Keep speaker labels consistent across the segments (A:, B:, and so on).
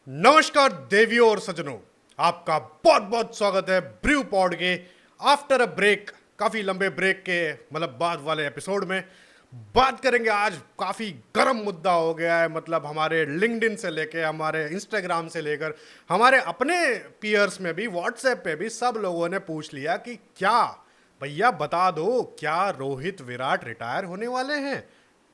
A: नमस्कार देवियों और सज्जनों, आपका बहुत बहुत स्वागत है ब्रू पॉड के आफ्टर अ ब्रेक, काफी लंबे ब्रेक के मतलब बाद वाले एपिसोड में। बात करेंगे आज, काफी गर्म मुद्दा हो गया है। मतलब हमारे लिंक्डइन से लेके हमारे इंस्टाग्राम से लेकर हमारे अपने पीयर्स में भी, व्हाट्सएप पे भी सब लोगों ने पूछ लिया कि क्या भैया बता दो, क्या रोहित विराट रिटायर होने वाले हैं।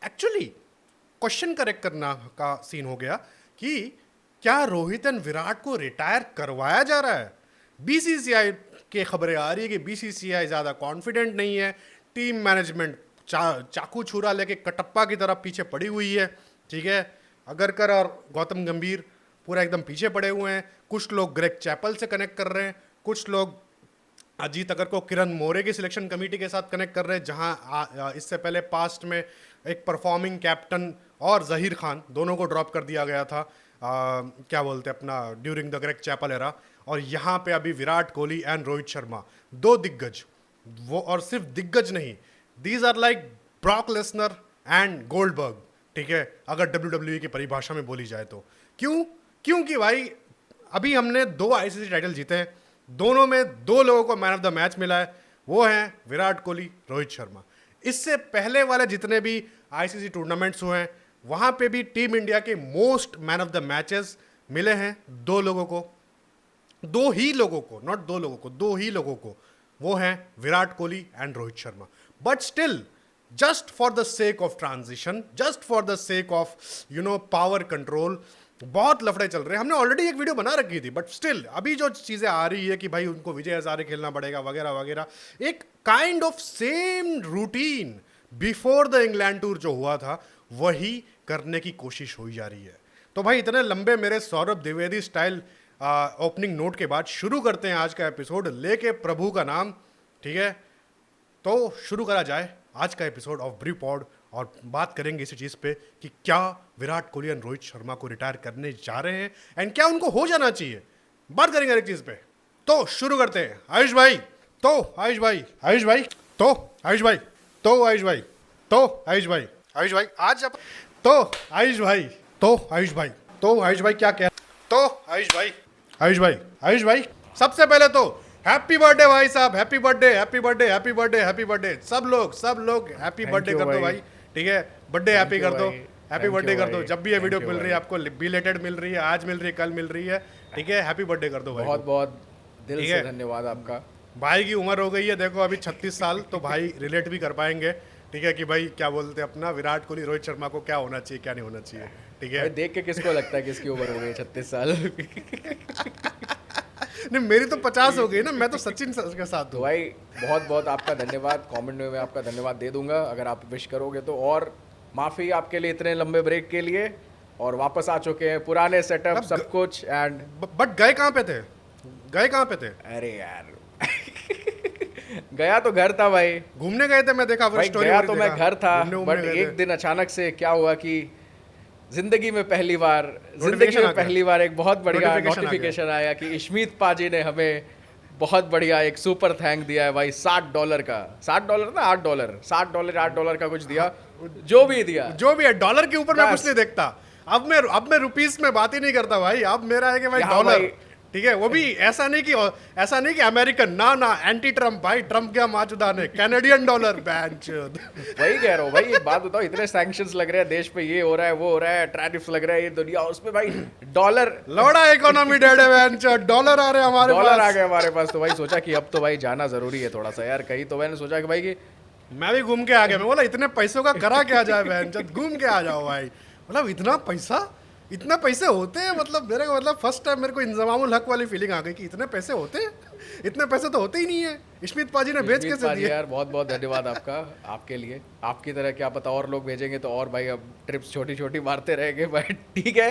A: एक्चुअली क्वेश्चन करेक्ट करना का सीन हो गया कि क्या रोहित एंड विराट को रिटायर करवाया जा रहा है। बीसीसीआई के खबरें आ रही है कि बीसीसीआई ज़्यादा कॉन्फिडेंट नहीं है। टीम मैनेजमेंट चाकू छुरा लेके कटप्पा की तरफ पीछे पड़ी हुई है। ठीक है, अगरकर और गौतम गंभीर पूरा एकदम पीछे पड़े हुए हैं। कुछ लोग ग्रेग चैपल से कनेक्ट कर रहे हैं, कुछ लोग अजीत अगर को किरण मोरे की सिलेक्शन कमेटी के साथ कनेक्ट कर रहे हैं, जहां इससे पहले पास्ट में एक परफॉर्मिंग कैप्टन और जहीर खान दोनों को ड्रॉप कर दिया गया था। क्या बोलते हैं अपना, during the Greg Chappell era. और यहाँ पे अभी विराट कोहली एंड रोहित शर्मा, दो दिग्गज, वो और सिर्फ दिग्गज नहीं, these are like Brock Lesnar and Goldberg. ठीक है, अगर WWE की परिभाषा में बोली जाए तो। क्योंकि भाई अभी हमने 2 आईसीसी टाइटल जीते हैं, दोनों में 2 लोगों को मैन ऑफ द मैच मिला है, वो हैं विराट कोहली, रोहित शर्मा। इससे पहले वाले जितने भी आईसीसी टूर्नामेंट्स हुए हैं, वहां पे भी टीम इंडिया के most man of the matches मिले हैं 2 लोगों को, 2 ही लोगों को, नॉट 2 लोगों को, 2 ही लोगों को। वो हैं Virat Kohli and Rohit Sharma. But still, just for the sake of transition, just for the sake of power control, बहुत लफड़े चल रहे हैं। हमने ऑलरेडी एक वीडियो बना रखी थी, बट स्टिल अभी जो चीजें आ रही है कि भाई उनको विजय हजारे खेलना पड़ेगा वगैरह वगैरह, एक kind of same routine before the England tour जो हुआ था वही करने की कोशिश हुई जा रही है। तो भाई इतने लंबे मेरे Saurabh Dwivedi style opening note के बाद शुरू करते हैं आज का एपिसोड, लेके प्रभु का नाम। ठीक है, तो शुरू करा जाए आज का एपिसोड ऑफ ब्रू पॉड, और बात करेंगे इसी चीज़ पे कि क्या विराट कोहली और रोहित शर्मा को रिटायर करने जा रहे हैं एंड क्या उनको हो जाना चाहिए। बात करेंगे हर एक चीज़ पे। तो शुरू करते हैं। आयुष भाई, तो आयुष भाई, आयुष भाई, तो आयुष भाई, तो आयुष भाई, तो आयुष भाई, आयुष भाई आज अब तो आयुष भाई, तो आयुष भाई, तो आयुष भाई क्या कह, तो आयुष भाई, आयुष भाई, आयुष भाई, सबसे पहले तो हैप्पी बर्थडे भाई साहब, happy birthday, happy birthday, happy birthday, happy birthday. सब लोग हैप्पी बर्थडे कर दो भाई। ठीक है, बर्थडे हैप्पी कर दो, हैप्पी बर्थडे कर दो। जब भी ये वीडियो मिल रही है आपको, बिलेटेड मिल रही है, आज मिल रही है, कल मिल रही है। ठीक है, हैप्पी बर्थडे कर दो भाई।
B: बहुत बहुत दिल से धन्यवाद आपका।
A: भाई की उम्र हो गई है देखो अभी 36 साल, तो भाई रिलेट भी कर पाएंगे। ठीक है कि भाई क्या बोलते हैं अपना, विराट कोहली रोहित शर्मा को क्या होना चाहिए क्या नहीं होना चाहिए। ठीक है,
B: देख के किसको लगता है किसकी उम्र हो गई 36 साल।
A: नहीं मेरी तो 50 हो गई ना, मैं तो सचिन के साथ
B: तो भाई बहुत बहुत आपका धन्यवाद। कमेंट में मैं आपका धन्यवाद दे दूंगा अगर आप विश करोगे तो। और माफ़ी आपके लिए इतने लंबे ब्रेक के लिए, और वापस आ चुके हैं पुराने सेटअप सब कुछ। एंड
A: बट गए कहाँ पे थे, गए कहाँ पे थे?
B: अरे यार गया तो घर था भाई,
A: घूमने गए थे, मैं देखा
B: भाई गया तो मैं घर था। बट एक दिन अचानक से क्या हुआ कि जिंदगी में पहली बार एक बहुत बढ़िया नोटिफिकेशन आया कि इशमीत पाजी ने हमें बहुत बढ़िया एक सुपर थैंक दिया है भाई, $60 का, $60 ना $8, $60 का कुछ दिया, जो भी है।
A: डॉलर के ऊपर मैं कुछ नहीं देखता। अब मैं रुपीस में बात ही नहीं करता भाई, अब मेरा है कि भाई डॉलर। ठीक है, वो भी ऐसा नहीं कि अमेरिकन, ना एंटी ट्रम्प भाई, ट्रम्प क्या माचुदा ने, कैनेडियन डॉलर।
B: वही कह रहा हूँ भाई, एक बात बताओ, इतने सैंक्शंस लग रहे हैं देश पे, ये हो रहा है वो हो रहा है, टैरिफ्स लग रहा है, ये दुनिया उसमें भाई डॉलर
A: लौड़ा इकोनॉमी डेड है, डॉलर आ रहे हैं हमारे पास,
B: डॉलर आ गए हमारे पास। तो भाई सोचा कि अब तो भाई जाना जरूरी है थोड़ा सा यार कहीं। तो मैंने सोचा कि भाई कि
A: मैं भी घूम के आ गया। मैं बोला इतने पैसों का करा क्या जाए बहन, जब घूम के आ जाओ भाई। मतलब इतना पैसे होते हैं, मतलब मेरे को, मतलब फर्स्ट टाइम मेरे को इंजमामुल हक वाली फीलिंग आ गई कि इतने पैसे होते हैं। इतने पैसे तो होते ही नहीं है। इशमीत पाजी ने भेज कैसे दिए
B: यार, बहुत बहुत धन्यवाद आपका, आपके लिए। आपकी तरह क्या पता और लोग भेजेंगे तो और भाई अब ट्रिप्स छोटी छोटी मारते रहेंगे भाई। ठीक है,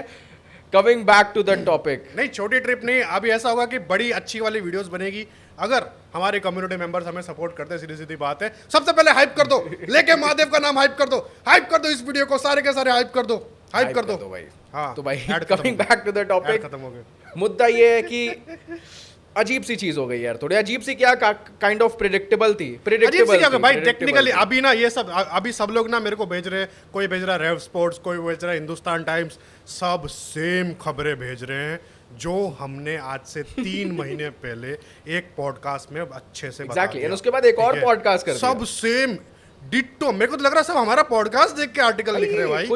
B: coming back to the topic.
A: नहीं छोटी ट्रिप नहीं, अभी ऐसा होगा कि बड़ी अच्छी वाली वीडियोस बनेगी अगर हमारे कम्युनिटी मेंबर्स हमें सपोर्ट करते हैं। सीधी सीधी बात है, सबसे पहले हाइप कर दो, लेके महादेव का नाम हाइप कर दो इस वीडियो को, सारे के सारे हाइप कर दो भाई।
B: हाँ,
A: तो
B: भाई coming back to the topic,
A: खत्म हो गया।
B: मुद्दा ये है कि अजीब सी चीज हो गई यार, थोड़ी अजीब सी, क्या काइंड ऑफ प्रेडिक्टेबल थी,
A: अजीब सी क्या भाई टेक्निकली। अभी ना ये सब अभी सब लोग ना मेरे को भेज रहे हैं, कोई भेज रहा है रेव स्पोर्ट्स, कोई भेज रहा है हिंदुस्तान टाइम्स, सब सेम खबरें भेज रहे हैं जो हमने आज से 3 महीने पहले एक पॉडकास्ट में अच्छे से बता दिया।
B: उसके बाद एक और पॉडकास्ट कर
A: सब सेम डिट्टो। मेरे को तो लग रहा है सब हमारा पॉडकास्ट देख के आर्टिकल लिख रहे हैं भाई।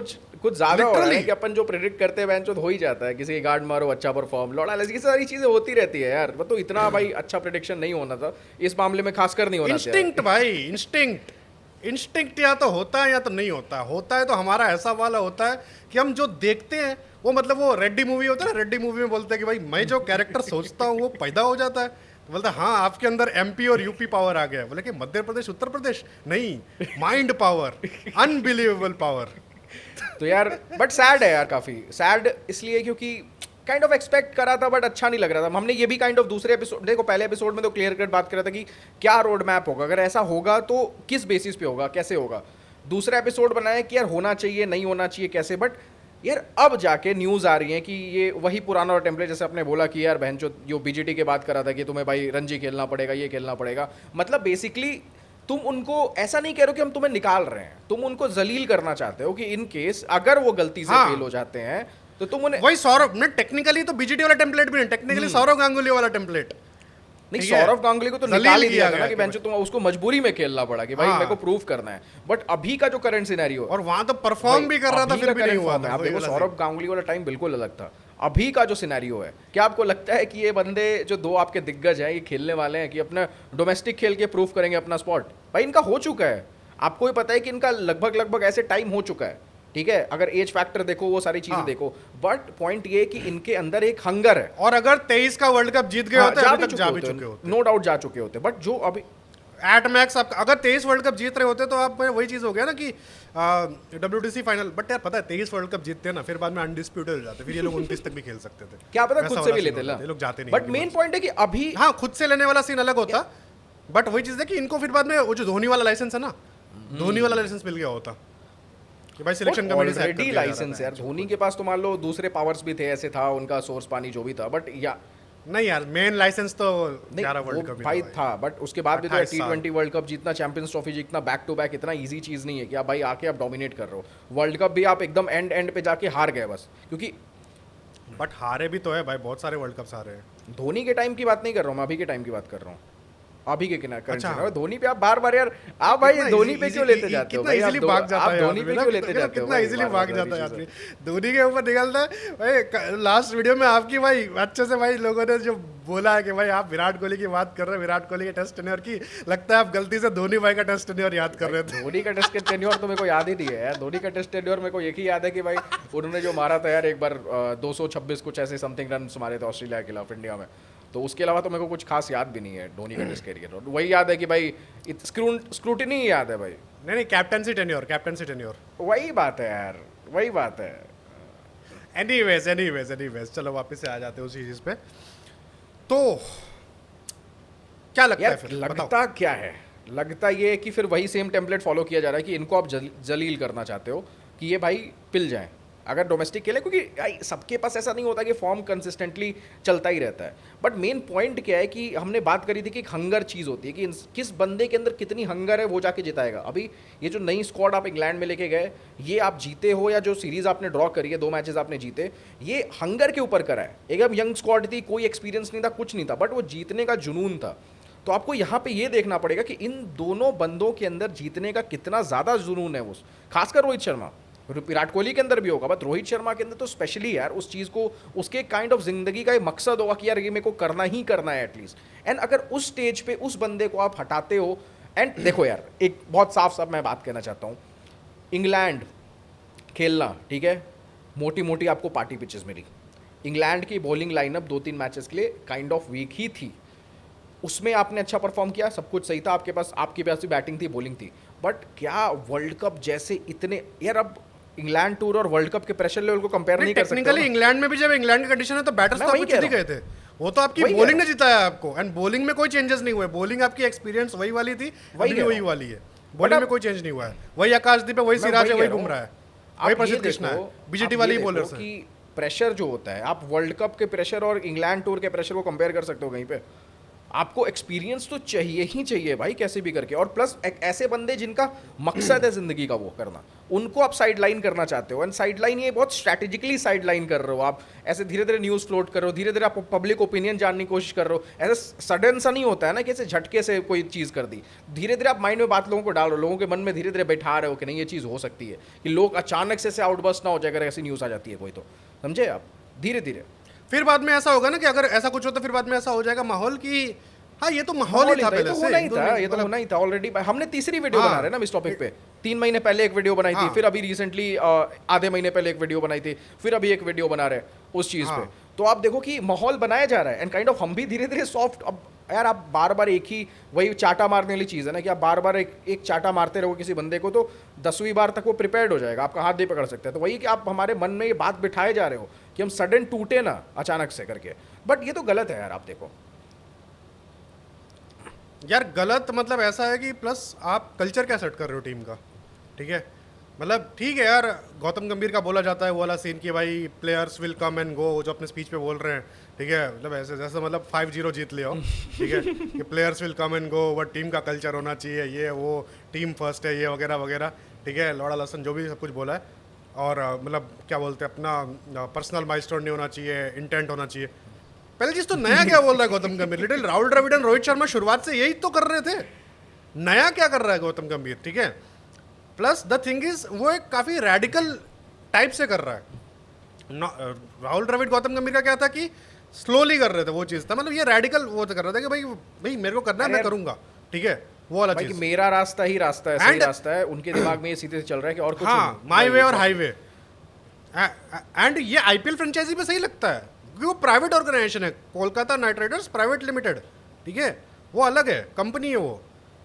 B: कुछ ज्यादा हो रहा है कि अपन जो प्रेडिक्ट करते हैं बेंच हो ही जाता है, किसी की गार्ड मारो अच्छा परफॉर्म, लौड़ा ये सारी चीजें होती रहती है यार। वो तो इतना भाई अच्छा प्रेडिक्शन नहीं होना था इस मामले में, खासकर नहीं होना था।
A: इंस्टिंक्ट भाई, इंस्टिंक्ट या तो होता है या तो नहीं होता। होता है तो हमारा ऐसा वाला होता है कि हम जो देखते हैं वो, मतलब वो रेड्डी मूवी होता है ना, रेड्डी मूवी में बोलते हैं कि भाई मैं जो कैरेक्टर सोचता हूँ वो पैदा हो जाता है। तो बोलता है हाँ आपके अंदर एमपी और यूपी पावर आ गया है। बोले कि मध्य प्रदेश उत्तर प्रदेश नहीं, माइंड पावर, अनबिलीवेबल पावर।
B: तो यार बट सैड है यार, काफी सैड इसलिए क्योंकि काइंड ऑफ एक्सपेक्ट करा था बट अच्छा नहीं लग रहा था। हमने ये भी काइंड ऑफ दूसरे एपिसोड, देखो पहले एपिसोड में तो क्लियर कट बात कर रहा था कि क्या रोड मैप होगा, अगर ऐसा होगा तो किस बेसिस पे होगा, कैसे होगा। दूसरा एपिसोड बनाया कि यार होना चाहिए नहीं होना चाहिए कैसे, बट यार अब जाके न्यूज़ आ रही है कि ये वही पुराना और टेम्पलेट, जैसे आपने बोला कि यार बहन जो बीजीटी के बात कर रहा था कि तुम्हें भाई रणजी खेलना पड़ेगा, ये खेलना पड़ेगा। मतलब बेसिकली तुम उनको ऐसा नहीं कह रहे हो कि हम तुम्हें निकाल रहे हैं, तुम उनको जलील करना चाहते हो कि इन केस अगर वो गलती से फेल हो जाते हैं तो तुम उन्हें,
A: वही सौरभ ने टेक्निकली तो बीजीटी वाला टेम्पलेट भी नहीं, टेक्निकली सौरव गांगुली वाला टेम्पलेट
B: नहीं, सौरव गांगुली को तो निकाल ही दिया था कि बेंचो तुम उसको मजबूरी में खेलना पड़ा कि भाई मेरे को प्रूव करना है। बट अभी का जो करंट सिनेरियो,
A: और वहां तो परफॉर्म भी कर रहा था फिर भी नहीं हुआ था।
B: आप देखो सौरभ गांगुली वाला टाइम बिल्कुल अलग था। अभी का जो सिनेरियो है, क्या आपको लगता है कि ये बंदे जो दो आपके दिग्गज हैं ये खेलने वाले हैं कि अपना डोमेस्टिक खेल के प्रूव करेंगे अपना स्पॉट? भाई इनका हो चुका है, आपको भी पता है कि इनका लगभग ऐसे टाइम हो चुका है, ठीक है। अगर एज फैक्टर देखो, वो सारी चीजें देखो, बट पॉइंट ये कि इनके अंदर एक हंगर है।
A: और अगर 23 का वर्ल्ड कप जीत गए होते, अभी तक जा भी चुके होते,
B: नो डाउट जा चुके होते। बट जो अभी
A: एट मैक्स आप अगर 23 वर्ल्ड कप जीत रहे होते तो आप वही चीज हो गया ना कि WTC फाइनल। बट यार पता है 23 वर्ल्ड कप जीतते हैं ना, फिर बाद में अनडिस्प्यूटेड हो जाते, फिर ये लोग 29 तक भी खेल सकते थे।
B: क्या पता खुद से भी लेते
A: ये लोग जाते नहीं।
B: बट मेन पॉइंट है कि अभी
A: हाँ खुद से लेने वाला सीन अलग होता, बट वही चीज है कि इनको फिर बाद में वो जो धोनी वाला लाइसेंस है ना, धोनी वाला लाइसेंस मिल गया होता कि भाई सिलेक्शन कमेटी से
B: ऑलरेडी लाइसेंस यार। धोनी के पास तो मान लो दूसरे पावर्स भी थे, ऐसे था उनका सोर्स पानी जो भी था, बट या
A: नहीं यार मेन लाइसेंस तो 11 वर्ल्ड कप
B: भाई था। बट उसके बाद भी तो T20 वर्ल्ड कप जीतना, चैंपियंस ट्रॉफी जीतना बैक टू बैक इतना इजी चीज नहीं है कि आप भाई आके आप डोमिनेट कर रहे हो। वर्ल्ड कप भी आप एकदम एंड पे जाके हार गए बस, क्योंकि
A: बट हारे भी तो है भाई, बहुत सारे वर्ल्ड कप हारे हैं।
B: धोनी के टाइम की बात नहीं कर रहा हूँ मैं, अभी के टाइम की बात कर रहा हूँ। अभी के किनारे धोनी पे आप बार यार आप भाई धोनी पे क्यों लेते जाते हो भाई?
A: इजीली भाग जाता है
B: धोनी पे क्यों लेते जाते हो?
A: कितना इजीली भाग जाता है आदमी धोनी के ऊपर निकलता है भाई। लास्ट वीडियो में आपकी भाई अच्छे से भाई लोगों ने जो बोला है कि भाई आप विराट कोहली की बात कर रहे हो, विराट कोहली के टेस्ट टेन्योर की, लगता है आप गलती से धोनी भाई का टेस्ट टेन्योर याद कर रहे थे।
B: धोनी का टेस्ट टेन्योर तो मेरे को याद ही नहीं है यार। धोनी का टेस्ट टेन्योर मेरे को यही याद है कि भाई उन्होंने जो मारा था यार एक बार 226 कुछ ऐसे समथिंग रन मारे थे ऑस्ट्रेलिया के खिलाफ इंडिया में, तो उसके अलावा तो मेरे को कुछ खास याद भी नहीं है धोनी का टेस्ट कैरियर। वही याद है कि भाई स्क्रूटिनी याद है भाई।
A: नहीं कैप्टनसी टेन्योर
B: वही बात है यार, वही बात है।
A: एनीवेज चलो वापस से आ जाते हैं उसी चीज पे। तो क्या लगता है फिर?
B: लगता क्या है? लगता ये है कि फिर वही सेम टेम्पलेट फॉलो किया जा रहा है कि इनको आप जलील करना चाहते हो कि ये भाई पिल जाएं अगर डोमेस्टिक खेले, क्योंकि सबके पास ऐसा नहीं होता कि फॉर्म कंसिस्टेंटली चलता ही रहता है। बट मेन पॉइंट क्या है कि हमने बात करी थी कि एक हंगर चीज़ होती है कि किस बंदे के अंदर कितनी हंगर है वो जाके जिताएगा। अभी ये जो नई स्क्वाड आप इंग्लैंड में लेके गए, ये आप जीते हो या जो सीरीज़ आपने ड्रॉ करी है 2 मैचेस आपने जीते, ये हंगर के ऊपर करा है। एकदम यंग स्क्वाड थी, कोई एक्सपीरियंस नहीं था, कुछ नहीं था, बट वो जीतने का जुनून था। तो आपको यहाँ पे ये देखना पड़ेगा कि इन दोनों बंदों के अंदर जीतने का कितना ज़्यादा जुनून है। वो खासकर रोहित शर्मा, विराट कोहली के अंदर भी होगा, बट रोहित शर्मा के अंदर तो स्पेशली यार उस चीज़ को, उसके काइंड ऑफ जिंदगी का एक मकसद होगा कि यार ये मेरे को करना ही करना है एटलीस्ट। एंड अगर उस स्टेज पे उस बंदे को आप हटाते हो, एंड देखो यार एक बहुत साफ मैं बात कहना चाहता हूँ, इंग्लैंड खेलना ठीक है, मोटी मोटी आपको पार्टी पिचेस मिली। इंग्लैंड की बॉलिंग लाइनअप 2-3 मैचेस के लिए काइंड ऑफ वीक ही थी, उसमें आपने अच्छा परफॉर्म किया, सब कुछ सही था, आपके पास भी बैटिंग थी, बॉलिंग थी। बट क्या वर्ल्ड कप जैसे इतने यार, अब इंग्लैंड टूर और वर्ल्ड कप के प्रेशर लेवल को कंपेयर नहीं कर सकते।
A: टेक्निकली इंग्लैंड में भी जब इंग्लैंड की कंडीशन है तो बैटर्स तो आपको जीत ही गए थे, वो तो आपकी बॉलिंग ने जिताया आपको। एंड बॉलिंग में कोई चेंजेस नहीं हुए, बॉलिंग आपकी एक्सपीरियंस वही वाली थी, वही वाली है, बॉलिंग में कोई चेंज नहीं हुआ है। वही आकाशदीप है, वही सिराज है, वही बुमराह है, वही प्रसिद्ध कृष्णा है, बीजेटी वाली बॉलर्स है।
B: प्रेशर जो होता है, आप वर्ल्ड कप के प्रेशर और इंग्लैंड टूर के प्रेशर को कंपेयर कर सकते हो कहीं पे? आपको एक्सपीरियंस तो चाहिए ही चाहिए भाई कैसे भी करके, और प्लस ऐसे बंदे जिनका मकसद है जिंदगी का वो करना, उनको आप साइड लाइन करना चाहते हो। एंड साइड लाइन ये बहुत स्ट्रैटेजिकली साइड लाइन कर रहे हो आप, ऐसे धीरे धीरे न्यूज़ फ्लोट कर रहे हो, धीरे धीरे आप पब्लिक ओपिनियन जानने की कोशिश कर रहे हो। ऐसे सडन सा नहीं होता है ना कि ऐसे झटके से कोई चीज़ कर दी, धीरे धीरे आप माइंड में बात लोगों को डाल रहे हो, लोगों के मन में धीरे धीरे बैठा रहे हो कि नहीं ये चीज़ हो सकती है, कि लोग अचानक से आउटबर्स्ट ना हो जाए अगर ऐसी न्यूज़ आ जाती है कोई, तो समझे आप, धीरे धीरे।
A: फिर बाद में ऐसा होगा ना कि अगर ऐसा कुछ हो तो फिर बाद में ऐसा हो जाएगा माहौल की, हाँ ये तो माहौल ही था पहले से,
B: होना ही था, ये तो होना ही था ऑलरेडी। हमने तीसरी वीडियो बना रहे हैं ना इस टॉपिक पे, 3 महीने पहले एक वीडियो बनाई थी, फिर अभी रिसेंटली आधे महीने पहले एक वीडियो बनाई थी, फिर अभी एक वीडियो बना रहे हैं उस चीज पे। तो आप देखो कि माहौल बनाया जा रहा है एंड काइंड ऑफ हम भी धीरे धीरे सॉफ्ट। अब यार आप बार बार एक ही वही चाटा मारने वाली चीज़ है ना, कि आप बार बार एक चाटा मारते रहो किसी बंदे को, तो 10वीं बार तक वो प्रिपेयर्ड हो जाएगा, आपका हाथ भी पकड़ सकता है। तो वही कि आप हमारे मन में ये बात बिठाए जा रहे हो कि हम सडन टूटे ना अचानक से करके, बट ये तो गलत है यार। आप देखो
A: यार गलत मतलब ऐसा है कि प्लस आप कल्चर क्या सेट कर रहे हो टीम का, ठीक है। मतलब ठीक है यार, गौतम गंभीर का बोला जाता है वो वाला सीन कि भाई players will come and go, जो अपने स्पीच पे बोल रहे हैं, ठीक है। मतलब ऐसे जैसे मतलब 5-0 जीत लिया हो, ठीक है, कि players will come and go, but team का कल्चर होना चाहिए, ये वो टीम फर्स्ट है, ये वगैरह वगैरह, ठीक है। लौड़ा लसन जो भी सब कुछ बोला है, और मतलब क्या बोलते हैं अपना पर्सनल माइलस्टोन नहीं होना चाहिए, इंटेंट होना चाहिए। पहली चीज तो नया क्या बोल रहा है गौतम गंभीर, लिटिल राहुल द्रविड़ और रोहित शर्मा शुरुआत से यही तो कर रहे थे, नया क्या कर रहा है गौतम गंभीर, ठीक है। प्लस द थिंग इज वो एक काफी रेडिकल टाइप से कर रहा है। राहुल द्रविड़ गौतम गंभीर का क्या था कि स्लोली कर रहे थे, वो चीज था। मतलब ये रेडिकल वो कर रहा था कि भाई भाई मेरे को करना है मैं करूंगा, ठीक है, वो वाला चीज।
B: मेरा रास्ता ही रास्ता है, सही रास्ता है, उनके दिमाग में ये सीधे से चल रहा है कि और कुछ
A: हाँ, माई वे और हाईवे। एंड ये आईपीएल फ्रेंचाइजी पे सही लगता है क्योंकि वो प्राइवेट ऑर्गेनाइजेशन है, Kolkata night Riders private limited, ठीक है, वो अलग है, कंपनी है वो,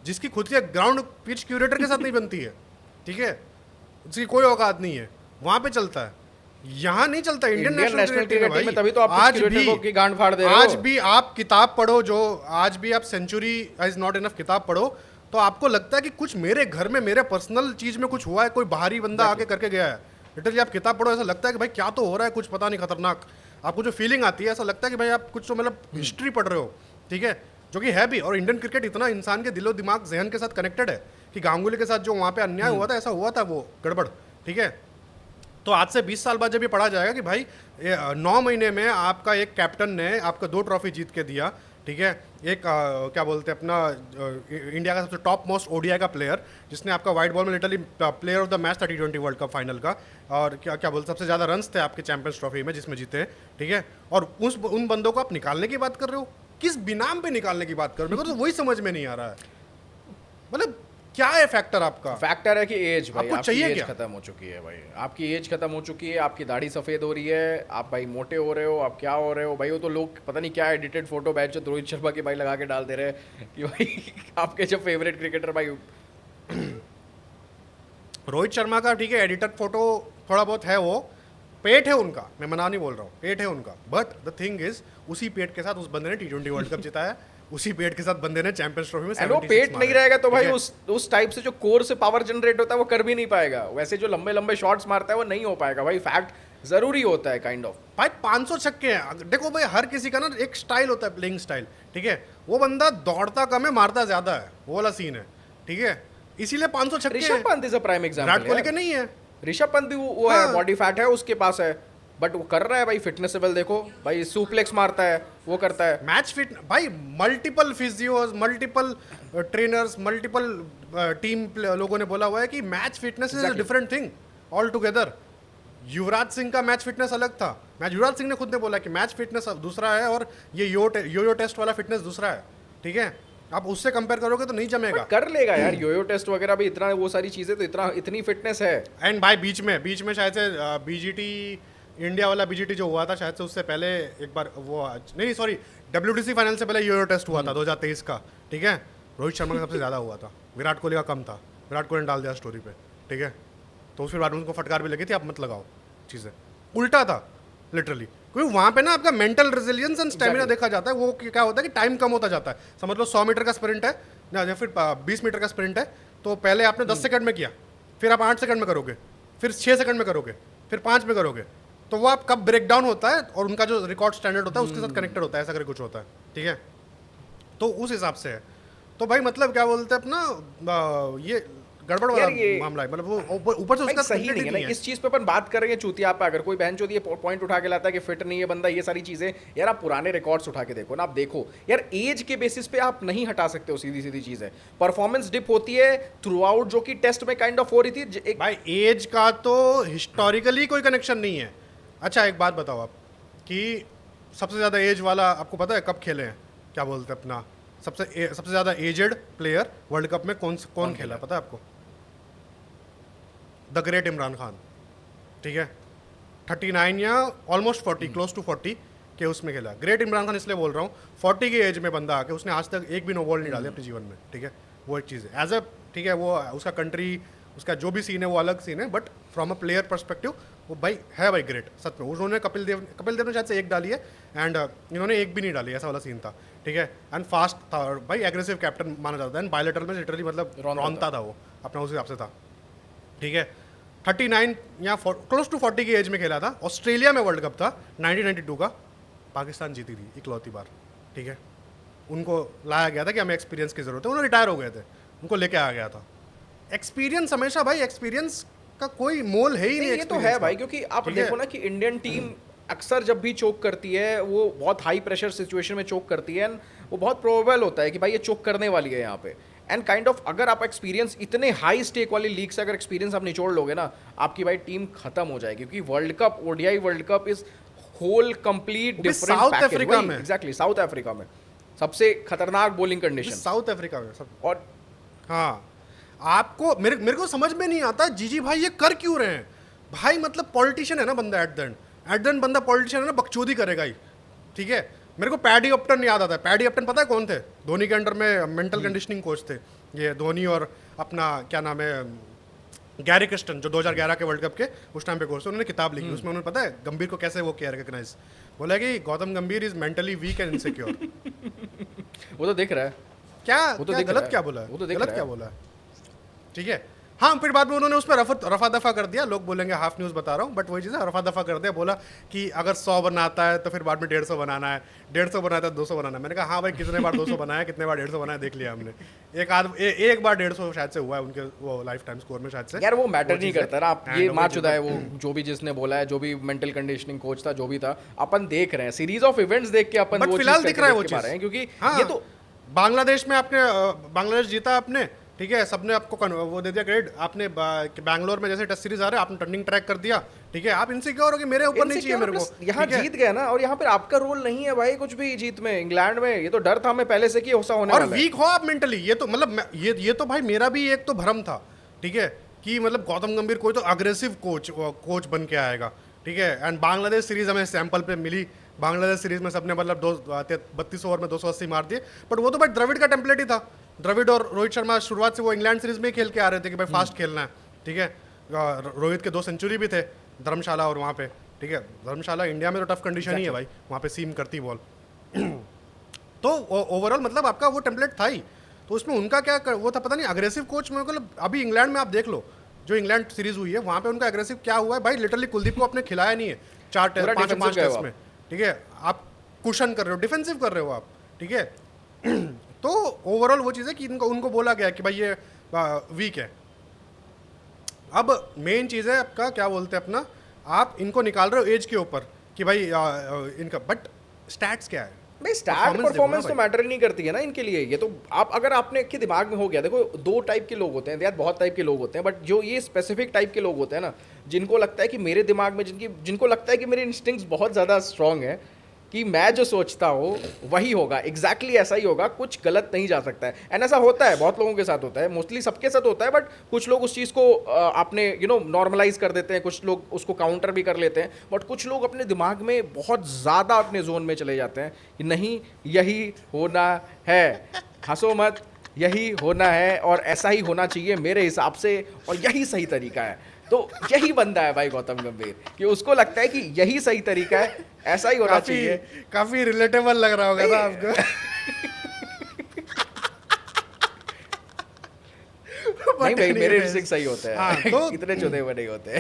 A: जिसकी खुद के ग्राउंड पिच क्यूरेटर के साथ नहीं बनती है, ठीक है, उसकी कोई औकात नहीं है, वहां पे चलता है, यहाँ नहीं चलता। इंडियन नेशनल क्रिकेट टीम में तभी तो आप आज भी आप किताब पढ़ो, जो आज भी आप सेंचुरी इज नॉट इनफ किताब पढ़ो, तो आपको लगता है कि कुछ मेरे घर में मेरे पर्सनल चीज में कुछ हुआ है, कोई बाहरी बंदा आके करके गया है। लिटरली आप किताब पढ़ो, ऐसा लगता है कि भाई क्या तो हो रहा है, कुछ पता नहीं, खतरनाक। आपको जो फीलिंग आती है, ऐसा लगता है कि भाई आप कुछ तो मतलब हिस्ट्री पढ़ रहे हो, ठीक है, जो कि है भी। और इंडियन क्रिकेट इतना इंसान के दिलो दिमाग जहन के साथ कनेक्टेड है कि गांगुली के साथ जो वहाँ पे अन्याय हुआ था, ऐसा हुआ था वो गड़बड़, ठीक है। तो आज से 20 साल बाद जब ये पढ़ा जाएगा कि भाई 9 महीने में आपका एक कैप्टन ने आपका 2 ट्रॉफी जीत के दिया, ठीक है, एक क्या बोलते हैं अपना इंडिया का सबसे टॉप मोस्ट ओडीआई का प्लेयर, जिसने आपका वाइट बॉल में literally player of the match था T20 वर्ल्ड कप फाइनल का, और क्या क्या बोलते सबसे ज़्यादा रन्स थे आपके चैंपियंस ट्रॉफी में जिसमें जीते, ठीक है। और उन बंदों को आप निकालने की बात कर रहे हो, किस बिनाम पे निकालने की बात कर रहे हो, मेरे को तो वही समझ में नहीं आ रहा है। मतलब क्या है फैक्टर आपका?
B: फैक्टर है कि एज, भाई
A: आपको चाहिए
B: एज
A: क्या?
B: खत्म हो चुकी है भाई, आपकी एज खत्म हो चुकी है, आपकी दाढ़ी सफ़ेद हो रही है, आप भाई मोटे हो रहे हो, आप क्या हो रहे हो भाई। वो तो लोग पता नहीं क्या edited photo batch Rohit Sharma की भाई लगा के डाल दे रहे हैं कि भाई आपके जो फेवरेट क्रिकेटर भाई
A: रोहित शर्मा का, ठीक है, एडिटेड फोटो थोड़ा बहुत है, वो पेट है उनका, मैं मना नहीं बोल रहा हूँ, पेट है उनका, बट द थिंग इज उसी पेट के साथ उस बंदे ने T20 वर्ल्ड कप जिताया, उसी पेट के साथ बंदे ने चैंपियंस ट्रॉफी में 76
B: वो पेट नहीं रहेगा तो भाई
A: ठीक
B: उस टाइप से जो कोर से पावर जनरेट होता है वो कर भी नहीं पाएगा, वैसे जो लंबे लंबे शॉट्स मारता है वो नहीं हो पाएगा भाई। फैक्ट जरूरी होता है काइंड ऑफ।
A: भाई 500 छक्के हैं, देखो भाई हर किसी का ना एक स्टाइल होता है, प्लेइंग स्टाइल, ठीक है। वो बंदा दौड़ता कम है, मारता ज्यादा है, वो वाला सीन है, ठीक है, इसीलिए 500 छक्के।
B: Rishabh Pant is a prime example.
A: Virat Kohli के नहीं है,
B: ऋषभ पंत भी वो है, बॉडी फैट है उसके पास है, बट वो कर रहा है भाई, फिटनेस लेवल देखो भाई, सुप्लेक्स मारता है, वो करता है
A: मैच फिट भाई, multiple physios, multiple trainers, multiple team लोगों ने बोला हुआ है कि match fitness is a different thing altogether. Yuvraj Singh का मैच फिटनेस अलग था, युवराज सिंह ने खुद ने बोला कि मैच फिटनेस दूसरा है और ये यो टेस्ट वाला फिटनेस दूसरा है, ठीक है। आप उससे कंपेयर करोगे तो नहीं जमेगा।
B: कर लेगा यार योयो टेस्ट वगैरह भी, इतना वो सारी चीजें तो इतनी फिटनेस है।
A: एंड भाई बीच में शायद से बीजीटी इंडिया वाला बीजीटी जो हुआ था, शायद से उससे पहले एक बार वो नहीं सॉरी WTC फाइनल से पहले योयो टेस्ट हुआ था 2023 का, ठीक है। रोहित शर्मा का सबसे ज़्यादा हुआ था, विराट कोहली का कम था, विराट कोहली ने डाल दिया स्टोरी पे, ठीक है। तो उसके बाद उनको फटकार भी लगी थी, आप मत लगाओ चीज़ें, उल्टा था लिटरली, क्योंकि वहाँ पे ना आपका मेंटल रेजिलियंस एंड स्टेमिना देखा जाता है। वो क्या होता है कि टाइम कम होता जाता है, समझ लो 100 मीटर का स्प्रिंट है या फिर 20 मीटर का स्प्रिंट है, तो पहले आपने 10 सेकंड में किया, फिर आप 8 सेकंड में करोगे, फिर 6 सेकंड में करोगे, फिर 5 में करोगे, तो वो आप कब ब्रेक डाउन होता है और उनका जो रिकॉर्ड स्टैंडर्ड होता है उसके साथ कनेक्टेड होता है, ऐसा करके कुछ होता है, ठीक है। तो उस हिसाब से है। तो भाई मतलब क्या बोलते हैं अपना ये गड़बड़ वाला मामला है, मतलब वो ऊपर से उसका
B: सही नहीं है ना। इस चीज पे अपन बात करेंगे चूतिया पे, अगर कोई बहन चोदी पॉइंट उठा के लाता है कि फिट नहीं है बंदा, ये सारी चीजें, यार आप पुराने रिकॉर्ड्स उठा के देखो ना, आप देखो यार एज के बेसिस पे आप नहीं हटा सकते हो, सीधी सीधी चीज है। परफॉर्मेंस डिप होती है थ्रू आउट, जो कि टेस्ट में काइंड ऑफ हो रही थी।
A: भाई एज का तो हिस्टोरिकली कोई कनेक्शन नहीं है। अच्छा एक बात बताओ आप कि सबसे ज्यादा एज वाला आपको पता है कब खेले हैं, क्या बोलते हैं अपना सबसे ज्यादा एजेड प्लेयर वर्ल्ड कप में कौन खेला पता है आपको? द ग्रेट इमरान खान, ठीक है। 39 या ऑलमोस्ट 40, क्लोज टू 40 के उसमें खेला। ग्रेट इमरान खान इसलिए बोल रहा हूँ, 40 की एज में बंदा आके उसने आज तक एक भी नो बॉल नहीं डाले अपने जीवन में, ठीक है। वो एक चीज़ है एज अ, ठीक है, वो उसका कंट्री, उसका जो भी सीन है वो अलग सीन है, but from a player perspective वो भाई है भाई ग्रेट सच में। उन्होंने कपिल देव ने शायद से एक डाली है एंड इन्होंने एक भी नहीं डाली, ऐसा वाला सीन था, ठीक है। एंड फास्ट था भाई, एग्रेसिव कैप्टन माना जाता है, एंड बायलेटरल में लिटरली मतलब रौनता था वो अपना, उस हिसाब से था, ठीक है। 39 या क्लोज टू 40 की एज में खेला था। ऑस्ट्रेलिया में वर्ल्ड कप था 1992 का, पाकिस्तान जीती थी इकलौती बार, ठीक है। उनको लाया गया था कि हमें एक्सपीरियंस की जरूरत है, उन्होंने रिटायर हो गए थे, उनको लेके आ गया था। एक्सपीरियंस हमेशा भाई, एक्सपीरियंस का कोई मोल है ही नहीं।
B: ये तो है भाई, क्योंकि आप देखो ना कि इंडियन टीम अक्सर जब भी चोक करती है वो बहुत हाई प्रेशर सिचुएशन में चोक करती है, वो बहुत प्रोबेबल होता है कि भाई ये चोक करने वाली है यहाँ पे। एंड काइंड ऑफ अगर आप एक्सपीरियंस इतने हाई स्टेक वाली लीग से अगर एक्सपीरियंस आप निचोड़ लोगे ना, आपकी भाई टीम खत्म हो जाएगी। क्योंकि world cup, ODI world cup is whole complete different.
A: South Africa में,
B: एग्जैक्टली साउथ अफ्रीका में सबसे खतरनाक बॉलिंग कंडीशन,
A: साउथ अफ्रीका में सब।
B: और
A: हाँ आपको मेरे को समझ में नहीं आता जीजी भाई ये कर क्यों रहे हैं भाई। मतलब पॉलिटिशियन है ना बंदा, एट द एंड बंदा पॉलिटिशियन है ना, बकचोदी करेगा ही, ठीक है। मेरे को पैडी अपटन याद आता है। पैडी अपटन पता है कौन थे? धोनी के अंडर में मेंटल कंडीशनिंग कोच थे ये, धोनी और अपना क्या नाम है गैरी क्रिस्टन, जो 2011 के वर्ल्ड कप के उस टाइम पे कोच थे। उन्होंने किताब लिखी, उसमें उन्होंने पता है गंभीर को कैसे वो किया रिकॉग्नाइज, बोला कि गौतम गंभीर is mentally weak and insecure.
B: वो तो दिख रहा है
A: क्या वो तो गलत क्या बोला है, वो तो गलत क्या बोला है, ठीक है। हाँ फिर बाद में उन्होंने उसमें रफा दफा कर दिया, लोग बोलेंगे हाफ न्यूज़ बता रहा हूँ, बट वही चीज़ है, रफा दफा कर दिया, बोला कि अगर 100 बनाता है तो फिर बाद में 150 बनाना है, 150 बनाता है 200 बनाना है। मैंने कहा हाँ भाई कितने बार 200 बनाया, कितने बार 150 बनाया देख लिया हमने। एक बार 150 शायद से हुआ है उनके वो लाइफ टाइम स्कोर में शायद से।
B: यार वो मैटर नहीं करता ना, आप ये मार चुका है वो जो भी जिसने बोला है, जो भी मेंटल कंडीशनिंग कोच था, जो भी था, अपन देख रहे हैं सीरीज ऑफ इवेंट्स देख के अपन वो
A: फिलहाल दिख रहा है वो चीज़,
B: क्योंकि
A: ये तो बांग्लादेश में आपने बांग्लादेश जीता आपने, ठीक है, सबने आपको वो दे दिया क्रेडिट। आपने बैंगलोर में जैसे टेस्ट सीरीज आ रहा है आपने टर्निंग ट्रैक कर दिया, ठीक है। आप इनसिक्योर हो कि मेरे ऊपर नहीं चाहिए मेरे को,
B: यहाँ जीत गए ना, और यहाँ पे आपका रोल नहीं है भाई कुछ भी जीत में। इंग्लैंड में ये तो डर था हमें पहले से कि ऐसा होने वाला है।
A: और वीक हो आप मेंटली, ये तो मतलब ये तो भाई मेरा भी एक तो भ्रम था, ठीक है, कि मतलब गौतम गंभीर कोई तो अग्रेसिव कोच बन के आएगा, ठीक है। एंड बांग्लादेश सीरीज हमें सैंपल पे मिली, बांग्लादेश सीरीज में सबने मतलब 32 ओवर में 280 मार दिए, बट वो तो भाई द्रविड़ का टेम्पलेट ही था। द्रविड़ और रोहित शर्मा शुरुआत से वो इंग्लैंड सीरीज में खेल के आ रहे थे कि भाई फास्ट खेलना है, ठीक है। रोहित के 2 सेंचुरी भी थे धर्मशाला और वहाँ पे, ठीक है। धर्मशाला इंडिया में तो टफ कंडीशन ही है भाई, वहाँ पे सीम करती बॉल। तो ओवरऑल मतलब आपका वो टेम्पलेट था ही, तो उसमें उनका क्या वो था पता नहीं, अग्रेसिव कोच में। मतलब अभी इंग्लैंड में आप देख लो, जो इंग्लैंड सीरीज हुई है वहाँ पे उनका अग्रेसिव क्या हुआ है भाई, लिटरली कुलदीप को आपने खिलाया नहीं है 4-5 टेस्ट में, ठीक है। आप कुशन कर रहे हो, डिफेंसिव कर रहे हो आप, ठीक है। तो ओवरऑल वो चीज़ है कि उनको बोला गया कि भाई ये वीक है। अब मेन चीज़ है आपका क्या बोलते हैं अपना, आप इनको निकाल रहे हो एज के ऊपर कि भाई इनका, बट स्टैट्स क्या है
B: भाई, स्टार्ट परफॉर्मेंस तो मैटर नहीं करती है ना इनके लिए। ये तो आप अगर आपने के दिमाग में हो गया, देखो 2 टाइप के लोग होते हैं यार, बहुत टाइप के लोग होते हैं, बट जो ये स्पेसिफिक टाइप के लोग होते हैं ना, जिनको लगता है कि मेरे दिमाग में जिनको लगता है कि मेरे इंस्टिंक्ट्स बहुत ज़्यादा स्ट्रांग है, कि मैं जो सोचता हूँ वही होगा, एग्जैक्टली ऐसा ही होगा, कुछ गलत नहीं जा सकता है। एंड ऐसा होता है, बहुत लोगों के साथ होता है, मोस्टली सबके साथ होता है, बट कुछ लोग उस चीज़ को आपने नॉर्मलाइज कर देते हैं, कुछ लोग उसको काउंटर भी कर लेते हैं, बट कुछ लोग अपने दिमाग में बहुत ज़्यादा अपने जोन में चले जाते हैं कि नहीं यही होना है, हंसो मत, यही होना है और ऐसा ही होना चाहिए मेरे हिसाब से और यही सही तरीका है। तो यही बंदा है भाई गौतम गंभीर, कि उसको लगता है कि यही सही तरीका है, ऐसा ही होना चाहिए।
A: काफी रिलेटेबल लग रहा होगा ना आपको।
B: नहीं भाई, मेरे इंस्टिंक्ट सही होते हैं।
A: हाँ, तो
B: इतने चुने हुए नहीं होते।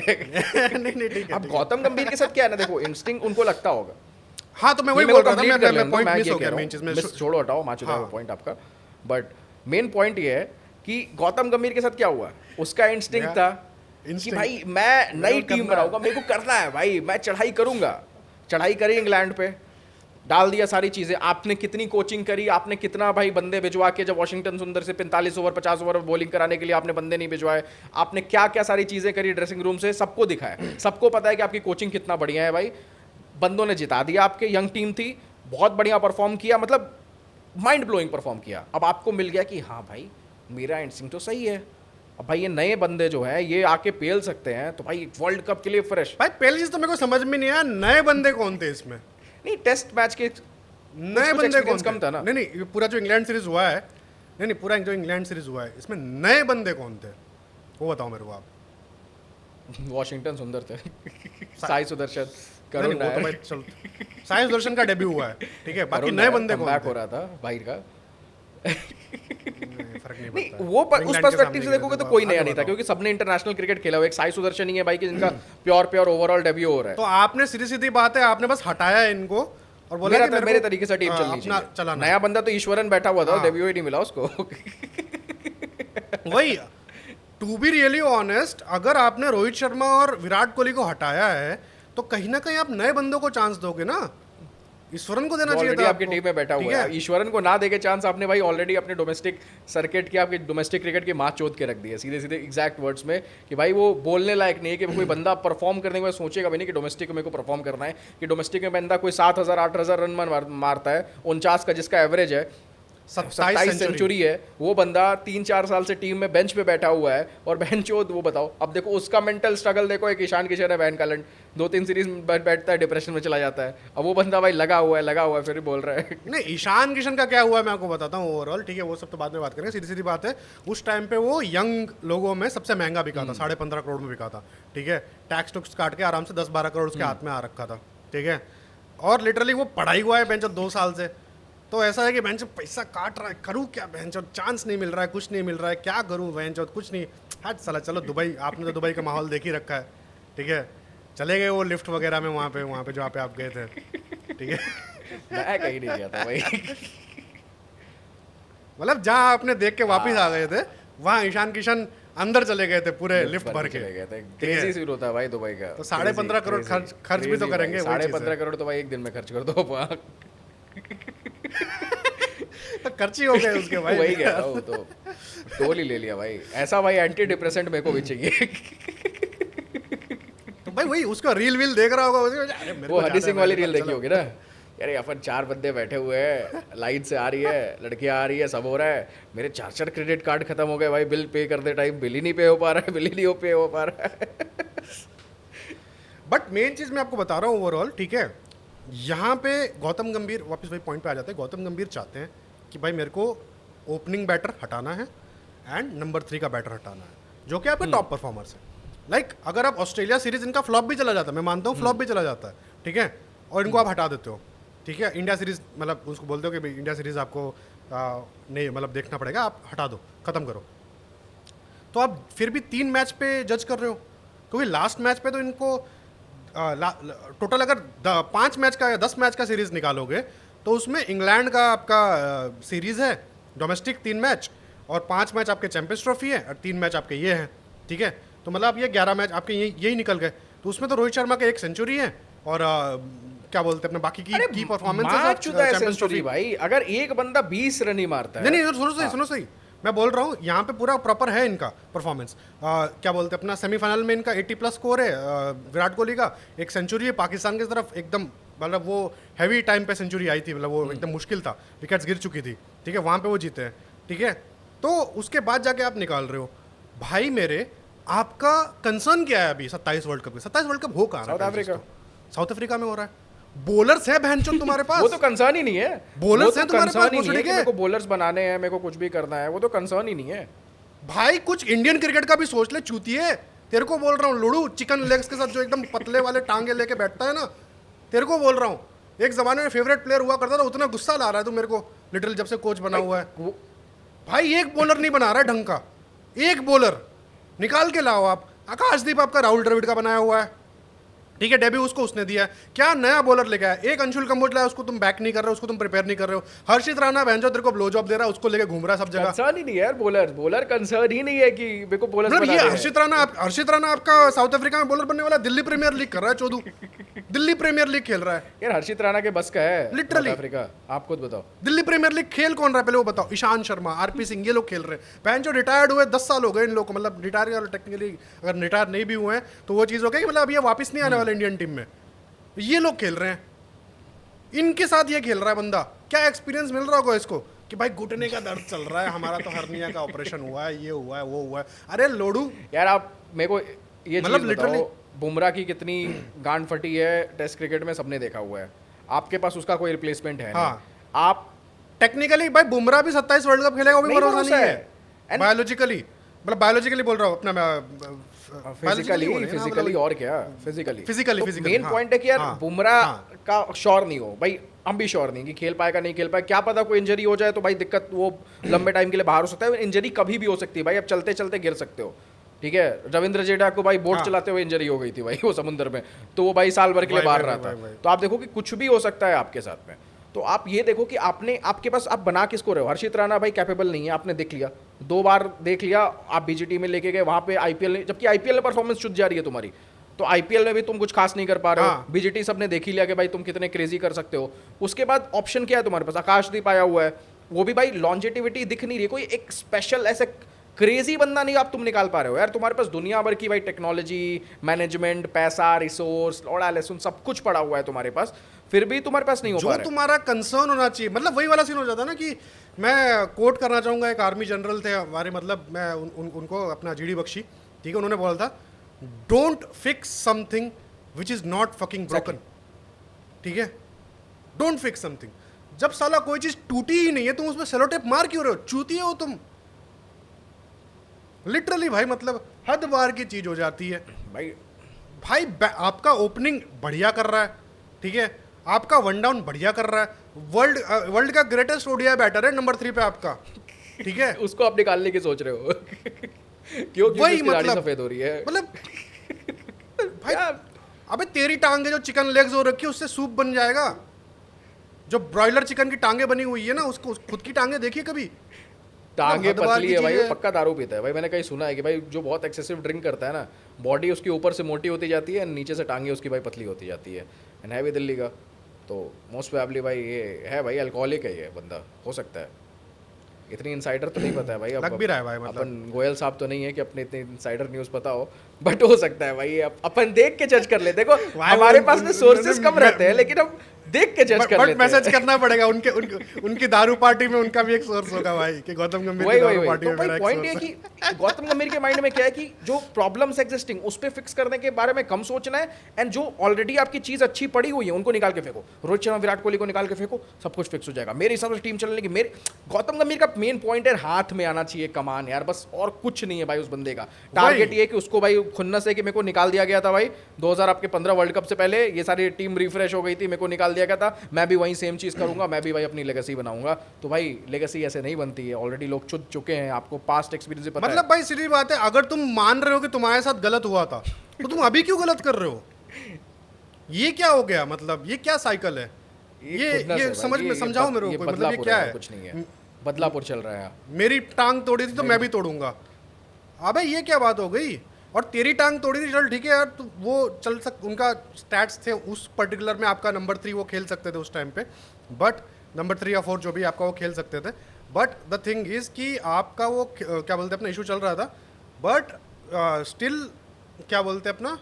A: नहीं ठीक है।
B: अब गौतम गंभीर के साथ क्या है ना, देखो इंस्टिंक्ट उनको लगता होगा।
A: हाँ तो मैं वही बोल रहा था, मैं पॉइंट मिस हो गया मेन चीज में।
B: छोड़ो हटाओ, माचो था पॉइंट आपका, बट मेन पॉइंट ये है कि गौतम गंभीर के साथ क्या हुआ, उसका इंस्टिंक्ट था कि भाई मैं नई टीम बनाऊंगा, मेरे को करना है भाई, मैं चढ़ाई करूंगा। चढ़ाई करी इंग्लैंड पे, डाल दिया सारी चीजें। आपने कितनी कोचिंग करी, आपने कितना भाई बंदे भिजवा के, जब वॉशिंगटन सुंदर से 45 ओवर 50 ओवर बॉलिंग कराने के लिए आपने बंदे नहीं भिजवाए, आपने क्या क्या सारी चीजें करी ड्रेसिंग रूम से, सबको दिखाया। सबको पता है कि आपकी कोचिंग कितना बढ़िया है भाई। बंदों ने जिता दिया, आपके यंग टीम थी, बहुत बढ़िया परफॉर्म किया, मतलब माइंड ब्लोइंग परफॉर्म किया। अब आपको मिल गया कि हाँ भाई मेरा इंस्टिंक्ट तो सही है, अब भाई ये नए बंदे जो हैं ये आके पेल सकते हैं, तो भाई वर्ल्ड कप के लिए फ्रेश।
A: भाई पहली चीज तो मेरे को समझ में नहीं आया, नए बंदे कौन थे इसमें?
B: नहीं, टेस्ट मैच के
A: नए बंदे कौन
B: कम था ना।
A: नहीं, ये पूरा जो इंग्लैंड सीरीज हुआ है, नहीं पूरा जो इंग्लैंड सीरीज हुआ है, इसमें नए बंदे कौन थे वो बताओ मेरे को आप।
B: वॉशिंगटन सुंदर थे, साई सुदर्शन, करुण
A: नायर। वो तो चल, साई सुदर्शन का डेब्यू हुआ है, ठीक है, बाकी नए बंदे कौन थे?
B: हो रहा था बाहर का।
A: फर्क नहीं
B: नहीं
A: पड़ता।
B: वो उस पर्सपेक्टिव से देखोगे तो कोई नया नहीं था, क्योंकि सबने इंटरनेशनल क्रिकेट खेला हुआ। एक साई सुदर्शन ही है भाई कि जिनका प्योर ओवरऑल डेब्यू हो रहा है।
A: तो आपने सीधी सीधी बात है, आपने बस हटाया इनको और बोला कि
B: मेरे तरीके से टीम चलनी चाहिए। नया बंदा तो ईश्वरन बैठा हुआ था, डेब्यू ही नहीं मिला उसको।
A: वही, टू बी रियली ऑनेस्ट, अगर आपने रोहित शर्मा और विराट कोहली को हटाया है तो कहीं ना कहीं आप नए बंदों को चांस दोगे ना। ईश्वरन को देना चाहिए था,
B: आपकी टीम में बैठा हुआ है। ईश्वरन को ना देके चांस आपने भाई ऑलरेडी अपने डोमेस्टिक सर्किट की, आपके डोमेस्टिक क्रिकेट की माँ चोद के रख दी है सीधे सीधे एग्जैक्ट वर्ड्स में, कि भाई वो बोलने लायक नहीं है। कि कोई बंदा परफॉर्म करने के बाद सोचेगा भी नहीं कि डोमेस्टिक में मेरे को परफॉर्म करना है, कि डोमेस्टिक में बंदा कोई 7,000 8,000 रन मारता है, 49 का जिसका एवरेज है, 27 सेंचुरी है, वो बंदा 3-4 साल से टीम में बेंच पे बैठा हुआ है और बेंच वो बताओ। अब देखो उसका मेंटल स्ट्रगल देखो, एक ईशान किशन है वैन कालंट, 2-3 सीरीज बैठता है, डिप्रेशन में चला जाता है। अब वो बंदा भाई लगा हुआ है फिर भी बोल रहा है।
A: नहीं, ईशान किशन का क्या हुआ है मैं आपको बताता हूँ ओवरऑल, ठीक है, वो सब तो बाद में बात करेंगे। सीधी सीधी बात है, उस टाइम पे वो यंग लोगों में सबसे महंगा बिका था, 15.5 करोड़ में बिका था, ठीक है। टैक्स टुक्स काट के आराम से 10-12 करोड़ उसके हाथ में आ रखा था, ठीक है। और लिटरली वो पढ़ाई हुआ है बेंच 2 साल से, तो ऐसा है कि बेंच पैसा काट रहा है, करूँ क्या बेंच, चांस नहीं मिल रहा है, कुछ नहीं मिल रहा है, क्या करूँ बेंच, कुछ नहीं। हट साला, चलो दुबई, आपने तो दुबई का माहौल देख ही रखा है, ठीक है। चले गए वो लिफ्ट वगैरह में वहाँ पे जहाँ पे आप गए थे, ठीक है।
B: मैं कहीं नहीं गया था भाई।
A: मतलब जहाँ आपने देख के वापस आ गए थे, वहाँ ईशान किशन अंदर चले गए थे पूरे लिफ्ट भर के।
B: क्रेजी सीन होता है भाई दुबई का।
A: तो 15.5 करोड़ खर्च भी तो करेंगे।
B: 15.5 करोड़ तो भाई एक दिन में खर्च कर दो।
A: तो खर्च ही हो गए उसके भाई।
B: वही कह रहा हूँ, तो टोल ही ले लिया भाई। ऐसा भाई एंटी डिप्रेसेंट मेरे को भी चाहिए।
A: तो भाई वही उसका रील वील देख रहा होगा,
B: वो हनी सिंह वाली रील देखी होगी ना, यार अपन 4 बंदे बैठे हुए हैं, लाइन से आ रही है, लड़कियां आ रही है, सब हो रहा है, मेरे 4 क्रेडिट कार्ड खत्म हो गए भाई, बिल पे करते टाइम बिल ही नहीं पे हो पा रहा है, बिल ही नहीं पे हो पा रहा है।
A: बट मेन चीज मैं आपको बता रहा हूँ ओवरऑल, ठीक है, यहाँ पे गौतम गंभीर वापस वही पॉइंट पे आ जाते हैं। गौतम गंभीर चाहते हैं कि भाई मेरे को ओपनिंग बैटर हटाना है एंड नंबर 3 का बैटर हटाना है, जो कि आपके टॉप परफॉर्मर्स है। लाइक अगर आप ऑस्ट्रेलिया सीरीज इनका फ्लॉप भी चला जाता है, मैं मानता हूँ फ्लॉप भी चला जाता है, ठीक है, और इनको आप हटा देते हो, ठीक है। इंडिया सीरीज मतलब उसको बोलते हो कि भाई इंडिया सीरीज आपको नहीं मतलब देखना पड़ेगा, आप हटा दो, खत्म करो, तो आप फिर भी 3 मैच पे जज कर रहे हो, क्योंकि लास्ट मैच पे तो इनको टोटल अगर 5 मैच का या 10 मैच का सीरीज निकालोगे तो उसमें इंग्लैंड का आपका सीरीज है डोमेस्टिक 3 मैच, और 5 मैच आपके चैंपियंस ट्रॉफी है, और 3 मैच आपके ये हैं, ठीक है। तो मतलब ये 11 मैच आपके यही निकल गए। तो उसमें तो रोहित शर्मा का 1 सेंचुरी है, और क्या बोलते हैं अपने बाकी की परफॉर्मेंस
B: भाई। अगर एक बंदा 20 रन ही मारता है,
A: नहीं सुनो सही, मैं बोल रहा हूँ यहाँ पे पूरा प्रॉपर है इनका परफॉर्मेंस। क्या बोलते हैं अपना सेमीफाइनल में इनका 80+ स्कोर है, विराट कोहली का 1 सेंचुरी है, पाकिस्तान की तरफ एकदम मतलब वो हैवी टाइम पे सेंचुरी आई थी, मतलब वो एकदम मुश्किल था, विकेट्स गिर चुकी थी, ठीक है, वहाँ पे वो जीते हैं, ठीक है। तो उसके बाद जाके आप निकाल रहे हो भाई मेरे, आपका कंसर्न क्या है अभी 27 वर्ल्ड कप के? 27 वर्ल्ड कप हो कहाँ? साउथ अफ्रीका में हो रहा है। बोलर्स है बहनचोद तुम्हारे पास,
B: वो तो कंसर्न ही नहीं है।
A: बोलर्स है तुम्हारे पास,
B: मेरे को बोलर्स बनाने हैं, मेरे को कुछ भी करना है, वो तो कंसर्न ही नहीं है
A: भाई। कुछ इंडियन क्रिकेट का भी सोच ले चूतिए, तेरे को बोल रहा हूँ, लुड़ू चिकन लेग्स के साथ जो एकदम पतले वाले टांगे लेके बैठता है ना, तेरे को बोल रहा हूँ, एक जमाने में फेवरेट प्लेयर हुआ करता था, उतना गुस्सा ला रहा है तू मेरे को लिटिल जब से कोच बना हुआ है। भाई एक बॉलर नहीं बना रहा है ढंग का, एक बॉलर निकाल के लाओ आप। आकाशदीप आपका राहुल द्रविड़ का बनाया हुआ है, ठीक है, डेब्यू उसको उसने दिया है। क्या नया बॉलर लेके आया? एक अंशुल कंबोज लाया, उसको तुम बैक नहीं कर रहे हो, उसको तुम प्रिपेयर नहीं कर रहे हो। हर्षित राणा बहनचोद तेरे को ब्लो जॉब दे रहा है, उसको लेके घूम रहा है सब जगह।
B: कंसर्न ही नहीं है यार, बॉलर कंसर्न ही नहीं है कि मेरे को बॉलर
A: मतलब ये हर्षित राणा आपका साउथ अफ्रीका में बॉलर बनने वाला, दिल्ली प्रीमियर लीग कर रहा है चौधू, दिल्ली प्रीमियर लीग खेल रहा है
B: यार। हर्षित राणा के बस का है
A: लिटरली
B: अफ्रीका, आप खुद बताओ।
A: दिल्ली प्रीमियर लीग खेल कौन रहा है पहले वो बताओ? ईशांत शर्मा, आरपी सिंह, ये लोग खेल रहे हैं। पैन जो रिटायर्ड हुए 10 साल हो गए इन लोग को, मतलब रिटायर टेक्निकली अगर रिटायर नहीं भी हुए हैं तो वो चीज़ हो गई कि मतलब अब ये वापस नहीं आने वाले इंडियन टीम में। ये लोग खेल रहे हैं, इनके साथ ये खेल रहा है बंदा। क्या एक्सपीरियंस मिल रहा होगा इसको कि भाई घुटने का दर्द चल रहा है, हमारा तो हर्निया का ऑपरेशन हुआ है, ये हुआ है, वो हुआ है। अरे लोडू
B: यार, आप मेरे को ये
A: मतलब
B: चीज बताओ, बुमराह की कितनी गांड फटी है टेस्ट क्रिकेट में, सबने देखा हुआ है। आपके पास उसका कोई रिप्लेसमेंट है नहीं। आप
A: टेक्निकली भाई बुमराह भी 27 वर्ल्ड कप खेलेगा, वो भी भरोसा नहीं है। बायोलॉजिकली मतलब बायोलॉजिकली बोल रहा हूँ अपना,
B: फिजिकली और क्या,
A: फिजिकली
B: मेन पॉइंट है कि यार बुमराह का श्योर नहीं हो भाई, हम भी श्योर नहीं कि खेल पाएगा नहीं खेल पाएगा, क्या पता कोई इंजरी हो जाए तो भाई दिक्कत, वो लंबे टाइम के लिए बाहर हो सकता है। इंजरी कभी भी हो सकती है भाई, अब चलते चलते गिर सकते हो, ठीक है। रविंद्र जडेजा को भाई बोट चलाते हुए इंजरी हो गई थी भाई वो समुद्र में, तो वो भाई साल भर के लिए बाहर रहा था। तो आप देखो कि कुछ भी हो सकता है आपके साथ में। तो आप ये देखो कि आपके पास आप बना किसको रहे हो? हर्षित राणा भाई कैपेबल नहीं है, आपने देख लिया, 2 बार देख लिया। आप बीजीटी में लेके गए, वहां पे आईपीएल, जबकि आईपीएल में परफॉर्मेंस छूट जा रही है तुम्हारी, तो आईपीएल में भी तुम कुछ खास नहीं कर पा रहे हो। बीजीटी सबने देख ही लिया कि भाई तुम कितने क्रेजी कर सकते हो। उसके बाद ऑप्शन क्या है तुम्हारे पास? आकाशदीप आया हुआ है, वो भी भाई लॉन्जेटिविटी दिख नहीं रही, कोई एक स्पेशल ऐसे क्रेजी बंदा नहीं आप तुम निकाल पा रहे हो यार। तुम्हारे पास दुनिया भर की भाई टेक्नोलॉजी, मैनेजमेंट, पैसा, रिसोर्स, लोड़ा लेसन सब कुछ पड़ा हुआ है तुम्हारे पास, फिर भी तुम्हारे पास नहीं हो पा रहा है।
A: जो तुम्हारा कंसर्न होना चाहिए, मतलब वही वाला सीन हो जाता है ना कि मैं कोट करना चाहूंगा, एक आर्मी जनरल थे हमारे, मतलब मैं उनको अपना जीडी बख्शी, ठीक है, उन्होंने बोला था don't fix something which is not fucking broken, ठीक है, डोंट फिक्स समथिंग। जब साला कोई चीज टूटी ही नहीं है तुम उसमें सेलो टेप मार क्यों रहे हो? चूतिए हो तुम लिटरली भाई, मतलब हद बार की चीज हो जाती है भाई आपका ओपनिंग बढ़िया कर रहा है, ठीक है, आपका वन डाउन बढ़िया कर रहा है, वर्ल्ड का ग्रेटेस्ट ओडीआई बैटर है नंबर 3 पे आपका, ठीक है
B: उसको आप निकालने की सोच रहे हो क्यों?
A: वही
B: मतलब सफेद हो रही है
A: मतलब भाई अबे तेरी टांगे जो चिकन लेग्स हो रखी है उससे सूप बन जाएगा। जो ब्रॉयलर चिकन की टांगे बनी हुई है ना, उसको खुद की टांगे देखिए कभी,
B: टांगे पतली है भाई, वो पक्का दारू पीता है भाई। मैंने कहीं सुना है कि भाई जो बहुत एक्सेसिव ड्रिंक करता है ना, बॉडी उसकी ऊपर से मोटी होती जाती है, नीचे से टांगे उसकी भाई पतली होती जाती है। एंड है भी दिल्ली का, तो मोस्ट प्रोबेबली भाई ये है भाई, अल्कोहलिक है ये बंदा, हो सकता है। इतनी इनसाइडर तो नहीं पता है भाई,
A: लग भी रहा है भाई, मतलब
B: अपन गोयल साहब तो नहीं है कि अपने इतने इनसाइडर न्यूज़ पता हो, बट हो सकता है भाई, अपन देख के जज कर लेते। देखो हमारे पास में सोर्सेस कम रहते हैं, लेकिन हम देख के जज कर लेते हैं।
A: मैसेज करना पड़ेगा उनकी दारू पार्टी में, उनका भी एक सोर्स होगा भाई कि गौतम गंभीर की दारू पार्टी में मेरा एक
B: पॉइंट ये कि गौतम गंभीर के माइंड में क्या है कि जो प्रॉब्लम्स एग्जिस्टिंग उस पे फिक्स करने के बारे में कम सोचना है, एंड जो ऑलरेडी आपकी चीज अच्छी पड़ी हुई है उनको निकाल के फेंको। रोहित शर्मा, विराट कोहली को निकाल के फेंको, सब कुछ फिक्स हो जाएगा। मेरे हिसाब से टीम चलने की, मेरे गौतम गंभीर का मेन पॉइंट है हाथ में आना चाहिए कमान यार, बस और कुछ नहीं है भाई। उस बंदे का टारगेट ये कि उसको भाई खुन्नस है कि मेरे को निकाल दिया गया था भाई 2015 वर्ल्ड कप से पहले, ये सारी टीम रिफ्रेश हो गई थी, मेरे को निकाल दिया गया था, मैं भी वही सेम चीज करूंगा, मैं भी भाई अपनी लेगेसी बनाऊंगा। तो भाई लेगेसी ऐसे नहीं बनती है, ऑलरेडी लोग चुन चुके हैं, आपको पास्ट एक्सपीरियंस पता है।
A: मतलब भाई सीधी बात है, अगर तुम मान रहे हो कि तुम्हारे साथ गलत हुआ था तो तुम अभी क्यों गलत कर रहे हो? ये क्या हो गया? मतलब ये क्या साइकिल है? ये समझ में समझाओ मेरे को, मतलब ये क्या है?
B: कुछ नहीं है, बदलापुर चल रहा है।
A: मेरी टांग तोड़ी थी तो मैं भी तोड़ूंगा। अबे ये क्या बात हो गई? और तेरी टांग तोड़ी थी, चल ठीक है यार, तो वो उनका स्टैट्स थे उस पर्टिकुलर में, आपका नंबर 3 वो खेल सकते थे उस टाइम पे, बट नंबर 3 या 4 जो भी आपका वो खेल सकते थे। बट द थिंग इज कि आपका वो क्या बोलते हैं अपना इशू चल रहा था, बट स्टिल क्या बोलते हैं अपना,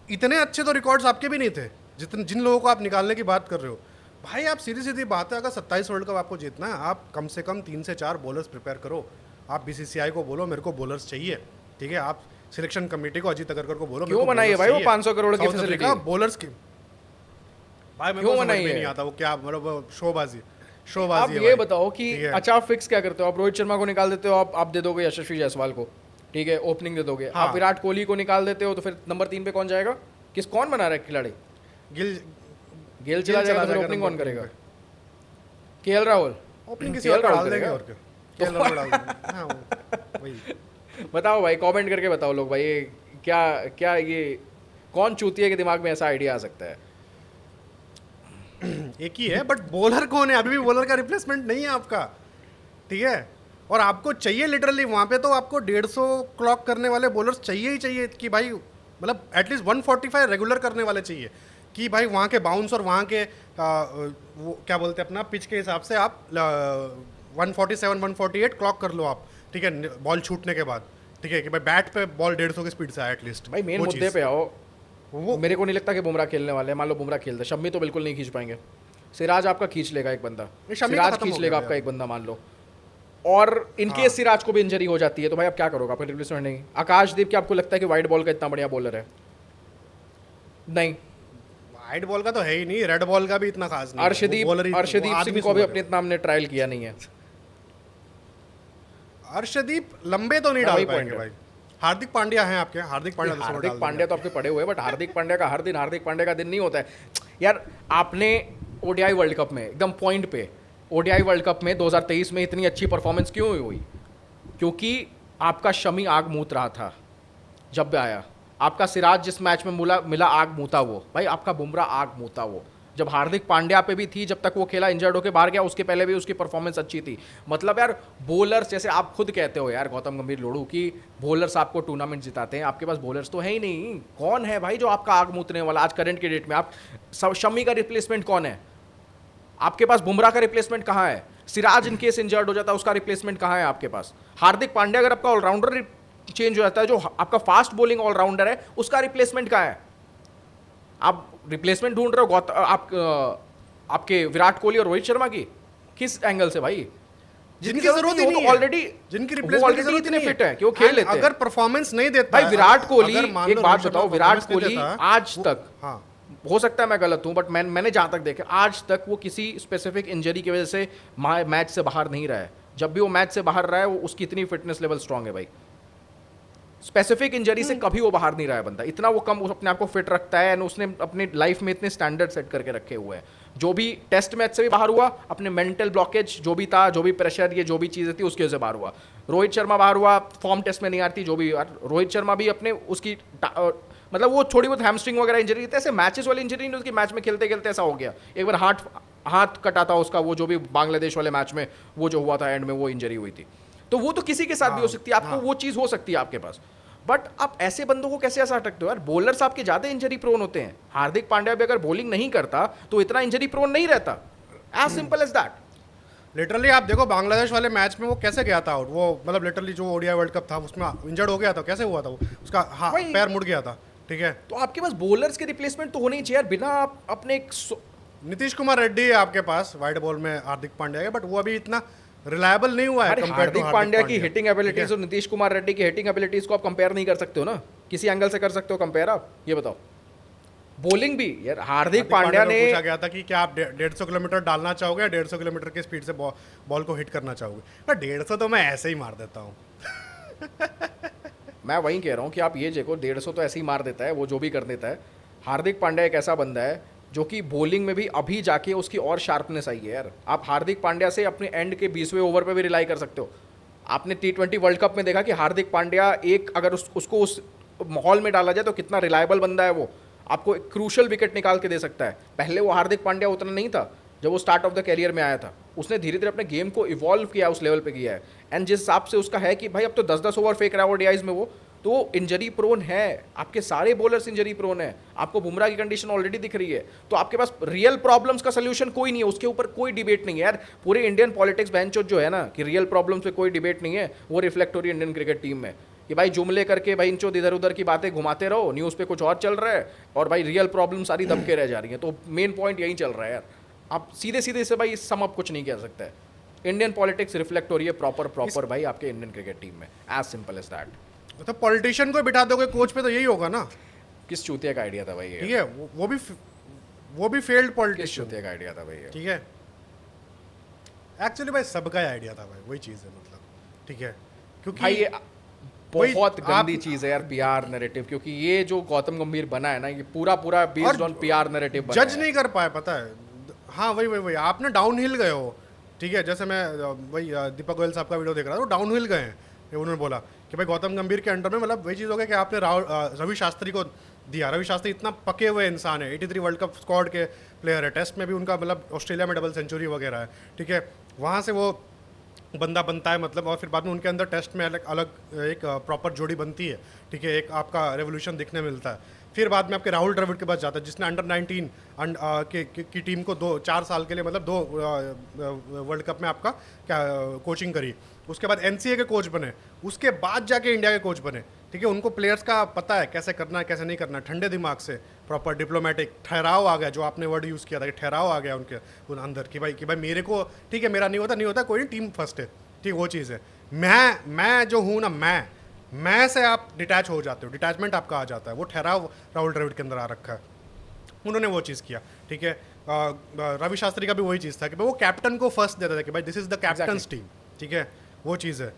A: इतने अच्छे तो रिकॉर्ड्स आपके भी नहीं थे जिन लोगों को आप निकालने की बात कर रहे हो। भाई आप सीधी सीधी बात है, अगर 27 वर्ल्ड कप आपको जीतना है, आप कम से कम 3 से 4 बॉलर्स प्रिपेयर करो। आप बीसीसीआई को बोलो मेरे को बॉलर्स चाहिए, ठीक है, आप सिलेक्शन कमेटी को, अजीत अगरकर को बोलो
B: क्यों बनाइए भाई वो 500 करोड़ की फैसिलिटी
A: बॉलर्स की। भाई मेरे को समझ में नहीं आता वो क्या, मतलब शोबाजी
B: आप ये बताओ कि अच्छा आप फिक्स क्या करते हो? आप रोहित शर्मा को निकाल देते हो, आप दे दोगे यशस्वी जायसवाल को, ठीक है, ओपनिंग दे दोगे। आप विराट कोहली को निकाल देते हो तो फिर नंबर 3 पे कौन जाएगा? कौन बना रहा है खिलाड़ी? गिल चला जाएगा तो ओपनिंग कौन करेगा? केएल राहुल
A: ओपनिंग किसी और को डाल देंगे, और क्या केएल राहुल डाल देंगे। हां वही
B: बताओ भाई, कमेंट करके बताओ लोग भाई, ये क्या क्या ये कौन चूतिया के दिमाग में ऐसा आइडिया आ सकता है?
A: एक ही है, बट बॉलर कौन है? अभी भी बॉलर का रिप्लेसमेंट नहीं है आपका, ठीक है। और आपको चाहिए लिटरली वहाँ पे, तो आपको 150 क्लॉक करने वाले बॉलर्स चाहिए ही चाहिए कि भाई, मतलब एटलीस्ट 145 रेगुलर करने वाले चाहिए कि भाई वहाँ के बाउंस और वहाँ के वो क्या बोलते हैं अपना पिच के हिसाब से आप 147 148 क्लॉक कर लो आप, ठीक है, बॉल छूटने के बाद, ठीक है, कि भाई बैट पे बॉल 150 की स्पीड से आए एटलीस्ट।
B: भाई मेन मुद्दे पे आओ,
A: वो
B: मेरे को नहीं लगता कि बुमराह खेलने वाले हैं। मान लो बुमराह खेलते, शम्मी तो बिल्कुल नहीं खींच पाएंगे, सिराज आपका खींच लेगा एक बंदा,
A: शम्मी का
B: सिराज
A: खत्म
B: खींच
A: हो
B: लेगा
A: गया
B: आपका
A: यार।
B: एक बंदा मान लो, और इनकेस सिराज को भी इंजरी हो जाती है तो भाई आप क्या करोगे? आपका रिप्लेसमेंट नहीं। आकाशदीप, क्या आपको लगता है कि वाइट बॉल का इतना बढ़िया बॉलर है? नहीं।
A: वाइट बॉल का तो है ही नहीं, रेड बॉल का भी इतना खास नहीं है। वो bowler ही- वो
B: अर्शदीप
A: आदमी
B: सिंह को भी
A: सुपर
B: अपने
A: है।
B: इतना हमने ट्रायल किया नहीं है।
A: अर्शदीप लंबे तो नहीं
B: हाँ,
A: डाल
B: वही
A: पाएंगे
B: point
A: भाई। हार्दिक पांड्या हैं आपके, हार्दिक पांड्या तो
B: हार्दिक पांड्या तो आपके पड़े हुए हैं, बट हार्दिक पांड्या का हर दिन हार्दिक पांड्या का दिन नहीं होता है यार। आपने ओडीआई वर्ल्ड कप में एकदम पॉइंट पे, ओडीआई वर्ल्ड कप में 2023 में इतनी अच्छी परफॉर्मेंस क्यों हुई? क्योंकि आपका शमी आग मूत रहा था जब भी आया। आपका सिराज जिस मैच में मिला आग मूता वो, भाई आपका बुमराह आग मूता वो। जब हार्दिक पांड्या पे भी थी, जब तक वो खेला इंजर्ड होकर बाहर गया, उसके पहले भी उसकी परफॉर्मेंस अच्छी थी। मतलब यार बॉलर्स, जैसे आप खुद कहते हो यार गौतम गंभीर लोड़ू की बॉलर्स आपको टूर्नामेंट जिताते हैं, आपके पास बॉलर्स तो है ही नहीं। कौन है भाई जो आपका आग मूतने वाला आज करंट के डेट में? आप शमी का रिप्लेसमेंट कौन है? आपके पास बुमराह का रिप्लेसमेंट कहाँ है? सिराज इन केस इंजर्ड हो जाता है, उसका रिप्लेसमेंट कहाँ है आपके पास? हार्दिक पांड्या अगर आपका ऑलराउंडर चेंज हो जाता है, जो आपका फास्ट बॉलिंग ऑलराउंडर है, उसका रिप्लेसमेंट कहाँ है? आप रिप्लेसमेंट ढूंढ रहे हो आपके विराट कोहली और रोहित शर्मा की? किस एंगल से भाई?
A: जिनकी जरूरत ही नहीं है,
B: ऑलरेडी
A: जिनकी
B: वो
A: रिप्लेसमेंट
B: ऑलरेडी इतने फिट है कि वो खेल लेते हैं।
A: अगर परफॉर्मेंस नहीं देता
B: भाई
A: है,
B: विराट कोहली,
A: अगर मान
B: एक
A: लो
B: बात
A: रोहित
B: बताओ,
A: शर्मा
B: विराट
A: performance नहीं
B: कोहली
A: देता,
B: आज तक,
A: हाँ
B: हो सकता है मैं गलत हूं, बट मैंने जहां तक देखा आज तक वो किसी स्पेसिफिक इंजरी की वजह से मैच से बाहर नहीं रहा है। जब भी वो मैच से बाहर रहा है, वो उसकी इतनी फिटनेस लेवल स्ट्रांग है भाई। स्पेसिफिक इंजरी से कभी वो बाहर नहीं रहा है बंदा, इतना वो कम अपने आप को फिट रखता है, एंड उसने अपनी लाइफ में इतने स्टैंडर्ड सेट करके रखे हुए हैं। जो भी टेस्ट मैच से भी बाहर हुआ, अपने मेंटल ब्लॉकेज जो भी था, जो भी प्रेशर, ये जो भी चीज़ें थी, उसकी वजह से बाहर हुआ। रोहित शर्मा बाहर हुआ, फॉर्म टेस्ट में नहीं आती, जो भी रोहित शर्मा भी अपने उसकी मतलब वो थोड़ी बहुत हैमस्ट्रिंग वगैरह इंजरी थी, ऐसे मैचेस वाली इंजरी नहीं उसकी, मैच में खेलते खेलते ऐसा हो गया। एक बार हाथ कटा था उसका, वो जो भी बांग्लादेश वाले मैच में वो जो हुआ था एंड में, वो इंजरी हुई थी। तो वो तो किसी के साथ भी हो सकती है, आपको वो चीज़ हो सकती है आपके पास। बट आप ऐसे बंदों को कैसे ऐसा हटकते हो यार? बॉलर्स आपके ज्यादा इंजरी प्रोन होते हैं। हार्दिक पांड्या भी अगर बॉलिंग नहीं करता तो इतना इंजरी प्रोन नहीं रहता। As simple as that.
A: Literally आप देखो बांग्लादेश वाले मैच में वो कैसे गया था आउट, वो मतलब लिटरली जो ओडीआई वर्ल्ड कप था उसमें इंजर्ड हो गया था, कैसे हुआ था वो, उसका पैर मुड़ गया था, ठीक है।
B: तो आपके पास बॉलर्स के रिप्लेसमेंट तो होने ही चाहिए यार, बिना आप अपने
A: नीतीश कुमार रेड्डी है आपके पास वाइट बॉल में हार्दिक पांड्या के, बट वो अभी इतना रिलायबल नहीं हुआ है
B: अरे
A: कंपेयर टू
B: हार्दिक पांड्या की हिटिंग एबिलिटीज और नीतीश कुमार रेड्डी की हिटिंग एबिलिटीज को आप कंपेयर नहीं कर सकते हो ना, किसी एंगल से कर सकते हो कंपेयर? आप ये बताओ। बॉलिंग भी यार हार्दिक पांड्या ने
A: पूछा गया था कि क्या आप 150 किलोमीटर डालना चाहोगे, 150 किलोमीटर की स्पीड से बॉल को हिट करना चाहोगे? पर 150 तो मैं ऐसे ही मार देता हूँ।
B: मैं वही कह रहा हूँ कि आप ये देखो, 150 तो ऐसे ही मार देता है वो, जो भी कर देता है। हार्दिक पांड्या एक ऐसा बंदा है जो कि बॉलिंग में भी अभी जाके उसकी और शार्पनेस आई है यार। आप हार्दिक पांड्या से अपने एंड के 20वें ओवर पे भी रिलाई कर सकते हो। आपने T20 वर्ल्ड कप में देखा कि हार्दिक पांड्या एक अगर उसको उस माहौल में डाला जाए तो कितना रिलायबल बंदा है वो, आपको एक क्रूशल विकेट निकाल के दे सकता है। पहले वो हार्दिक पांड्या उतना नहीं था जब वो स्टार्ट ऑफ द कैरियर में आया था, उसने धीरे धीरे अपने गेम को इवॉल्व किया, उस लेवल पे किया है। एंड जिस हिसाब से उसका है कि भाई अब तो 10-10 ओवर फेंक रहा है ओडीआईज में वो, तो इंजरी प्रोन है। आपके सारे बॉलर्स इंजरी प्रोन है, आपको बुमराह की कंडीशन ऑलरेडी दिख रही है। तो आपके पास रियल प्रॉब्लम्स का सोल्यूशन कोई नहीं है, उसके ऊपर कोई डिबेट नहीं है यार। पूरे इंडियन पॉलिटिक्स बेंचो जो है ना कि रियल प्रॉब्लम्स पे कोई डिबेट नहीं है, वो रिफ्लेक्ट हो रही है इंडियन क्रिकेट टीम में कि भाई जुमले करके भाई इंचो इधर उधर की बातें घुमाते रहो, न्यूज़ पे कुछ और चल रहा है और भाई रियल प्रॉब्लम सारी दबके रह जा रही हैं। तो मेन पॉइंट यही चल रहा है यार। आप सीधे सीधे से भाई सम अप कुछ नहीं कह सकते हैं। इंडियन पॉलिटिक्स रिफ्लेक्ट हो रही है प्रॉपर भाई आपके इंडियन क्रिकेट टीम में, एज सिंपल एज दैट।
A: तो पॉलिटिशियन को बिठा दोगे कोच पे तो यही होगा ना।
B: किस चूतिया का आइडिया था भाई ये?
A: ठीक है, वो भी फेल्ड
B: किस
A: पॉलिटिशियन,
B: चूतिया का आइडिया था भाई ये?
A: ठीक है। एक्चुअली भाई सबका ही आइडिया था भाई, वही चीज़ है मतलब, ठीक है। क्योंकि
B: भाई ये
A: वही
B: बहुत गंदी
A: आप-
B: चीज है यार पीआर नैरेटिव, क्योंकि ये जो गौतम गंभीर बना है ना, ये पूरा बेस्ड ऑन पीआर नैरेटिव बना
A: जज नहीं कर पाए, पता है। हाँ वही आपने डाउन हिल गए हो, ठीक है। जैसे मैं वही दीपक गोयल साहब का वीडियो देख रहा था, वो डाउन हिल गए हैं। उन्होंने बोला कि भाई गौतम गंभीर के अंडर में मतलब वही चीज़ हो गया कि आपने रवि शास्त्री को दिया। रवि शास्त्री इतना पके हुए इंसान है, 83 वर्ल्ड कप स्क्वाड के प्लेयर है, टेस्ट में भी उनका मतलब ऑस्ट्रेलिया में डबल सेंचुरी वगैरह है, ठीक है। वहाँ से वो बंदा बनता है मतलब, और फिर बाद में उनके अंदर टेस्ट में अलग अलग एक प्रॉपर जोड़ी बनती है, ठीक है, एक आपका रेवोल्यूशन दिखने मिलता है। फिर बाद में आपके राहुल द्रविड़ के पास जाता है जिसने अंडर 19 की टीम को 4 साल के लिए मतलब 2 वर्ल्ड कप में आपका क्या कोचिंग करी। उसके बाद एनसीए के कोच बने, उसके बाद जाके इंडिया के कोच बने, ठीक है। उनको प्लेयर्स का पता है कैसे करना है कैसे नहीं करना, ठंडे दिमाग से प्रॉपर डिप्लोमेटिक ठहराव आ गया, जो आपने वर्ड यूज़ किया था कि ठहराव आ गया उनके अंदर कि भाई मेरे को ठीक है, मेरा नहीं होता कोई नहीं, टीम फर्स्ट है, ठीक, वो चीज़ है। मैं जो हूँ ना, मैं से आप डिटैच हो जाते हो, डिटैचमेंट आपका आ जाता है, वो ठहराव राहुल द्रविड़ के अंदर आ रखा है। उन्होंने वो चीज़ किया, ठीक है। रवि शास्त्री का भी वही चीज़ था कि भाई वो कैप्टन को फर्स्ट देता था कि भाई this is the captains team, ठीक है, वो चीज़ है।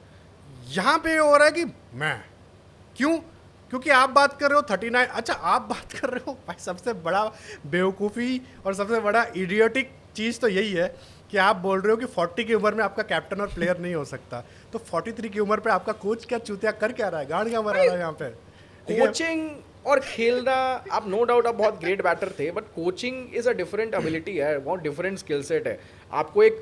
A: यहाँ पे हो रहा है कि मैं क्योंकि आप बात कर रहे हो 39, अच्छा आप बात कर रहे हो भाई, सबसे बड़ा बेवकूफ़ी और सबसे बड़ा इडियोटिक चीज़ तो यही है कि आप बोल रहे हो कि 40 की उम्र में आपका कैप्टन और प्लेयर नहीं हो सकता, तो 43 की उम्र पे आपका कोच क्या चूतिया कर क्या रहा है, गाड़ क्या मरा रहा है यहाँ पे।
B: कोचिंग और खेलना, आप नो डाउट आप बहुत ग्रेट बैटर थे, but coaching is a different ability है, बहुत डिफरेंट स्किल सेट है। आपको एक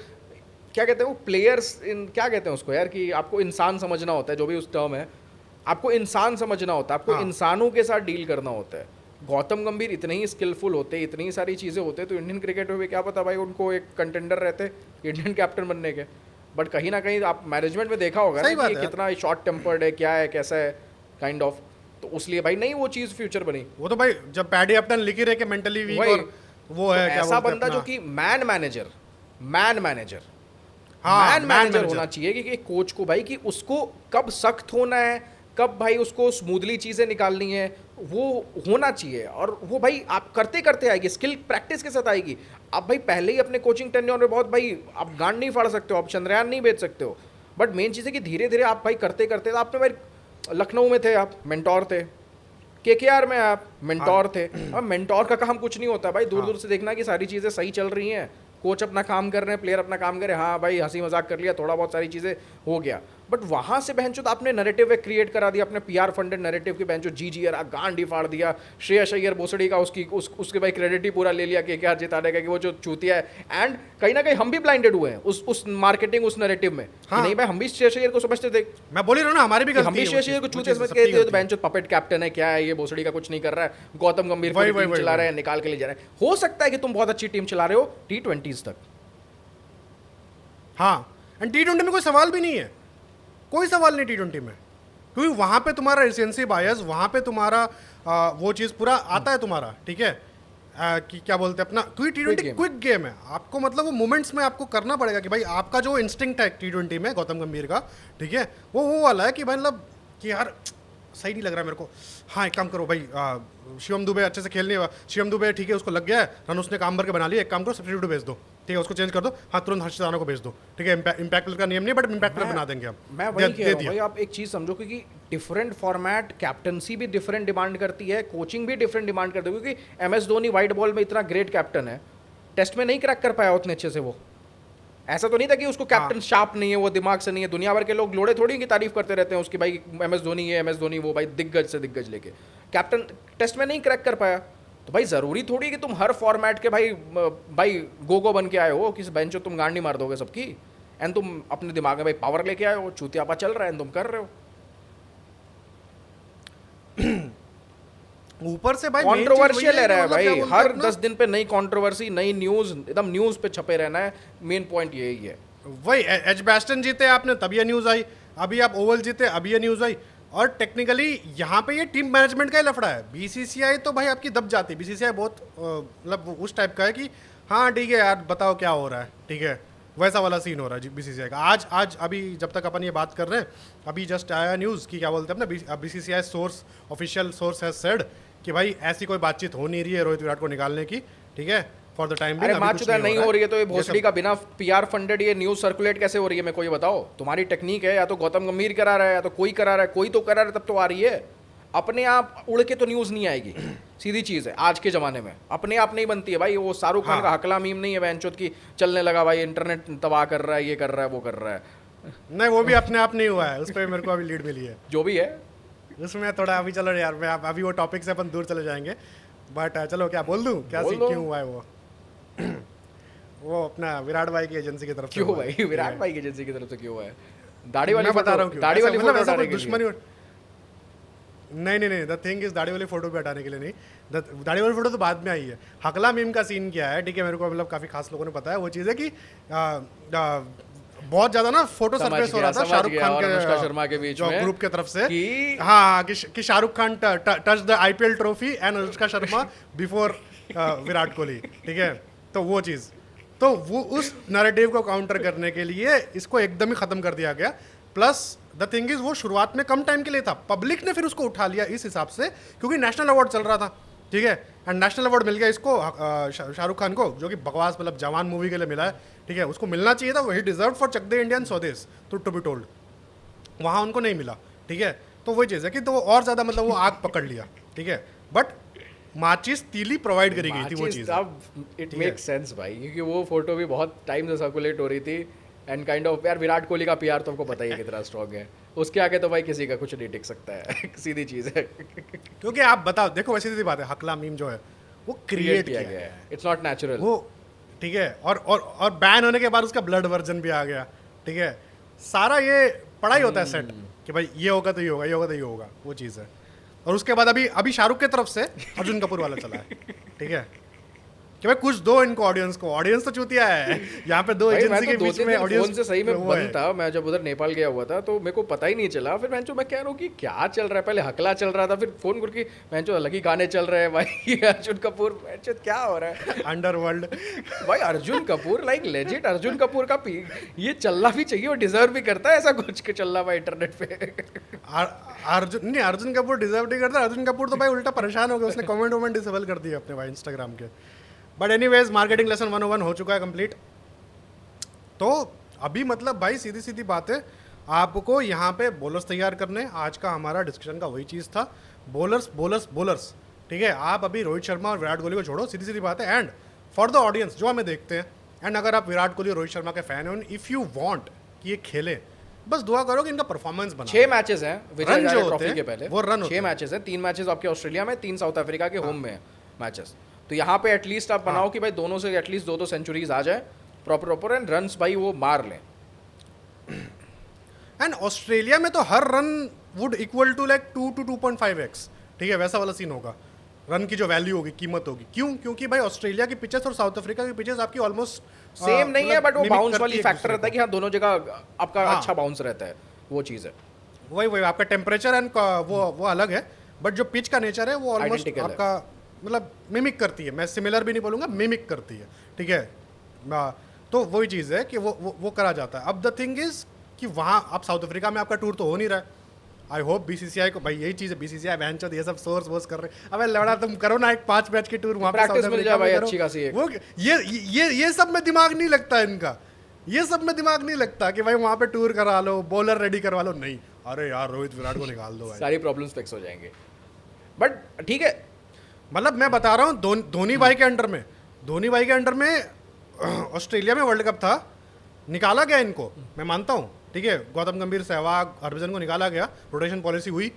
B: क्या कहते हैं वो प्लेयर्स इन क्या कहते हैं उसको यार, कि आपको इंसान समझना होता है, जो भी उस टर्म है, आपको इंसान समझना होता है, आपको इंसानों के साथ डील करना होता है। गौतम गंभीर इतने ही स्किलफुल होते, इतनी ही सारी चीज़ें होते, तो इंडियन क्रिकेट में भी क्या पता भाई उनको एक कंटेंडर रहते इंडियन कैप्टन बनने के। बट कहीं ना कहीं आप मैनेजमेंट में देखा होगा ना कि कितना शॉर्ट टेम्पर्ड है, क्या है, कैसा है, काइंड ऑफ, तो उसलिए भाई नहीं वो चीज़ फ्यूचर बनी।
A: वो तो भाई जब पैडी अपटन लिख ही रहे कि मेंटली वीक, और वो है
B: ऐसा बंदा जो कि मैन मैनेजर होना चाहिए कि कोच को भाई कि उसको कब सख्त होना है, कब भाई उसको स्मूथली चीज़ें निकालनी है, वो होना चाहिए। और वो भाई आप करते करते आएगी, स्किल प्रैक्टिस के साथ आएगी। आप भाई पहले ही अपने कोचिंग टेन्योर में बहुत भाई आप गांड नहीं फाड़ सकते हो, आप चंद्रयान नहीं बेच सकते हो, बट मेन चीज़ है कि धीरे धीरे आप भाई करते करते, आपने भाई लखनऊ में थे, आप मेंटोर थे, केकेआर में आप मेंटोर थे। अब मेंटोर का काम कुछ नहीं होता भाई, दूर दूर से देखना कि सारी चीज़ें सही चल रही हैं, कोच अपना काम कर रहे हैं, प्लेयर अपना काम करे, हाँ भाई हंसी मजाक कर लिया, थोड़ा बहुत सारी चीज़ें हो गया, बट वहाँ से बहनचोद आपने नैरेटिव क्रिएट करा दिया, अपने पीआर फंडेड नैरेटिव की बहनचोद जीजीआर गांड ही फाड़ दिया। श्रेयस अय्यर बोसड़ी का उसके भाई क्रेडिट ही पूरा ले लिया केकेआर जिताने का कि वो जो चूतिया है। एंड कहीं ना कहीं हम भी ब्लाइंडेड हुए हैं उस मार्केटिंग, उस नैरेटिव में। हाँ। नहीं भाई हम भी श्रेयस अय्यर को समझते थे,
A: मैं बोल रहा हूँ ना, हमारी भी
B: हम भी श्रेयस अय्यर को चूतिया समझते थे, तो बहनचोद पपेट कैप्टन है, क्या है ये, बोसड़ी का कुछ नहीं कर रहा है, गौतम गंभीर को टीम चला रहे हैं, निकाल के ले जा रहे हैं। हो सकता है कि तुम बहुत अच्छी टीम चला रहे हो T20s तक,
A: हाँ, एंड T20 में कोई सवाल भी नहीं है, कोई सवाल नहीं T20 में, क्योंकि वहाँ पे तुम्हारा रिसेंसी बायस, वहाँ पे तुम्हारा वो चीज़ पूरा आता है तुम्हारा, ठीक है, कि क्या बोलते हैं अपना, क्योंकि T20 क्विक गेम है, आपको मतलब वो मोमेंट्स में आपको करना पड़ेगा कि भाई आपका जो इंस्टिंक्ट है T20 में गौतम गंभीर का, ठीक है, वो वाला है कि भाई मतलब कि यार सही नहीं लग रहा है मेरे को, हाँ एक काम करो भाई, शिवम दुबे अच्छे से खेलने, शिवम दुबे ठीक है उसको लग गया है रन, उसने काम भर के बना लिया, एक काम करो सब्स्टिट्यूट भेज दो, ठीक है, उसको चेंज कर दो, हाँ तुरंत हर्षित राणा को भेज दो, ठीक है, इम्पैक्ट प्लेयर का नियम नहीं, बट इम्पैक्ट प्लेयर बना देंगे हम।
B: मैं वही कह रहा हूं भाई, आप एक चीज़ समझो क्योंकि डिफरेंट फॉर्मेट, कैप्टनसी भी डिफरेंट डिमांड करती है, कोचिंग भी डिफरेंट डिमांड करती है, क्योंकि MS धोनी व्हाइट बॉल में इतना ग्रेट कैप्टन है, टेस्ट में नहीं क्रैक कर पाया उतने अच्छे से। वो ऐसा तो नहीं था कि उसको कैप्टन शार्प नहीं है, वो दिमाग से नहीं है। दुनिया भर के लोग लोड़े थोड़ी की तारीफ करते रहते हैं उसकी, भाई MS धोनी है, MS धोनी वो भाई दिग्गज से दिग्गज लेके, कैप्टन टेस्ट में नहीं क्रैक कर पाया, तो भाई ज़रूरी थोड़ी कि तुम हर फॉर्मेट के भाई गो बन के आए हो, किस बेंच तुम गांड नहीं मार दोगे सबकी, एंड तुम अपने दिमाग में भाई पावर लेके आए हो, चूतियापा चल रहा है तुम कर रहे हो।
A: ऊपर से भाई
B: कंट्रोवर्शियल है रहा है भाई, हर 10 दिन पे नई कंट्रोवर्सी, नई न्यूज़, एकदम न्यूज़ पे छपे रहना है, मेन पॉइंट यही है।
A: वही एजबैस्टन जीते आपने तब ये न्यूज़ आई, अभी आप ओवल जीते अभी ये न्यूज़ आई, और टेक्निकली यहाँ पे ये टीम मैनेजमेंट का ही लफड़ा है। BCCI तो भाई आपकी दब जाती है, BCCI बहुत मतलब उस टाइप का है कि हाँ ठीक है यार बताओ क्या हो रहा है, ठीक है, वैसा वाला सीन हो रहा है BCCI का। आज अभी जब तक अपन ये बात कर रहे हैं, अभी जस्ट आया न्यूज़ कि क्या बोलते हैं अपना BCCI source, official source has said कि भाई ऐसी कोई बातचीत हो नहीं रही है रोहित विराट को निकालने की, ठीक है, फॉर द टाइम
B: अरे माचुदा नहीं हो रही है तो ये भोसड़ी का बिना PR फंडेड ये न्यूज़ सर्कुलेट कैसे हो रही है? मेरे को ये बताओ। तुम्हारी टेक्निक है, या तो गौतम गंभीर करा रहा है, या तो कोई करा रहा है, कोई तो करा रहा है तब तो आ रही है। अपने आप उड़ के तो न्यूज़ नहीं आएगी, सीधी चीज़ है। आज के ज़माने में अपने आप नहीं बनती है भाई। वो शाहरुख खान का हकला मीम नहीं है बेंचोद की चलने लगा भाई, इंटरनेट तबाह कर रहा है, ये कर रहा है, वो कर रहा है।
A: नहीं वो भी अपने आप नहीं हुआ है, उस पर मेरे को अभी लीड मिली है।
B: जो भी है
A: उसमें थोड़ा अभी चलो यार, मैं अभी वो टॉपिक से अपन दूर चले जाएंगे, बट चलो क्या बोल दूं, क्या
B: बोल
A: सी
B: दो।
A: क्यों हुआ है वो अपना विराट भाई की एजेंसी की तरफ से
B: क्यों
A: हुआ है,
B: भाई
A: ठीक
B: विराट
A: है?
B: भाई की एजेंसी की तरफ से क्यों हुआ है? दाढ़ी वाली
A: मैं बता रहा हूँ
B: फोटो,
A: क्यों।
B: दाढ़ी
A: ऐसा-
B: वाली
A: मतलब
B: फोटो
A: ऐसा
B: हटाने
A: कोई
B: के लिए।
A: दुश्मनी नहीं नहीं नहीं, द थिंग इज दाढ़ी वाली फोटो भी हटाने के लिए नहीं, दाढ़ी वाली फोटो तो बाद में आई है। हकला मीम का सीन क्या है, ठीक है, मेरे को मतलब काफी खास लोगों ने पता है वो चीज़ है कि बहुत ज्यादा ना फोटो
B: समझ
A: सरफेस हो
B: गया,
A: रहा था
B: समझ
A: शाहरुख
B: गया,
A: खान
B: और
A: के
B: अनुष्का शर्मा के बीच
A: जो
B: में
A: ग्रुप की तरफ से
B: कि-
A: हाँ कि Shahrukh Khan touch the IPL trophy and Anushka Sharma before Virat Kohli, ठीक है। तो वो चीज़, तो वो उस नैरेटिव को काउंटर करने के लिए इसको एकदम ही खत्म कर दिया गया। प्लस द थिंग इज वो शुरुआत में कम टाइम के लिए था, पब्लिक ने फिर उसको उठा लिया इस हिसाब से क्योंकि नेशनल अवार्ड चल रहा था, ठीक है, एंड नेशनल अवार्ड मिल गया इसको शाहरुख खान को, जो कि बकवास मतलब जवान मूवी के लिए मिला है, ठीक है, उसको मिलना चाहिए था, वही डिजर्व फॉर चक द इंडियन स्वदेश टू बी टोल्ड, वहाँ उनको नहीं मिला, ठीक है। तो वही चीज़ है कि तो वो और ज़्यादा मतलब वो आग पकड़ लिया, ठीक है, बट माचिस तीली प्रोवाइड करी गई थी वो चीज़।
B: अब इट मेक्स सेंस भाई, क्योंकि वो फोटो भी बहुत टाइम से सर्कुलेट हो रही थी एंड काइंड ऑफ यार विराट कोहली का पीआर तो आपको पता ही है कितना स्ट्रॉन्ग है, उसके आगे तो भाई किसी का कुछ नहीं टिक सकता है सीधी चीज़ है।
A: क्योंकि आप बताओ, देखो वैसी सीधी बात है, हकला मीम जो है वो क्रिएट किया गया है,
B: इट्स नॉट नेचुरल
A: वो, ठीक है, और बैन होने के बाद उसका ब्लड वर्जन भी आ गया, ठीक है, सारा ये पढ़ाई होता है सेट कि भाई ये होगा तो ये होगा, ये होगा तो ये होगा, वो चीज़ है। और उसके बाद अभी शाहरुख की तरफ से अर्जुन कपूर वाला चला है, ठीक है, कि भाई कुछ दो इनको ऑडियंस को, ऑडियंस तो चूतिया है यहाँ पे, दो एजेंसी के बीच में ऑडियंस
B: फोन से सही में बंद था। मैं जब उधर नेपाल गया हुआ था तो मेरे को पता ही नहीं चला, फिर मैं कह रहा हूँ कि क्या चल रहा है, पहले हकला चल रहा था, फिर फोन करके मैं अलग ही गाने चल रहे हैं भाई, अर्जुन कपूर क्या हो रहा है
A: अंडरवर्ल्ड
B: भाई, अर्जुन कपूर लाइक लेजिट, अर्जुन कपूर का ये चलना भी चाहिए और डिजर्व भी करता है ऐसा कुछ के चलना भाई इंटरनेट पे।
A: अर्जुन कपूर डिजर्व नहीं करता, अर्जुन कपूर तो भाई उल्टा परेशान हो गया, उसने कमेंट वमेंट डिसेबल कर दिए अपने भाई इंस्टाग्राम के। बट एनीवेज मार्केटिंग लेसन 101 हो चुका है कंप्लीट। तो अभी मतलब भाई सीधी सीधी बात है, आपको यहाँ पे बॉलर्स तैयार करने, आज का हमारा डिस्कशन का वही चीज़ था, बॉलर्स बॉलर्स बॉलर्स, ठीक है। आप अभी रोहित शर्मा और विराट कोहली को छोड़ो, सीधी सीधी बात है, एंड फॉर द ऑडियंस जो हमें देखते हैं, एंड अगर आप विराट कोहली और रोहित शर्मा के फैन हो, इफ़ यू वांट कि ये खेलें, बस दुआ करो कि इनका परफॉर्मेंस बना।
B: 6 मैचेस हैं विजय
A: रन जो
B: हजारे
A: होते
B: ट्रॉफी
A: हैं,
B: के पहले,
A: वो रन होते
B: 6 मैचेस हैं, 3 मैचेस आपके ऑस्ट्रेलिया में, 3 साउथ अफ्रीका के होम में मैचेस। तो यहाँ पे एटलीस्ट आप बनाओ कि भाई दोनों से एटलीस्ट 2-2 सेंचुरीज आ जाए प्रॉपर एंड रन्स भाई वो मार लें।
A: एंड ऑस्ट्रेलिया में तो हर run would equal to like 2 to 2.5x, ठीक है, वैसा वाला सीन होगा, रन की जो वैल्यू होगी, कीमत होगी। क्यों? क्योंकि भाई ऑस्ट्रेलिया की पिचेस और साउथ अफ्रीका की पिचेस आपकी ऑलमोस्ट
B: सेम नहीं है, बट वो बाउंस वाली
A: एक
B: फैक्टर
A: दूसरे
B: रहता है कि हाँ दोनों जगह आपका
A: हाँ।
B: अच्छा बाउंस रहता है, वो चीज़ है।
A: वही आपका टेम्परेचर एंड वो अलग है, बट जो पिच का नेचर है वो ऑलमोस्ट
B: Identical है।
A: आपका मतलब मिमिक करती है, मैं सिमिलर भी नहीं बोलूँगा, मिमिक करती है, ठीक है। तो वही चीज़ है कि वो करा जाता है। अब द थिंग इज कि वहाँ आप साउथ अफ्रीका में आपका टूर तो हो नहीं रहा है। आई होप बीसीसीआई को, भाई यही चीज़ है, बीसीसीआई बहन चोद ये सब सोर्स वोर्स कर रहे हैं, अबे लड़ा तुम करो ना एक 5 मैच की टूर वहाँ पे
B: प्रैक्टिस
A: साउथ
B: मिल
A: अफ्रीका
B: जाए भाई
A: में
B: अच्छी खासी एक।
A: वो ये सब में दिमाग नहीं लगता इनका, ये सब में दिमाग नहीं लगता कि भाई वहाँ पे टूर करा लो, बॉलर रेडी करवा लो, नहीं, अरे यार रोहित विराट को निकाल दो भाई,
B: सारी प्रॉब्लम्स फिक्स हो जाएंगे। बट ठीक है,
A: मतलब मैं बता रहा हूँ धोनी भाई के अंडर में ऑस्ट्रेलिया में वर्ल्ड कप था, निकाला गया इनको, मैं मानता हूँ, ठीक है, गौतम गंभीर, सहवाग, हरभजन को निकाला गया, रोटेशन पॉलिसी हुई,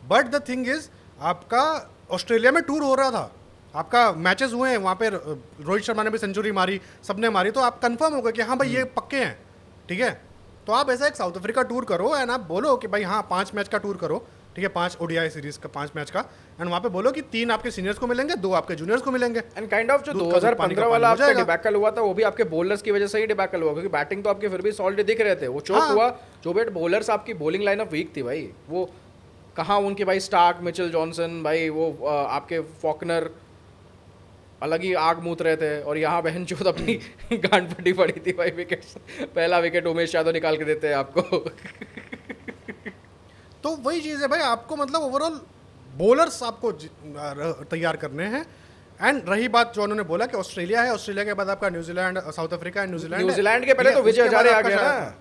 A: बट द थिंग इज आपका ऑस्ट्रेलिया में टूर हो रहा था, आपका मैचेस हुए हैं वहाँ पे, रोहित शर्मा ने भी सेंचुरी मारी, सबने मारी, तो आप कंफर्म हो गए कि हाँ भाई ये पक्के हैं, ठीक है। तो आप ऐसा एक साउथ अफ्रीका टूर करो एंड आप बोलो कि भाई हाँ 5 मैच का टूर करो, ठीक है, 5 ओडीआई सीरीज का 5 मैच का, एंड वहाँ पे बोलो कि 3 आपके सीनियर्स को मिलेंगे, 2 आपके जूनियर्स को मिलेंगे।
B: एंड काइंड ऑफ जो
A: दूध का दूध, पानी का
B: 2015
A: पानी
B: वाला
A: हो
B: आपका
A: जाएगा।
B: डिबैकल हुआ था वो भी आपके बॉलर्स की वजह से ही डिबैकल हुआ, क्योंकि बैटिंग तो आपके फिर भी सॉलिड दिख रहे थे, वो चोक
A: हाँ।
B: हुआ जो बेट बॉलर्स आपकी बॉलिंग लाइनअप वीक थी भाई, वो कहाँ उनके भाई स्टार्क, मिचेल जॉनसन भाई, वो आपके फॉकनर अलग ही आग मूत रहे थे, और यहाँ बहन चोद अपनी गांड फटी पड़ी थी भाई, विकेट्स, पहला विकेट उमेश यादव निकाल के देते हैं आपको।
A: तो वही चीज़ है भाई, आपको मतलब ओवरऑल बॉलर्स आपको तैयार करने हैं। एंड रही बात जो उन्होंने बोला कि ऑस्ट्रेलिया है, ऑस्ट्रेलिया के बाद आपका New Zealand, south Africa and New Zealand
B: के पहले तो विजय हजारे आ गया ना।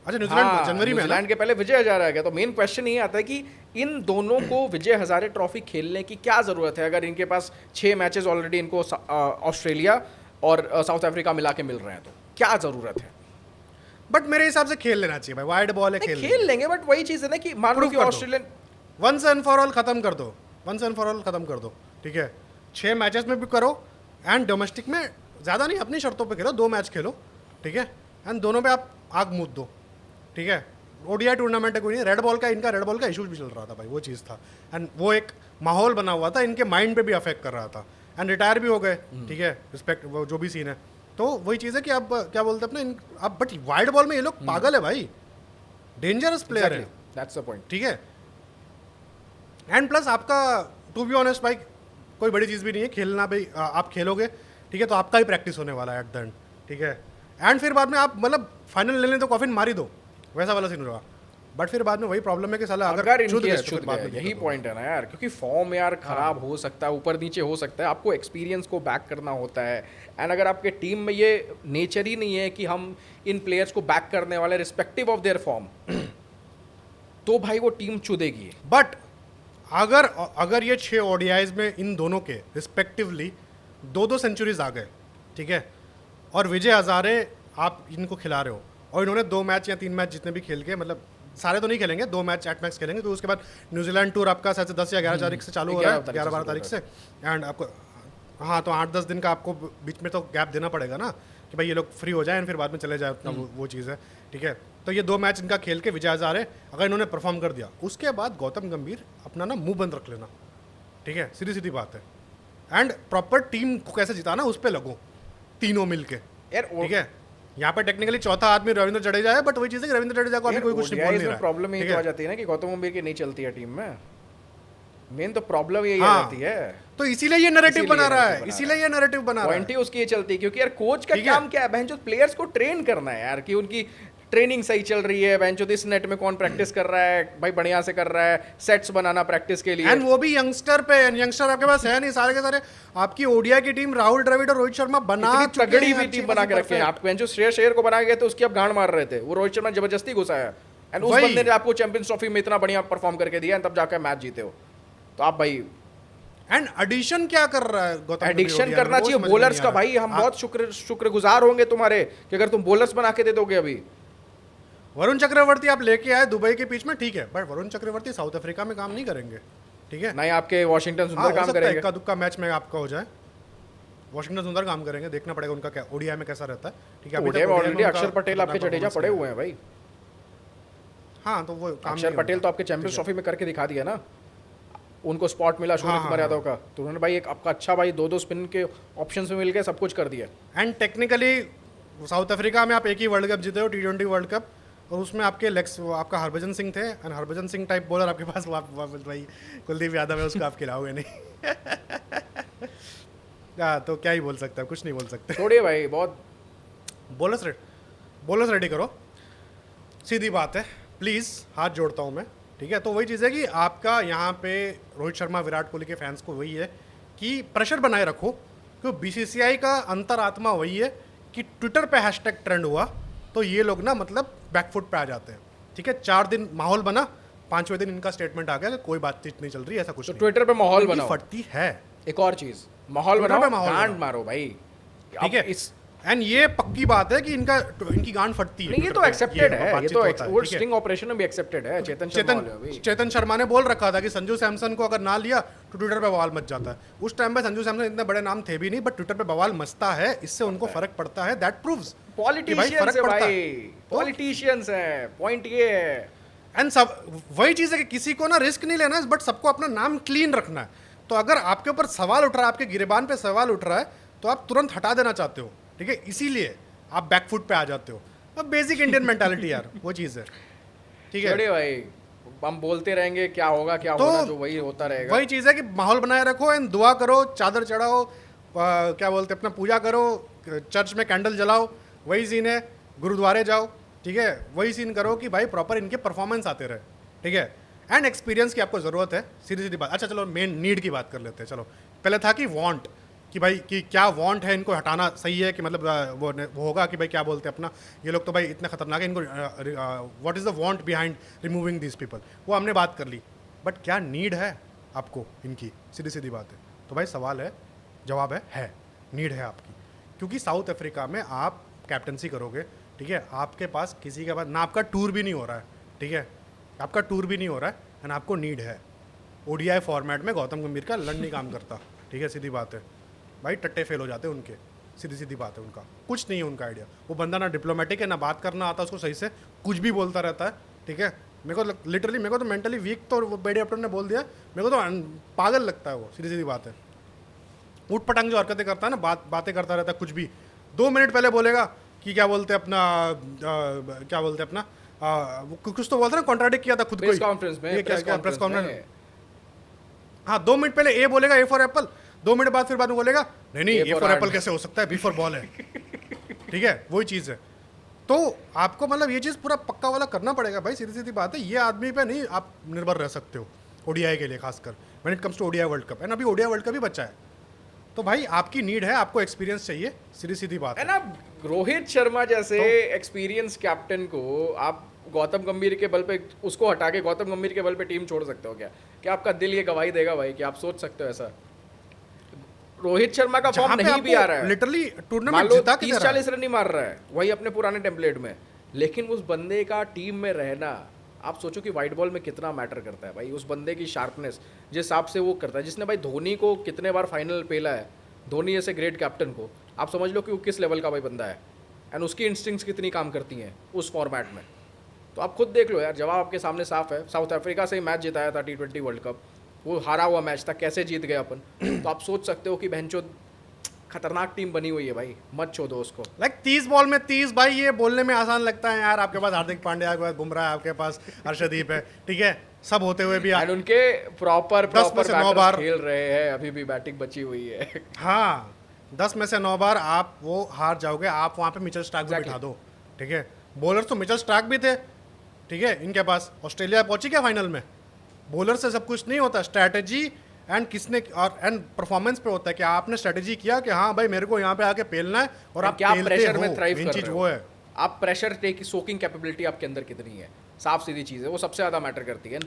A: अच्छा न्यूजीलैंड जनवरी में,
B: न्यूजीलैंड के पहले विजय हजारे आ गया, तो मेन क्वेश्चन ये आता है कि इन दोनों को विजय हजारे ट्रॉफी खेलने की क्या ज़रूरत है, अगर इनके पास 6 मैचेस ऑलरेडी इनको ऑस्ट्रेलिया और साउथ अफ्रीका मिला के मिल रहे हैं, तो क्या ज़रूरत है?
A: बट मेरे हिसाब से खेल लेना चाहिए भाई, वाइड बॉल है,
B: खेल लेंगे, बट वही चीज है ना कि मान लो कि Australian
A: once and for all खत्म कर दो, वंस एंड फॉर ऑल खत्म कर दो, ठीक है। 6 मैचेस में भी करो, एंड डोमेस्टिक में ज़्यादा नहीं, अपनी शर्तों पे खेलो, 2 मैच खेलो, ठीक है, एंड दोनों पे आप आग मूद दो, ठीक है। ओडीआई टूर्नामेंट है, कोई नहीं, रेड बॉल का इशू भी चल रहा था भाई, वो चीज़ था, एंड वो एक माहौल बना हुआ था, इनके माइंड पे भी अफेक्ट कर रहा था, एंड रिटायर भी हो गए, ठीक है, रिस्पेक्ट वो जो भी सीन है। तो वही चीज़ है कि आप क्या बोलते हैं अपने आप, बट वाइड बॉल में ये लोग पागल है भाई, डेंजरस प्लेयर है,
B: दैट्स द पॉइंट,
A: ठीक है। एंड प्लस आपका टू बी ऑनेस्ट भाई कोई बड़ी चीज़ भी नहीं है, खेलना भी आप खेलोगे, ठीक है, तो आपका ही प्रैक्टिस होने वाला है एट द एंड, ठीक है। एंड फिर बाद में आप मतलब फाइनल ले लें तो कॉफिन मार ही दो, वैसा वाला सीन होगा, बट फिर बाद में वही प्रॉब्लम है कि साला अगर
B: चुद गए तो बाद में यही पॉइंट है ना यार, क्योंकि फॉर्म यार खराब हो सकता है, ऊपर नीचे हो सकता है, आपको एक्सपीरियंस को बैक करना होता है, एंड अगर आपके टीम में ये नेचर ही नहीं है कि हम इन प्लेयर्स को बैक करने वाले रिस्पेक्टिव ऑफ देयर फॉर्म, तो भाई वो टीम चुदेगी।
A: बट अगर ये 6 ओडीआईज में इन दोनों के रिस्पेक्टिवली 2-2 सेंचुरीज आ गए, ठीक है, और विजय हजारे आप इनको खिला रहे हो, और इन्होंने 2 मैच या 3 मैच जितने भी खेल के, मतलब सारे तो नहीं खेलेंगे, 2 मैच 8 मैच खेलेंगे, तो उसके बाद न्यूजीलैंड टूर आपका शायद 10 या 11 तारीख से चालू हो रहा है, 11-12 तारीख से, एंड आपको हाँ तो 8-10 दिन का आपको बीच में तो गैप देना पड़ेगा ना, कि भाई ये लोग फ्री हो जाए फिर बाद में चले जाए, उतना वो चीज़ है, ठीक है। तो ये 2 मैच इनका खेल के विजय हजारे अगर इन्होंने परफॉर्म कर दिया, उसके बाद गौतम गंभीर अपना ना मुंह बंद रख लेना, ठीक है, सीधी सीधी बात है, एंड प्रॉपर टीम को कैसे जिताना उस पर लगो तीनों मिलके यार, ठीक है। यहाँ पे टेक्निकली चौथा आदमी रविंद्र जडेजा है, बट वही चीज़ है कि रविंद्र जडेजा को अभी कोई कुछ नहीं बोल नहीं रहा है।
B: प्रॉब्लम ये तो आ जाती है ना कि गौतम गंभीर की नहीं चलती है टीम में, मेन तो प्रॉब्लम यही आ जाती है,
A: तो इसीलिए ये नैरेटिव बना रहा है, इसीलिए ये नैरेटिव बना रहा है,
B: पॉइंट ही उसकी ये चलती है, क्योंकि यार कोच का काम क्या है, बहन जो प्लेयर्स को ट्रेन करना है यार, कि उनकी ट्रेनिंग सही चल रही है, बहन जो इस नेट में कौन प्रैक्टिस कर रहा है भाई, बढ़िया से कर रहा है, सेट्स बनाना प्रैक्टिस के लिए,
A: एंड वो भी यंगस्टर पे, यंगस्टर आपके पास है नहीं, सारे के सारे आपकी ओडीआई की टीम राहुल द्रविड़ और रोहित शर्मा बना
B: तगड़ी भी टीम बना के रखे हैं, आप जो श्रेयस अय्यर को बना गए थे उसकी आप गांड मार रहे थे, वो रोहित शर्मा जबरदस्ती घुसाया, एंड उस बंदे ने आपको चैंपियंस ट्रॉफी में इतना बढ़िया परफॉर्म करके दिया, तब जाकर मैच जीते हो, तो आप भाई
A: एंड एडिशन क्या कर रहा है गौतम,
B: एडिक्शन करना चाहिए बॉलर्स का भाई, हम बहुत शुक्रगुजार होंगे तुम्हारे कि अगर तुम बॉलर्स बना के दे दोगे। अभी
A: वरुण चक्रवर्ती आप लेके आए दुबई के बीच में, ठीक है, but Varun Chakravarthy South Africa में काम नहीं करेंगे, ठीक है,
B: नहीं आपके वॉशिंगटन सुंदर काम करेंगे,
A: इक्का दुक्का मैच में आपका हो जाए, वॉशिंगटन सुंदर काम करेंगे, देखना पड़ेगा उनका क्या ओडीआई में कैसा रहता है, ठीक है।
B: ओडीआई में ऑलरेडी अक्षर पटेल आपके जडेजा पड़े हुए हैं भाई,
A: हाँ तो वो
B: अक्षर पटेल तो आपके चैंपियंस ट्रॉफी में करके दिखा दिया ना, उनको स्पॉट मिला सूर्य कुमार यादव का, तो उन्होंने भाई एक आपका अच्छा भाई 2-2 स्पिन के ऑप्शंस में मिल गए, सब कुछ कर दिया,
A: एंड टेक्निकली साउथ अफ्रीका में आप एक ही वर्ल्ड कप जीते हो, T20 वर्ल्ड कप, और उसमें आपके लेग्स आपका हरभजन सिंह थे, and Harbhajan Singh type bowler आपके पास भाई कुलदीप यादव है, उसको आप खिलाओगे नहीं तो क्या ही बोल सकते हैं, कुछ नहीं बोल सकते,
B: छोड़िए भाई, बहुत
A: बॉलर्स रेडी करो, सीधी बात है, प्लीज़ हाथ जोड़ता हूँ मैं, ठीक है। तो वही चीज़ है कि आपका यहाँ पे रोहित शर्मा विराट कोहली के फैंस को वही है कि प्रेशर बनाए रखो, क्योंकि बीसीसीआई का अंतरात्मा वही है कि ट्विटर पे हैशटैग ट्रेंड हुआ तो ये लोग ना मतलब बैकफुट पे आ जाते हैं, ठीक है। 4 दिन माहौल बना, 5वें दिन इनका स्टेटमेंट आ गया, कोई बातचीत नहीं चल रही, ऐसा कुछ
B: तो ट्विटर पे माहौल बनाओ,
A: फटती है, एक
B: और चीज़ माहौल बनाओ, गांड मारो भाई,
A: ठीक है। इस एंड ये पक्की बात है कि इनकी गांड फटती है,
B: नहीं ये तो एक्सेप्टेड है, ये तो वो स्टिंग ऑपरेशन में भी एक्सेप्टेड है,
A: चेतन शर्मा ने बोल रखा था कि संजू सैमसन को अगर ना लिया तो ट्विटर पे बवाल मच जाता है, उस टाइम पे संजू सैमसन इतने बड़े नाम थे भी नहीं, बट ट्विटर पे बवाल मचता है, इससे उनको फर्क पड़ता है, दैट प्रूव्स
B: पॉलिटिशियंस है, पॉइंट ये है।
A: एंड सब वही चीज़ है कि किसी को ना रिस्क नहीं लेना है, बट सबको अपना नाम क्लीन रखना है, तो अगर आपके ऊपर सवाल उठ रहा है, आपके गिरेबान पे सवाल उठ रहा है, तो आप तुरंत हटा देना चाहते हो, ठीक है, इसीलिए आप बैकफुट पे आ जाते हो, अब बेसिक इंडियन मेंटालिटी यार वो चीज़ है, ठीक है
B: भाई, हम बोलते रहेंगे क्या होगा क्या
A: तो
B: होना, जो वही होता रहेगा,
A: वही चीज़ है कि माहौल बनाए रखो, एंड दुआ करो, चादर चढ़ाओ, क्या बोलते अपना पूजा करो, चर्च में कैंडल जलाओ, वही सीन है, गुरुद्वारे जाओ, ठीक है, वही सीन करो कि भाई प्रॉपर इनके परफॉर्मेंस आते रहे, ठीक है, एंड एक्सपीरियंस की आपको ज़रूरत है, सीधी सीधी बात। अच्छा चलो मेन नीड की बात कर लेते हैं, चलो पहले था कि वांट, कि भाई कि क्या वांट है, इनको हटाना सही है कि मतलब वो होगा कि भाई क्या बोलते हैं अपना, ये लोग तो भाई इतने खतरनाक है, इनको what is the want behind removing this people, वो हमने बात कर ली, बट क्या नीड है आपको इनकी, सीधी सीधी बात है। तो भाई सवाल है, जवाब है नीड है आपकी, क्योंकि साउथ अफ्रीका में आप कैप्टनसी करोगे, ठीक है, आपके पास किसी के पास ना, आपका टूर भी नहीं हो रहा है, ठीक है, आपका टूर भी नहीं हो रहा है, एंड आपको नीड है। ओडीआई फॉर्मेट में गौतम गंभीर का लड़ नहीं काम करता, ठीक है, सीधी बात है भाई, टट्टे फेल हो जाते हैं उनके, सीधी सीधी बात है, उनका कुछ नहीं है उनका आइडिया। वो बंदा ना डिप्लोमेटिक है, ना बात करना आता उसको सही से, कुछ भी बोलता रहता है, ठीक है। मेरे को लिटरली, मेरे को तो मेंटली वीक, तो वो बेडी अपटन ने बोल दिया, मेरे को तो पागल लगता है वो, सीधी सीधी बात है। उठ पटांग जो हरकतें करता है ना, बातें करता रहता है, कुछ भी 2 मिनट पहले बोलेगा कि क्या बोलते हैं अपना, क्या बोलते हैं अपना, वो कुछ तो बोलते हैं ना, कॉन्ट्राडिक्ट किया था खुद को,
B: प्रेस कॉन्फ्रेंस में,
A: प्रेस कॉन्फ्रेंस, हाँ 2 मिनट पहले ए बोलेगा ए फॉर एप्पल, 2 मिनट बाद फिर बाद में बोलेगा नहीं ए फॉर एप्पल कैसे हो सकता है, बी फॉर बॉल है, ठीक है, वही चीज़ है। तो आपको मतलब ये चीज़ पूरा पक्का वाला करना पड़ेगा भाई, सीधी सीधी बात है, ये आदमी पे नहीं आप निर्भर रह सकते हो ओडीआई के लिए, खासकर when it comes to ODI world cup. And अभी ओडीआई वर्ल्ड कप भी बचा है, तो भाई आपकी नीड है, आपको एक्सपीरियंस चाहिए, सीधी सीधी बात है
B: ना। रोहित शर्मा जैसे एक्सपीरियंस कैप्टन को आप गौतम गंभीर के बल पे, उसको हटा के गौतम गंभीर के बल पे टीम छोड़ सकते हो क्या? क्या आपका दिल ये गवाही देगा भाई कि आप सोच सकते हो ऐसा? रोहित शर्मा का फॉर्म नहीं भी आ रहा है,
A: लिटरली टूर्नामेंट जिता के
B: 30-40 रन ही मार रहा है, वही अपने पुराने टेम्पलेट में, लेकिन उस बंदे का टीम में रहना, आप सोचो कि वाइट बॉल में कितना मैटर करता है भाई। उस बंदे की शार्पनेस जिस हिसाब से वो करता है, जिसने भाई धोनी को कितने बार फाइनल पेला है, धोनी जैसे ग्रेट कैप्टन को, आप समझ लो कि वो किस लेवल का भाई बंदा है, एंड उसकी इंस्टिंक्ट्स कितनी काम करती हैं उस फॉर्मेट में। तो आप खुद देख लो यार, जवाब आपके सामने साफ है। साउथ अफ्रीका से ही मैच जिताया था T20 वर्ल्ड कप, वो हारा हुआ मैच था, कैसे जीत गए अपन। तो आप सोच सकते हो कि बहनचो खतरनाक टीम बनी हुई है भाई, मत छोड़ो उसको।
A: लाइक 30 बॉल में 30 भाई, ये बोलने में आसान लगता है यार, आपके पास हार्दिक पांड्या, आपके पास बुमराह, आपके पास हर्षदीप है, ठीक है, सब होते हुए भी
B: एंड उनके प्रॉपर
A: 9 बार
B: खेल रहे हैं, अभी भी बैटिंग बची हुई है।
A: हाँ 10 में से 9 बार आप वो हार जाओगे, आप वहाँ पे मिचेल स्टार्क को बिठा दो, ठीक है। बॉलर तो मिचेल स्टार्क भी थे, ठीक है, इनके पास ऑस्ट्रेलिया पहुंची क्या फाइनल में? बॉलर से सब कुछ नहीं होता, स्ट्रैटेजी एंड किसने और एंड परफॉर्मेंस पे होता है कि आपने स्ट्रैटेजी किया कि हाँ भाई मेरे को यहाँ पे आके पेलना है, और आप
B: क्या प्रेशर में थ्राइव
A: मेन
B: कर
A: चीज
B: रहे
A: वो
B: हो,
A: है।
B: आप प्रेशर टेक सोकिंग कैपेबिलिटी आपके अंदर कितनी है, साफ सीधी चीज़ है, वो सबसे ज़्यादा मैटर करती है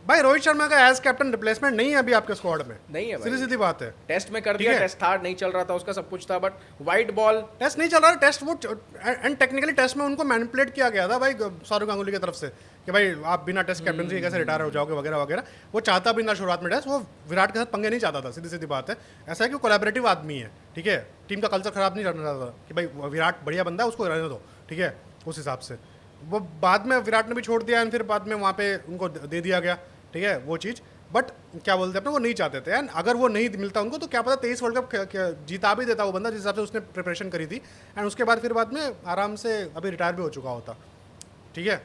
A: भाई रोहित शर्मा का एज कैप्टन रिप्लेसमेंट नहीं है अभी आपके स्क्वाड में,
B: नहीं है भाई,
A: सीधी सीधी बात है।
B: टेस्ट में कर दिया, टेस्ट था नहीं चल रहा था उसका, सब कुछ था, बट वाइट बॉल
A: टेस्ट नहीं चल रहा, टेस्ट वो एंड टेक्निकली टेस्ट में उनको मैनिपुलेट किया गया था भाई सौरव गांगुली की तरफ से कि भाई आप बिना टेस्ट कैप्टनसी कैसे रिटायर हो जाओगे वगैरह वगैरह। वो चाहता भी ना शुरुआत में टेस्ट, वो विराट के साथ पंगे नहीं चाहता था, सीधी सीधी बात है। ऐसा है कि वो कोलैबोरेटिव आदमी है, ठीक है, टीम का कल्चर खराब नहीं करना चाहता कि भाई विराट बढ़िया बंदा है उसको रहने दो, ठीक है, उस हिसाब से। वो बाद में विराट ने भी छोड़ दिया, एंड फिर बाद में वहाँ पे उनको दे दिया गया, ठीक है, वो चीज़। बट क्या बोलते हैं अपने, वो नहीं चाहते थे, एंड अगर वो नहीं मिलता उनको तो क्या पता 23 वर्ल्ड कप जीता भी देता वो बंदा, जिस हिसाब से उसने प्रिपरेशन करी थी, एंड उसके बाद फिर बाद में आराम से अभी रिटायर भी हो चुका होता, ठीक है।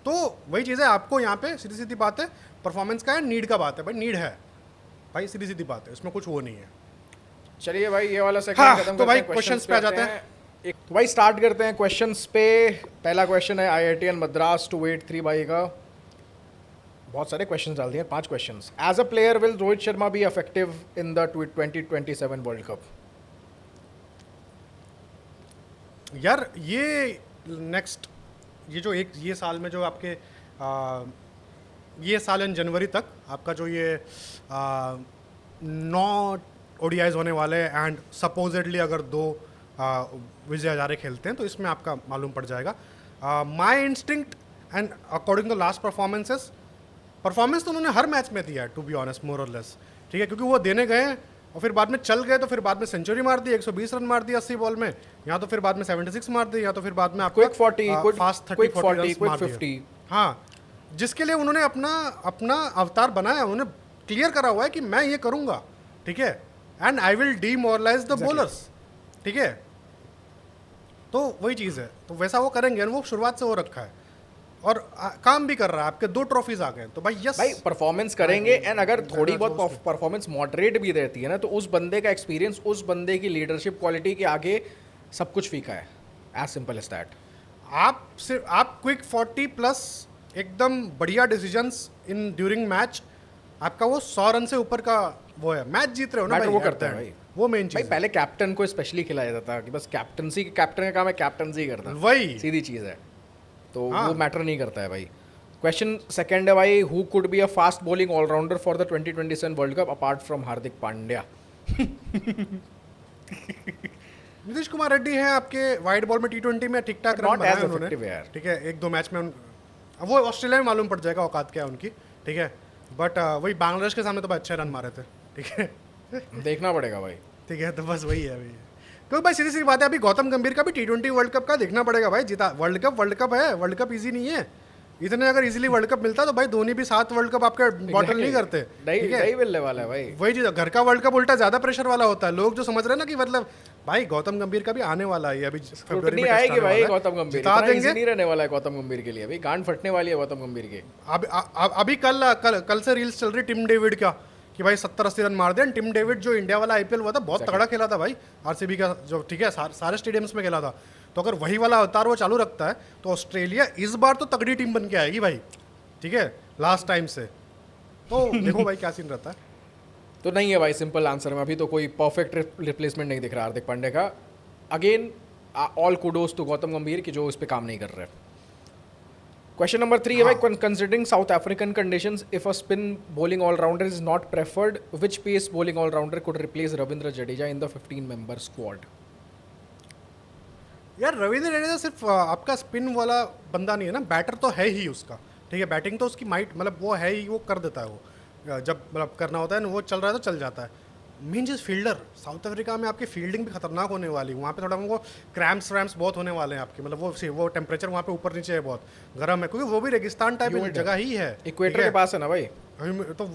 A: तो वही चीज़ है, आपको यहाँ पे सीधी सीधी बात है, परफॉर्मेंस का है, नीड का बात है भाई, नीड है भाई, सीधी सीधी बात है, इसमें कुछ वो नहीं है।
B: चलिए भाई ये वाला सेकंड खत्म
A: तो भाई क्वेश्चंस पे आ जाते हैं।
B: तो भाई स्टार्ट करते हैं क्वेश्चंस पे। पहला क्वेश्चन है IITN मद्रास 283 भाई का, बहुत सारे क्वेश्चंस डाल दिए, 5 questions. As a player will Rohit Sharma be effective in the 2027 world cup?
A: यार ये नेक्स्ट ये साल में जो आपके ये साल इन जनवरी तक आपका जो ये 9 ODIs होने वाले, एंड सपोजिटली अगर 2 विजय हजारे खेलते हैं तो इसमें आपका मालूम पड़ जाएगा। My instinct and according to last performance तो उन्होंने हर मैच में दिया है, टू बी ऑनेस्ट, मोर और लेस, ठीक है, क्योंकि वो देने गए और फिर बाद में चल गए, तो फिर बाद में सेंचुरी मार दी, 120 रन मार दिया 80 बॉल में, यहाँ तो फिर बाद में 76 मार दी, या तो फिर बाद में आपको
B: क्विक 40
A: फास्ट 30 40 क्विक 50, हाँ, जिसके लिए उन्होंने अपना अवतार बनाया, उन्होंने क्लियर करा हुआ है कि मैं ये करूँगा, ठीक है, and I will demoralise the bowlers, ठीक है। तो वही चीज़ है, तो वैसा वो करेंगे, वो शुरुआत से हो रखा है और काम भी कर रहा है, आपके 2 ट्रॉफीज आ गए, तो भाई यस
B: भाई परफॉर्मेंस करेंगे, एंड अगर थोड़ी बहुत परफॉर्मेंस मॉडरेट भी रहती है ना, तो उस बंदे का एक्सपीरियंस, उस बंदे की लीडरशिप क्वालिटी के आगे सब कुछ फीका है, एज सिंपल एज दैट।
A: आप क्विक 40 प्लस एकदम बढ़िया डिसीजंस इन ड्यूरिंग मैच, आपका वो 100 रन से ऊपर का वो है, मैच जीत रहे हो ना भाई,
B: वो करता है भाई,
A: वो मेन चीज
B: भाई। पहले कैप्टन को स्पेशली खिलाया जाता कि बस कैप्टन का काम है, कैप्टनसी करता,
A: वही
B: सीधी चीज़ है, तो वो मैटर नहीं करता है भाई। क्वेश्चन सेकंड है भाई, who could be a fast bowling all-rounder for the 2027 world cup apart from Hardik Pandya?
A: Nitish Kumar Reddy है आपके वाइड बॉल में T20 में ठीक ठाक रन बनाए उन्होंने, ठीक है, एक दो मैच में अब वो ऑस्ट्रेलिया में मालूम पड़ जाएगा औकात क्या है उनकी, ठीक है, बट वही बांग्लादेश के सामने तो अच्छे रन मारे थे, ठीक है।
B: देखना पड़ेगा भाई,
A: ठीक है, तो बस वही है अभी। क्योंकि भाई सीधी सी बात है, अभी गौतम गंभीर का भी T20 वर्ल्ड कप का देखना पड़ेगा भाई। जीता वर्ल्ड कप है, वर्ल्ड कप इजी नहीं है। इतने अगर इजीली वर्ल्ड कप मिलता तो भाई धोनी भी 7 वर्ल्ड कप आपके बॉटल नहीं करते, ठीक है,
B: नहीं मिलने वाला है भाई।
A: वही चीज, घर का वर्ल्ड कप उल्टा ज्यादा प्रेशर वाला होता है। लोग जो समझ रहे हैं ना कि मतलब भाई गौतम गंभीर का भी आने वाला है अभी
B: फरवरी में आएगी भाई, गौतम गंभीर इतना इजी नहीं रहने वाला है गौतम गंभीर के लिए, अभी गांड फटने वाली है गौतम गंभीर की।
A: अभी कल से रील्स चल रही टिम डेविड का कि भाई 70-80 रन मार दिया। टिम डेविड जो इंडिया वाला IPL हुआ था बहुत तगड़ा खेला था भाई, RCB का जो, ठीक है, सारे स्टेडियम्स में खेला था। तो अगर वही वाला अवतार वो चालू रखता है तो ऑस्ट्रेलिया इस बार तो तगड़ी टीम बन के आएगी भाई, ठीक है, लास्ट टाइम से। तो देखो भाई क्या सीन रहता है।
B: तो नहीं है भाई, सिंपल आंसर में अभी तो कोई परफेक्ट रिप्लेसमेंट नहीं दिख रहा हार्दिक पांड्या का। Again all kudos to Gautam Gambhir की जो इस पे काम नहीं कर रहे। क्वेश्चन नंबर 3 है भाई, considering South African conditions, if a spin bowling allrounder is not preferred, which pace bowling allrounder could replace Ravindra Jadeja in the 15 member squad?
A: यार रविंद्र जडेजा सिर्फ आपका स्पिन वाला बंदा नहीं है ना, बैटर तो है ही उसका, ठीक है, बैटिंग तो उसकी माइट मतलब वो है ही, वो कर देता है, वो जब मतलब करना होता है ना वो चल रहा है तो चल जाता है। मेन चीज़ फील्डर, साउथ अफ्रीका में आपकी फील्डिंग भी खतरनाक होने वाली, वहाँ पे थोड़ा वो क्रैम्प्स वैम्प्स बहुत होने वाले हैं आपके, मतलब वो टेम्परेचर वहाँ पे ऊपर नीचे है, बहुत गर्म है, क्योंकि वो भी रेगिस्तान टाइप जगह ही है,
B: इक्वेटर के पास है ना भाई।
A: तो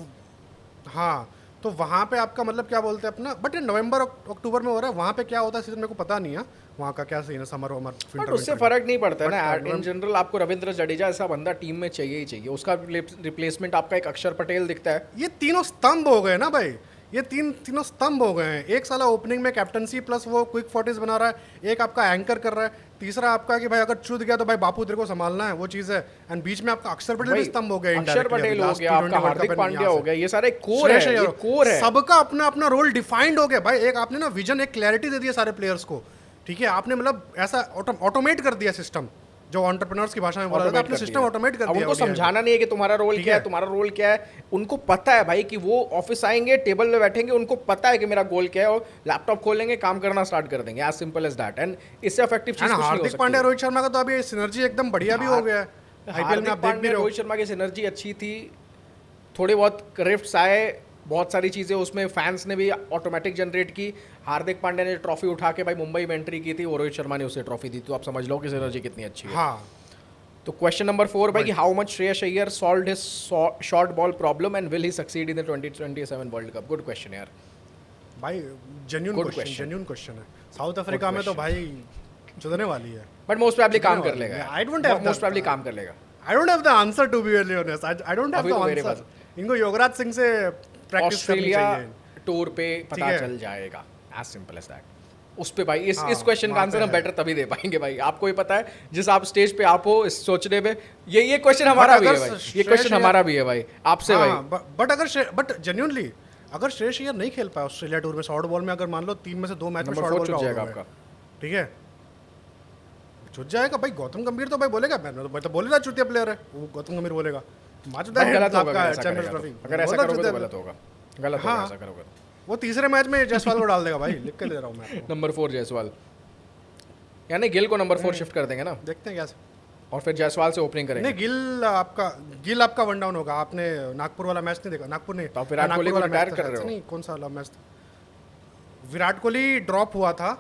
A: हाँ, तो वहाँ पे आपका मतलब क्या बोलते हैं अपना, बट ये नवंबर अक्टूबर में हो रहा है, वहाँ पे क्या होता है सीजन मेरे को पता नहीं है, वहाँ का क्या सीन है, समर वमर
B: विंटर, उससे फर्क नहीं पड़ता है ना। इन जनरल आपको रविंद्र जडेजा ऐसा बंदा टीम में चाहिए ही चाहिए। उसका रिप्लेसमेंट आपका एक अक्षर पटेल दिखता है।
A: ये तीनों स्तंभ हो गए ना भाई, ये तीनों स्तंभ हो गए हैं। एक साला ओपनिंग में कैप्टनसी प्लस वो क्विक 40s बना रहा है, एक आपका एंकर कर रहा है, तीसरा आपका कि भाई अगर चूत गया तो भाई बापू तेरे को संभालना है, वो चीज है, एंड बीच में आपका अक्षर पटेल भी स्तंभ हो गया,
B: अक्षर पटेल हो गया, आपका हार्दिक पांड्या हो गया, ये सारे कोर है, ये कोर है।
A: सबका अपना अपना रोल डिफाइंड हो गया भाई। एक आपने ना विजन, एक क्लैरिटी दे दिया सारे प्लेयर्स को, ठीक है, आपने मतलब ऐसा ऑटोमेट कर दिया सिस्टम, जो एंटरप्रेन्योर्स की भाषा में बोला जाता है, आपने सिस्टम ऑटोमेट कर दिया।
B: उनको समझाना नहीं है कि तुम्हारा रोल क्या है, तुम्हारा रोल क्या है। उनको पता है भाई कि वो ऑफिस आएंगे, टेबल में बैठेंगे, उनको पता है कि मेरा गोल क्या है, और लैपटॉप खोलेंगे, काम करना स्टार्ट कर देंगे, as simple as that. And इससे इफेक्टिव चीज कुछ नहीं हो सकती।
A: हार्दिक पांड्या, रोहित शर्मा का तो अभी सिनर्जी एकदम बढ़िया भी हो गया है IPL में, आप देख भी रहे हो।
B: रोहित शर्मा की सिनर्जी अच्छी थी, थोड़े बहुत रिफ्ट्स आए, बहुत सारी चीज़ें उसमें फैंस ने भी ऑटोमेटिक जनरेट की। हार्दिक पांड्या ने ट्रॉफी उठा के भाई मुंबई में एंट्री की थी, और रोहित शर्मा ने उसे ट्रॉफी दी, तो आप समझ लो कि सिनर्जी कितनी अच्छी है।
A: हाँ।
B: तो क्वेश्चन नंबर 4 भाई, how much Shreyas Iyer solved his short ball problem and will he succeed in the 2027 world cup? Good question यार
A: भाई, जेन्युइन क्वेश्चन है। साउथ अफ्रीका में तो भाई चुदने वाली है,
B: बट मोस्ट प्रोबेबली काम कर लेगा।
A: I don't have
B: most probably काम कर लेगा।
A: I don't have the answer to be very honest, I don't have the answer. इनको योगराज सिंह से प्रैक्टिस करनी चाहिए,
B: टूर पे पता चल जाएगा, एज सिंपल एज दैट। उस पे भाई इस क्वेश्चन का आंसर हम बेटर तभी दे पाएंगे भाई। आपको ही पता है, जिस आप स्टेज पे आप हो इस सोचने में, ये क्वेश्चन हमारा भी है भाई, ये क्वेश्चन हमारा भी है भाई आपसे भाई।
A: बट जेन्युइनली अगर श्रेयस अय्यर नहीं खेल पाया ऑस्ट्रेलिया टूर में शॉर्ट बॉल में, अगर मान लो 3 में से 2 मैच में शॉर्ट बॉल
B: जाएगा आपका,
A: ठीक है, छूट जाएगा भाई। गौतम गंभीर तो भाई बोलेगा, मैं तो बोलेगा चूतिया प्लेयर है वो, गौतम गंभीर बोलेगा
B: गलत होगा चैंपियंस ट्रॉफी। अगर ऐसा करोगे तो गलत होगा, गलत होगा ऐसा करोगे।
A: वो तीसरे मैच में जायसवाल को डाल देगा भाई, लिख के दे रहा हूँ मैं।
B: नंबर 4 जायसवाल, यानी गिल को नंबर 4 शिफ्ट कर देंगे ना,
A: देखते हैं कैसे,
B: और फिर जायसवाल से ओपनिंग करेंगे।
A: नहीं, गिल आपका वन डाउन होगा। आपने नागपुर वाला मैच नहीं देखा? नागपुर नहीं,
B: तो विराट कोहली को रिटायर कर रहे हो?
A: नहीं, कौन सा वाला मैच? विराट कोहली ड्रॉप हुआ था,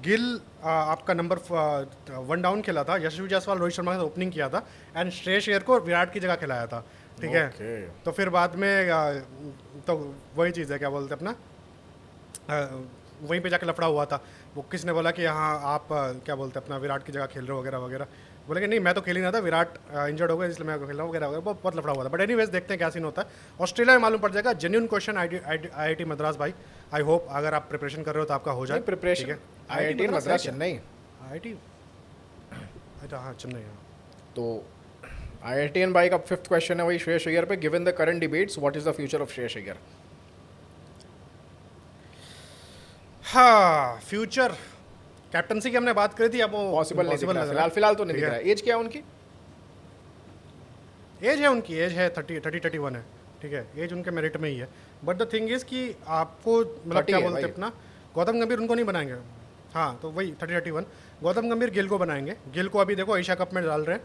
A: गिल आपका नंबर 1 डाउन खेला था, यशस्वी जायसवाल रोहित शर्मा के साथ ओपनिंग किया था, एंड श्रेयस अय्यर को विराट की जगह खिलाया था, ठीक है। तो फिर बाद में तो वही चीज़ है, क्या बोलते हैं अपना, वहीं पे जाके लफड़ा हुआ था। वो किसने बोला कि हाँ आप क्या बोलते हैं अपना विराट की जगह खेल रहे हो वगैरह वगैरह, बोले कि नहीं मैं तो खेल ही नहीं था, विराट इंजर्ड हो गया इसलिए मैं खेल रहा हूँ वगैरह वगैरह, बहुत लफड़ा हुआ था। बट एनीवेज देखते हैं क्या सीन होता है। ऑस्ट्रेलिया में मालूम पड़ जाएगा। जेन्युइन क्वेश्चन IIT मद्रास भाई, आई होप अगर आप प्रिपरेशन कर रहे हो तो आपका हो जाए
B: preparation. IIT Madras Chennai,
A: IIT हाँ चेन्नई। हाँ,
B: तो IITN भाई का 5th क्वेश्चन है वही श्रेयस अय्यर पे। Given the current debates, what is the future of Shreyas Iyer?
A: हाँ, फ्यूचर कैप्टनसी की हमने बात करी थी, अब वो
B: पॉसिबल नहीं, फिलहाल तो नहीं दिख रहा है। एज क्या है उनकी?
A: एज है उनकी, एज है 31 है, ठीक है, एज उनके मेरिट में ही है। बट द थिंग इज कि आपको मतलब क्या बोलते हैं अपना, गौतम गंभीर उनको नहीं बनाएंगे। हाँ तो वही 30-31 गौतम गंभीर गिल को बनाएंगे। गिल को अभी देखो एशिया कप में डाल रहे हैं,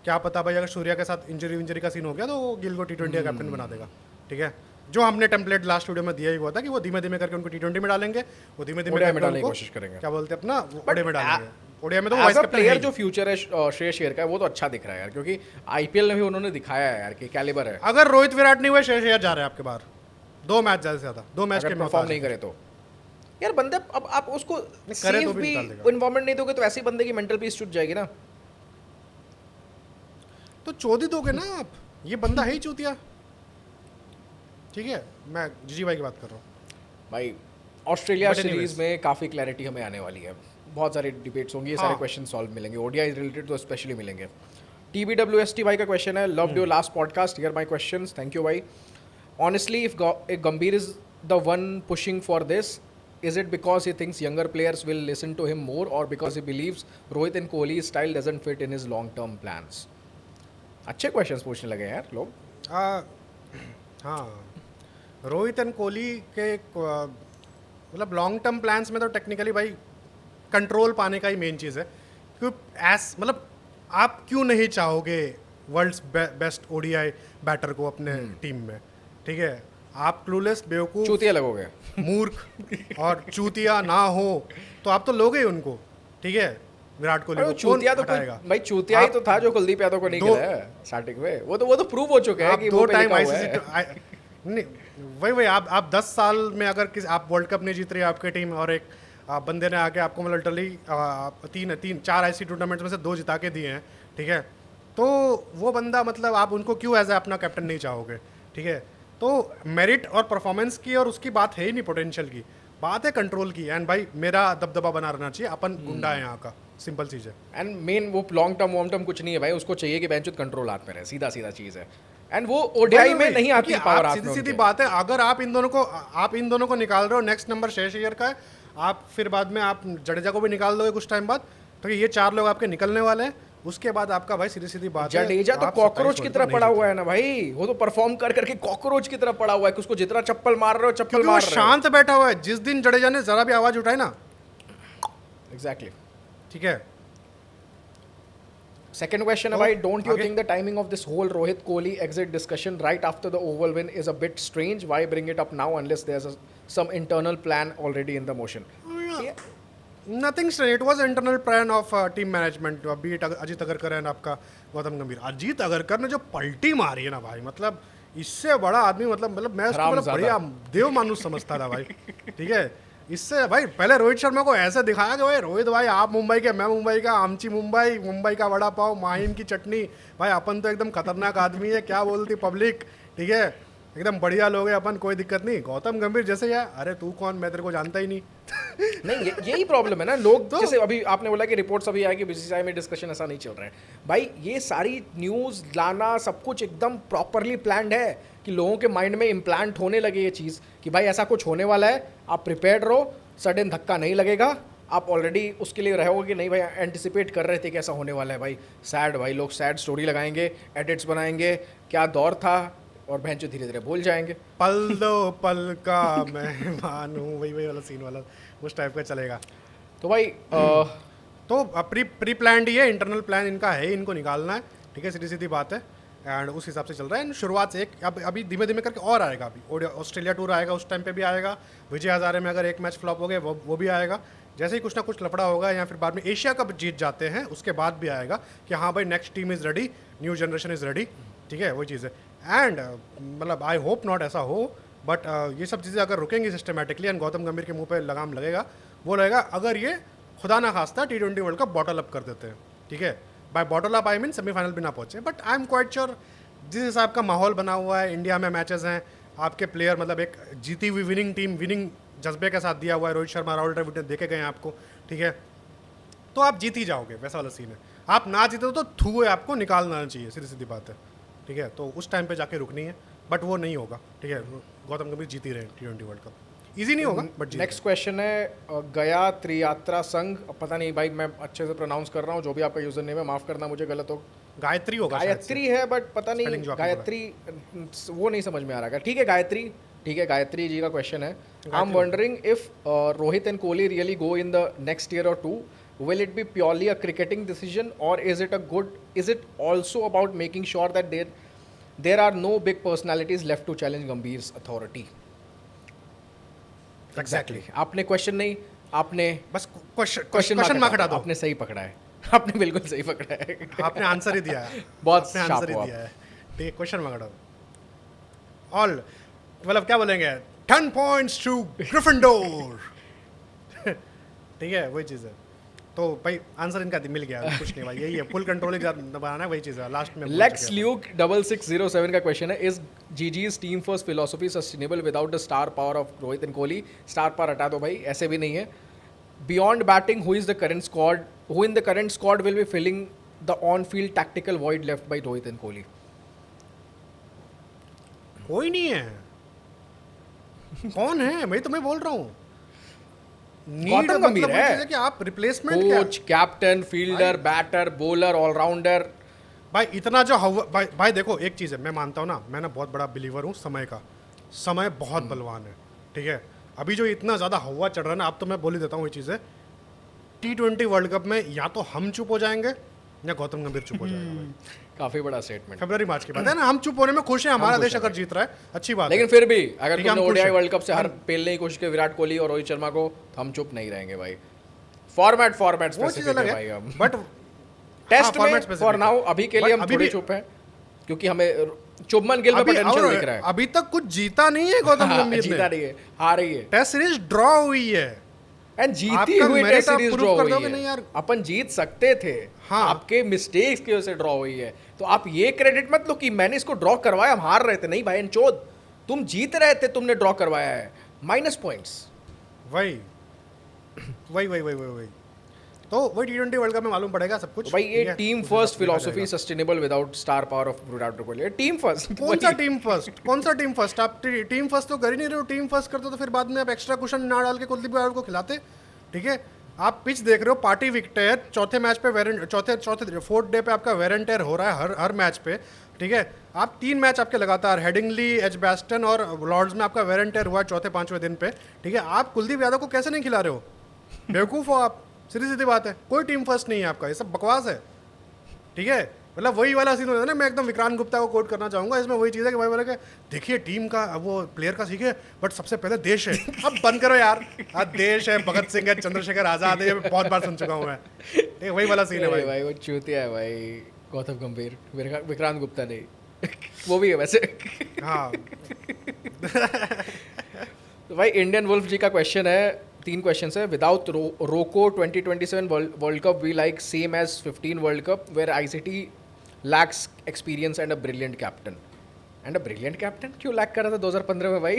A: क्या पता भाई अगर सूर्या के साथ इंजरी का सीन हो गया तो वो गिल को T20 का कैप्टन बना देगा। ठीक है, जो हमने टेम्पलेट लास्ट वीडियो में दिया ही हुआ था कि वो धीमे धीमे करके उनको T20 में डालेंगे, वो धीमे धीमे
B: ओडीआई में डालने की कोशिश करेंगे,
A: क्या बोलते हैं अपना ओडीआई में डालेंगे। ओडीआई में तो
B: एज अ प्लेयर जो फ्यूचर है श्रेयस अय्यर का वो तो अच्छा दिख रहा है यार, क्योंकि आईपीएल में भी उन्होंने दिखाया है यार कि कैलिबर है।
A: अगर रोहित विराट नहीं हुए श्रेयस अय्यर जा रहे हैं आपके बाहर 2 मैच ज़्यादा से ज़्यादा, 2 मैच के
B: परफॉर्म नहीं करे तो यार बंदे, अब आप उसको सेफ
A: तो
B: भी इन्वॉल्वमेंट नहीं दोगे तो ऐसे बंदे की मेंटल पीस छूट जाएगी ना।
A: तो चोदी दोगे ना आप, ये बंदा है ही चूतिया। ठीक है, मैं जीजी भाई की बात कर रहा हूँ
B: भाई। ऑस्ट्रेलिया सीरीज में काफ़ी क्लैरिटी हमें आने वाली है, बहुत सारे डिबेट्स होंगे, ये सारे क्वेश्चन सॉल्व मिलेंगे, ओडीआई रिलेटेड तो स्पेशली मिलेंगे। TBWST भाई का क्वेश्चन है, loved your last podcast, here my questions, thank you भाई। ऑनेस्टली इफ गंभीर is the one pushing for this, is it because he thinks younger players will listen to him more, or because he believes Rohit and Kohli's style doesn't fit in his long term plans? अच्छे questions पूछने लगे यार लोग।
A: हाँ, Rohit and Kohli के मतलब long term plans में तो टेक्निकली भाई कंट्रोल पाने का ही मेन चीज़ है। क्योंकि मतलब आप क्यों नहीं चाहोगे वर्ल्ड्स बेस्ट ओडीआई बैटर को अपने टीम में? ठीक है, आप क्लूलेस, बेवकूफ,
B: चूतिया लगोगे,
A: मूर्ख और चूतिया ना हो तो आप तो लोगे ही उनको। ठीक है, विराट कोहली को
B: चूतिया तो भाई चूतिया ही तो था जो कुलदीप यादव को नहीं खिलाया स्टार्टिंग में, वो तो प्रूव हो चुका है कि वो 2 टाइम
A: आईसीसी नहीं, वही आप 10 साल में अगर किसी आप वर्ल्ड कप नहीं जीत रही आपकी टीम और एक बंदे ने आके आपको मतलब लिटरली 4 ऐसी टूर्नामेंट्स में से 2 जिता के दिए हैं। ठीक है, तो वो बंदा मतलब आप उनको क्यों एज अपना कैप्टन नहीं चाहोगे? ठीक है, तो मेरिट और परफॉर्मेंस की और उसकी बात है ही नहीं, पोटेंशियल की बात है, कंट्रोल की। एंड भाई मेरा दबदबा बना रहना चाहिए, अपन गुंडा है यहाँ का, सिंपल चीज़ है।
B: एंड मेन वो लॉन्ग टर्म कुछ नहीं है भाई, उसको चाहिए कि बेंच कंट्रोल हाथ में रहे, सीधा चीज़ है। एंड वो ओडीआई में नहीं आती पावर हाथ में।
A: सीधी बात है, अगर आप इन दोनों को निकाल रहे हो, नेक्स्ट नंबर श्रेयस अय्यर का है, आप फिर बाद में आप जडेजा को भी निकाल दोगे कुछ टाइम बाद, तो ये 4 लोग आपके निकलने वाले हैं। उसके बाद आपका भाई सीधी बात है,
B: जडेजा तो कॉकरोच की तरह पड़ा हुआ है ना भाई, वो तो परफॉर्म करके कॉकरोच की तरह पड़ा हुआ है कि उसको जितना चप्पल मार रहे हो चप्पल मार रहे हो।
A: शांत बैठा हुआ है, जिस दिन जडेजा ने जरा भी आवाज उठाई ना,
B: एग्जैक्टली।
A: ठीक है,
B: Second question, भाई, don't you think the timing of this whole Rohit Kohli exit discussion right after the Oval win is a bit strange? Why bring it up now unless there's some internal plan already in the motion? Yeah.
A: Nothing strange. It was an internal plan of team management. Be it Ajit Agarkar and आपका गौतम गंभीर। अजीत अगरकर ने जो पलटी मारी है ना भाई, मतलब इससे बड़ा आदमी, मतलब मैं उसको मतलब बढ़िया देव मानुष समझता था भाई। ठीक है, इससे भाई पहले रोहित शर्मा को ऐसे दिखाया कि भाई रोहित भाई आप मुंबई के, मैं मुंबई का, आमची मुंबई का वड़ा पाव, माहिम की चटनी, भाई अपन तो एकदम खतरनाक आदमी है, क्या बोलती पब्लिक। ठीक है, एकदम बढ़िया लोग हैं अपन, कोई दिक्कत नहीं। गौतम गंभीर जैसे यार, अरे तू कौन, मैं तेरे को जानता ही नहीं।
B: नहीं, यही प्रॉब्लम है ना, लोग तो, जैसे अभी आपने बोला कि रिपोर्ट्स अभी आए कि बीसीसीआई में डिस्कशन ऐसा नहीं चल रहा है भाई, ये सारी न्यूज़ लाना सब कुछ एकदम प्रॉपरली प्लान्ड है कि लोगों के माइंड में इम्प्लांट होने लगे ये चीज़ कि भाई ऐसा कुछ होने वाला है, आप प्रिपेयर्ड रहो, सडन धक्का नहीं लगेगा, आप ऑलरेडी उसके लिए रहोगे कि नहीं भाई एंटिसिपेट कर रहे थे कि ऐसा होने वाला है। भाई सैड, भाई लोग सैड स्टोरी लगाएंगे, एडिट्स बनाएंगे, क्या दौर था, और बहन जो धीरे धीरे भूल जाएंगे।
A: पल दो पल का मेहमान हूँ, वही वाला सीन वाला उस टाइप का चलेगा।
B: तो भाई
A: तो प्री प्लान्ड ही है, इंटरनल प्लान इनका है, इनको निकालना है। ठीक है, सीधी बात है, एंड उस हिसाब से चल रहा है। शुरुआत से अभी धीमे धीमे करके और आएगा। अभी ऑस्ट्रेलिया टूर आएगा, उस टाइम पे भी आएगा। विजय हजारे में अगर एक मैच फ्लॉप हो गए वो भी आएगा। जैसे ही कुछ ना कुछ लफड़ा होगा या फिर बाद में एशिया कप जीत जाते हैं, उसके बाद भी आएगा कि हाँ भाई next team is ready, new generation is ready. ठीक है, वही चीज़ है। एंड मतलब आई होप नॉट ऐसा हो, बट ये सब चीज़ें अगर रुकेंगी सिस्टमेटिकली एंड गौतम गंभीर के मुंह पे लगाम लगेगा, वो लगेगा अगर ये खुदा ना खास्ता T20 world cup bottle up कर देते हैं। ठीक है, by bottle up I mean semifinal भी ना पहुंचे, but I am quite sure जिस हिसाब का माहौल बना हुआ है, इंडिया में मैचेस हैं, आपके प्लेयर मतलब एक जीती हुई विनिंग टीम, विनिंग जज्बे के साथ दिया हुआ है। रोहित शर्मा, राहुल द्रविड़ देखे गए हैं आपको। ठीक है, तो आप जीत ही जाओगे, वैसा वाला सीन है। आप ना जीते तो थू है, आपको निकालना चाहिए, सीधी बात है। ठीक है, तो उस टाइम पे जाके रुकनी है, बट वो नहीं होगा। ठीक है, गौतम गंभीर जीत ही रहे T20 वर्ल्ड कप, इजी नहीं होगा बट।
B: नेक्स्ट क्वेश्चन है गया त्रियात्रा संघ, पता नहीं भाई मैं अच्छे से प्रोनाउंस कर रहा हूँ, जो भी आपका यूजर नेम है माफ करना मुझे गलत हो।
A: गायत्री होगा,
B: गायत्री है बट पता नहीं, गायत्री वो नहीं समझ में आ रहा है। ठीक है, गायत्री ठीक है, गायत्री जी का क्वेश्चन है, I am wondering if Rohit and Kohli really go in the next year और 2, will it be purely a cricketing decision or is it also about making sure that there are no big personalities left to challenge Gambhir's authority?
A: Exactly.
B: आपने question नहीं, आपने
A: बस question mark हटा दो।
B: आपने सही पकड़ा है, आपने बिल्कुल सही पकड़ा है।
A: आपने आंसर ही दिया है।
B: बहुत
A: आपने आंसर ही दिया है। ठीक है, क्वेश्चन मार्क हटा दो। ऑल मतलब क्या बोलेंगे, 10 पॉइंट्स टू ग्रिफिंडोर। ठीक है, वही चीज़ है। तो भाई आंसर इनका मिल गया, कुछ नहीं भाई, यही है, फुल कंट्रोल बनाना है, वही चीज़ है। लास्ट में
B: लेक्स ल्यूक 6607 का क्वेश्चन है, is GG's team first philosophy sustainable without the star power of Rohit and Kohli? Star power हटा दो भाई, ऐसे भी नहीं है। Beyond batting, who in the current squad will be filling the on field tactical void left by Rohit and Kohli?
A: कोई नहीं है। कौन है, मैं तुम्हें बोल रहा हूँ।
B: गौतम गंभीर है
A: कि आप replacement,
B: coach, captain, fielder, batter, bowler, allrounder.
A: भाई इतना जो हवा, भाई देखो एक चीज़ है, मैं मानता हूँ ना, मैं ना बहुत बड़ा बिलीवर हूँ समय का, समय बहुत बलवान है। ठीक है, अभी जो इतना ज़्यादा हवा चढ़ रहा है ना, अब तो मैं बोल ही देता हूँ ये चीज़ है, T20 वर्ल्ड कप में या तो हम चुप हो जाएंगे या गौतम गंभीर चुप हो जाएगा।
B: काफी बड़ा स्टेटमेंट।
A: फरवरी मार्च की बात है ना, हम चुप होने में खुश हैं, हमारा देश अगर जीत रहा है अच्छी बात है।
B: लेकिन फिर भी अगर तुमने ओडीआई वर्ल्ड कप से हर पेलने की कोशिश की विराट कोहली और रोहित शर्मा को, तो हम चुप नहीं रहेंगे भाई। फॉर्मेट स्पेसिफिक है भाई। हम
A: बट
B: टेस्ट में फॉर नाउ अभी के लिए हम थोड़े चुप हैं, क्योंकि हमें शुभमन गिल में पोटेंशियल दिख रहा है।
A: अभी तक कुछ जीता नहीं है गौतम गंभीर ने,
B: जीता नहीं है, हार रही है।
A: टेस्ट सीरीज ड्रॉ हुई है
B: एंड जीती हुई टेस्ट सीरीज ड्रॉ हुई है। अपन जीत सकते थे, हाँ, आपके मिस्टेक्स की वजह से ड्रॉ हुई है। तो आप ये क्रेडिट मत लो कि मैंने इसको ड्रॉ करवाया, हम हार रहे थे। नहीं भाई चोद, तुम जीत रहे थे, तुमने ड्रॉ करवाया है, माइनस पॉइंट्स।
A: वही तो वही T20 वर्ल्ड कप में मालूम पड़ेगा सब कुछ।
B: तो भाई ये team first philosophy sustainable without star power of Virat Kohli, team first.
A: कौन सा टीम फर्स्ट? आप टीम फर्स्ट तो कर ही नहीं रहे हो। टीम फर्स्ट करते तो फिर बाद में आप एक्स्ट्रा कुशन ना डाल के कुलदीप यादव को खिलाते। ठीक है, आप पिच देख रहे हो, पार्टी विकेट है, चौथे मैच पे चौथे फोर्थ डे पे आपका वेरेंटेयर हो रहा है हर मैच पे। ठीक है, आप 3 मैच आपके लगातार, हेडिंगली, एजबैस्टन और लॉर्ड्स में आपका वेरेंटेयर हुआ चौथे 5वें दिन पे। ठीक है, आप कुलदीप यादव को कैसे नहीं खिला रहे हो? बेवकूफ़ हो आप, सीधी सीधी बात है। कोई टीम फर्स्ट नहीं है आपका, ये सब बकवास है। ठीक है, मतलब वही वाला सीन होता है ना, मैं एकदम विक्रांत गुप्ता को कोट करना चाहूँगा इसमें। वही चीज़ है कि भाई बोले कि देखिए टीम का, वो प्लेयर का सीखे, बट सबसे पहले देश है। अब बंद करो यार, देश है, भगत सिंह है, चंद्रशेखर आज़ाद है, ये बहुत बार सुन चुका हूँ मैं। ठीक, वही वाला सीन है भाई।
B: वो चूतिया है भाई गौतम गंभीर, विक्रांत गुप्ता नहीं। वो भी है वैसे। हाँ। तो भाई इंडियन वुल्फ जी का क्वेश्चन है, 3 क्वेश्चन है। Without Roko 2027 world cup we like same as 15 world cup where ICT lacks experience and a brilliant captain. क्यों लैक कर रहा था 2015 में भाई?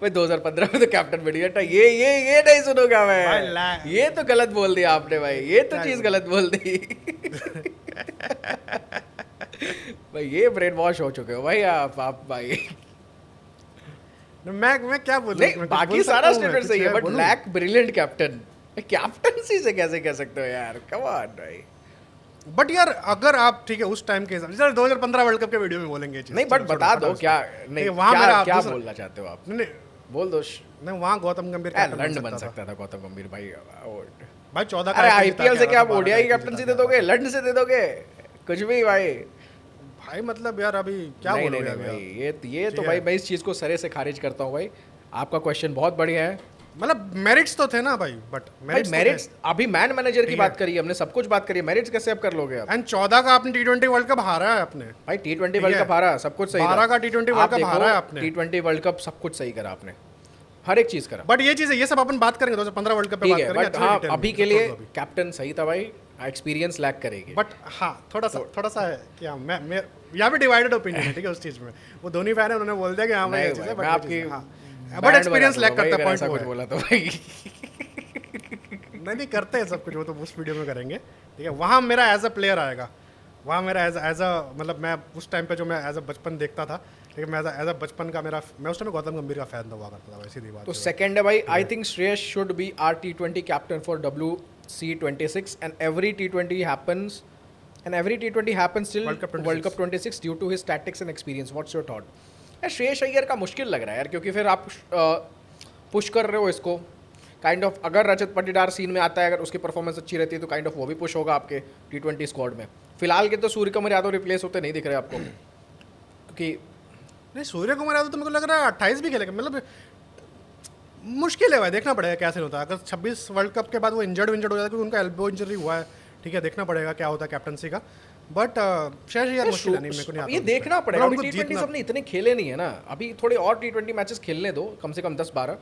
B: भाई 2015 में तो कैप्टन ब्रिलियंट है। ये नहीं सुनूंगा मैं, ये तो गलत बोल दिया आपने भाई, ये तो चीज गलत बोल दी। भाई ये ब्रेन वॉश हो चुके हो भाई आप भाई।
A: मैं क्या बोलूं,
B: बाकी सारा स्टेटमेंट सही है, बट लैक ब्रिलियंट कैप्टनसी से कैसे कह सकते हो यार? कम ऑन भाई।
A: बट यार अगर आप, ठीक है, उस टाइम के हिसाब से 2015 वर्ल्ड कप के वीडियो में बोलेंगे चीज़,
B: नहीं, बट बता दो क्या, नहीं वहां क्या बोलना चाहते हो आप? नहीं बोल दो। नहीं,
A: वहां गौतम गंभीर
B: लंड बन सकता था गौतम गंभीर भाई।
A: भाई 14
B: का आईपीएल से क्या आप ओडीआई कैप्टनसी दे दोगे? लंड से दे दोगे? कुछ भी भाई
A: मतलब यार अभी क्या बोल रहे हैं
B: भाई? ये तो भाई मैं इस चीज़ को सरे से खारिज करता हूँ भाई। आपका क्वेश्चन बहुत बढ़िया है,
A: मतलब मेरिट्स तो थे ना भाई, बट
B: मेरिट्स अभी मैन मैनेजर की बात करी, हमने सब कुछ बात करी, मेरिट्स कैसे आप कर लोगे?
A: एंड 14 का आपने T20 वर्ल्ड कप हारा है आपने
B: भाई। T20 वर्ल्ड कप हारा, सब कुछ सही।
A: 12 का T20 वर्ल्ड कप हारा है आपने।
B: T20 वर्ल्ड कप सब कुछ सही करा आपने, हर एक चीज करा।
A: बट ये चीज है, ये सब अपन बात करेंगे 2015 वर्ल्ड कप पे बात करेंगे।
B: बट हाँ, अभी के लिए कैप्टन सही था भाई, एक्सपीरियंस लैक करेगी।
A: बट हाँ थोड़ा सा है कि मैं यहाँ पे डिवाइडेड ओपिनियन है। ठीक है, उस चीज में वो धोनी फैन है, उन्होंने बोल दिया कि हाँ भाई चीज है, बट आपकी बट एक्सपीरियंस लैक करता है, पॉइंट
B: कुछ बोला तो भाई।
A: नहीं करते हैं सब कुछ, वो तो उस वीडियो में करेंगे। ठीक है, वहाँ मेरा एज अ प्लेयर आएगा, वहाँ मेरा एज अ मतलब मैं उस टाइम पे जो मैं एज अ बचपन देखता था, ठीक है, मैं एज अ बचपन का मैं उस टाइम गौतम गंभीर का फैन हुआ करता था भाई, सीधी बात।
B: तो सेकंड है भाई, I think Shreyas should be our T20 captain for WC26 and every T20 happens till World Cup 26 due to his tactics and experience. What's your thought? Shreyas Iyer का मुश्किल लग रहा है यार, क्योंकि फिर आप पुश कर रहे हो इसको काइंड ऑफ, अगर रजत पाटीदार सीन में आता है, अगर उसकी परफॉर्मेंस अच्छी रहती है तो काइंड ऑफ वो भी पुश होगा आपके T20 स्क्वाड में। फिलहाल के तो सूर्य कुमार यादव रिप्लेस होते नहीं दिख रहे आपको, क्योंकि
A: नहीं सूर्य कुमार यादव तो मेरे को लग रहा है 28 भी खेलेगा, मतलब मुश्किल है भाई, देखना पड़ेगा क्या सीन होता है। अगर 26 वर्ल्ड कप के बाद वो इंजर्ड हो जाता है, क्योंकि उनका एल्बो इंजरी हुआ है, ठीक है, देखना पड़ेगा क्या होता है कैप्टनसी का। बट श्रेयस अय्यर मुश्किल है, नहीं मेरे को नहीं आता,
B: ये देखना पड़ेगा। अभी T20 सबने इतने खेले नहीं है ना, अभी थोड़े और T20 मैचेस खेलने दो, कम से कम 10-12